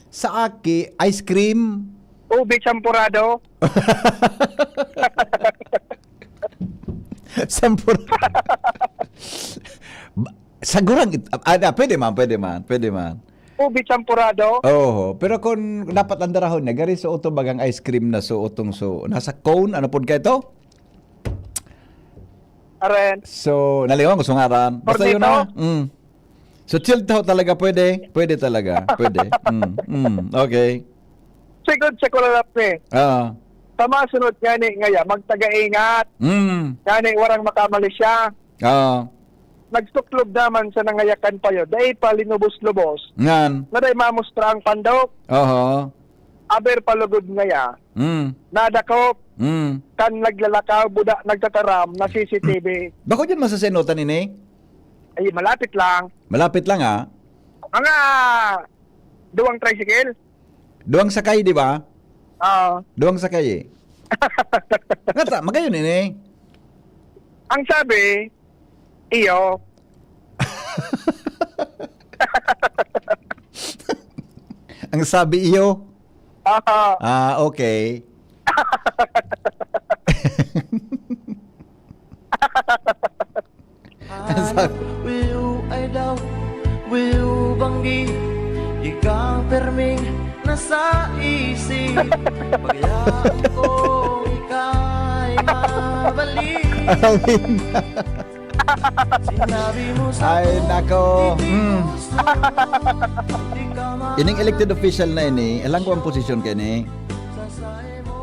Sa aki, ice cream. Ube champurado. Sa gurang, pwede man. Ube champurado. Pero kung dapat andarahon niya, gari suoto bagang ice cream na suotong nasa cone, ano po ka ito? Aren. So, naliwan ko sungaran. Basta yun na. So, chilled taho talaga pwede? Pwede talaga. Pwede. Okay. Sigod sa kulalap ni. Sa masunod nga ni ngaya, magtaga-ingat. Nga ni warang makamali siya. Nagsuklog naman sa nangayakan pa yun. Dahil pa linubos-lubos. Ngan. Na dahil mamustra ang pandok. aber palugod ngaya. Nadakop, kan naglalakaw, buda, nagtataram, na CCTV. Bako dyan masasinutan ini? Ay, malapit lang. Malapit lang ha? Mga duwang tricycle. Duwang sakay, di ba? Oo. Duwang sakay eh. Ngata, magayon ini. Ang sabi, iyo. Ang sabi iyo? Oo. Okay. Wiu ay daw, wiu banggi, ikaw perming nasa isip. Pagyaan ko, ika'y mabalik. Sinabi mo sa Ay, nako. Ining elected official na ini, ilang ko ang posisyon ka ni?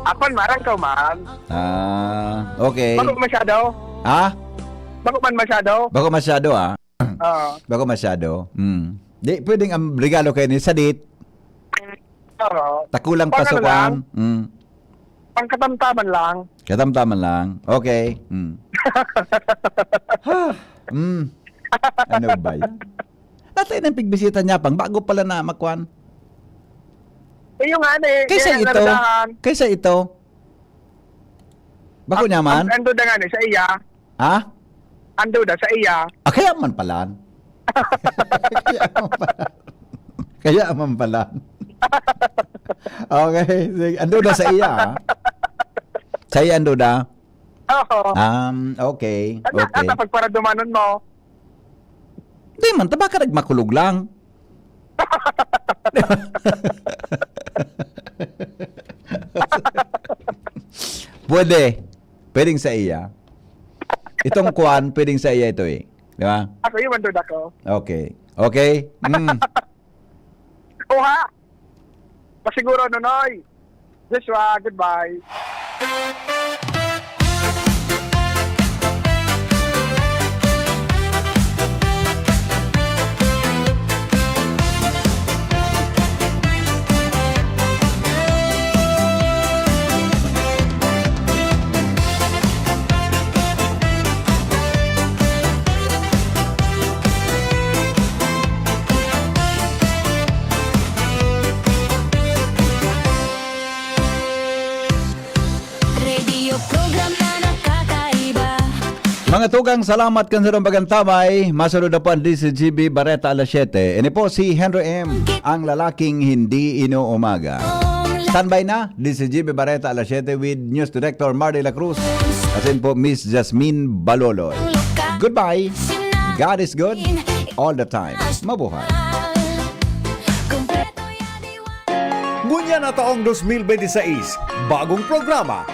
Apon, marang ka man. Okay. Bako masyado. Ha? Bako man masyado. Bako masyado ah. Oo. Bako masyado. Di, pwedeng ang regalo kayo ni Sadit. Oo. Takulang Pang ano lang? pasukan. Pangkatamtaman lang. Katamtaman lang. Okay. Ano ba yan? Natay ng pigbisita niya pang bago pala na makwan. Yung nga eh. Kaysa kaya ito. naradahan. Kaysa ito. Bako niya man. Ando da nga ni, sa iya. Ha? Ando da, sa iya. Kaya man pala. Kaya man pala. Okay. Sige. Ando da sa iya. Ha? Sa iya ando da? Oo. Okay. Okay. At pagpara dumanon mo. Di man, taba ka nagmakulog lang. Pwede. Pwedeng sa iya. Itong kuwan, pwedeng sa iya ito eh. Di ba? Ako yung mandod ako. Okay. Okay? Oha! Pasiguro, Nonoy. Joshua, goodbye. Mga tugang, salamat kan sa bagantamay. Masunod na po ang DCGB Bareta alas 7. Ini po si Henry M, ang lalaking hindi inuumaga. Standby na, DCGB Bareta alas 7 with News Director Marty La Cruz. Asin po Miss Jasmine Baloloy. Goodbye. God is good all the time. Mabuhay. Ngunya na taong 2026, bagong programa,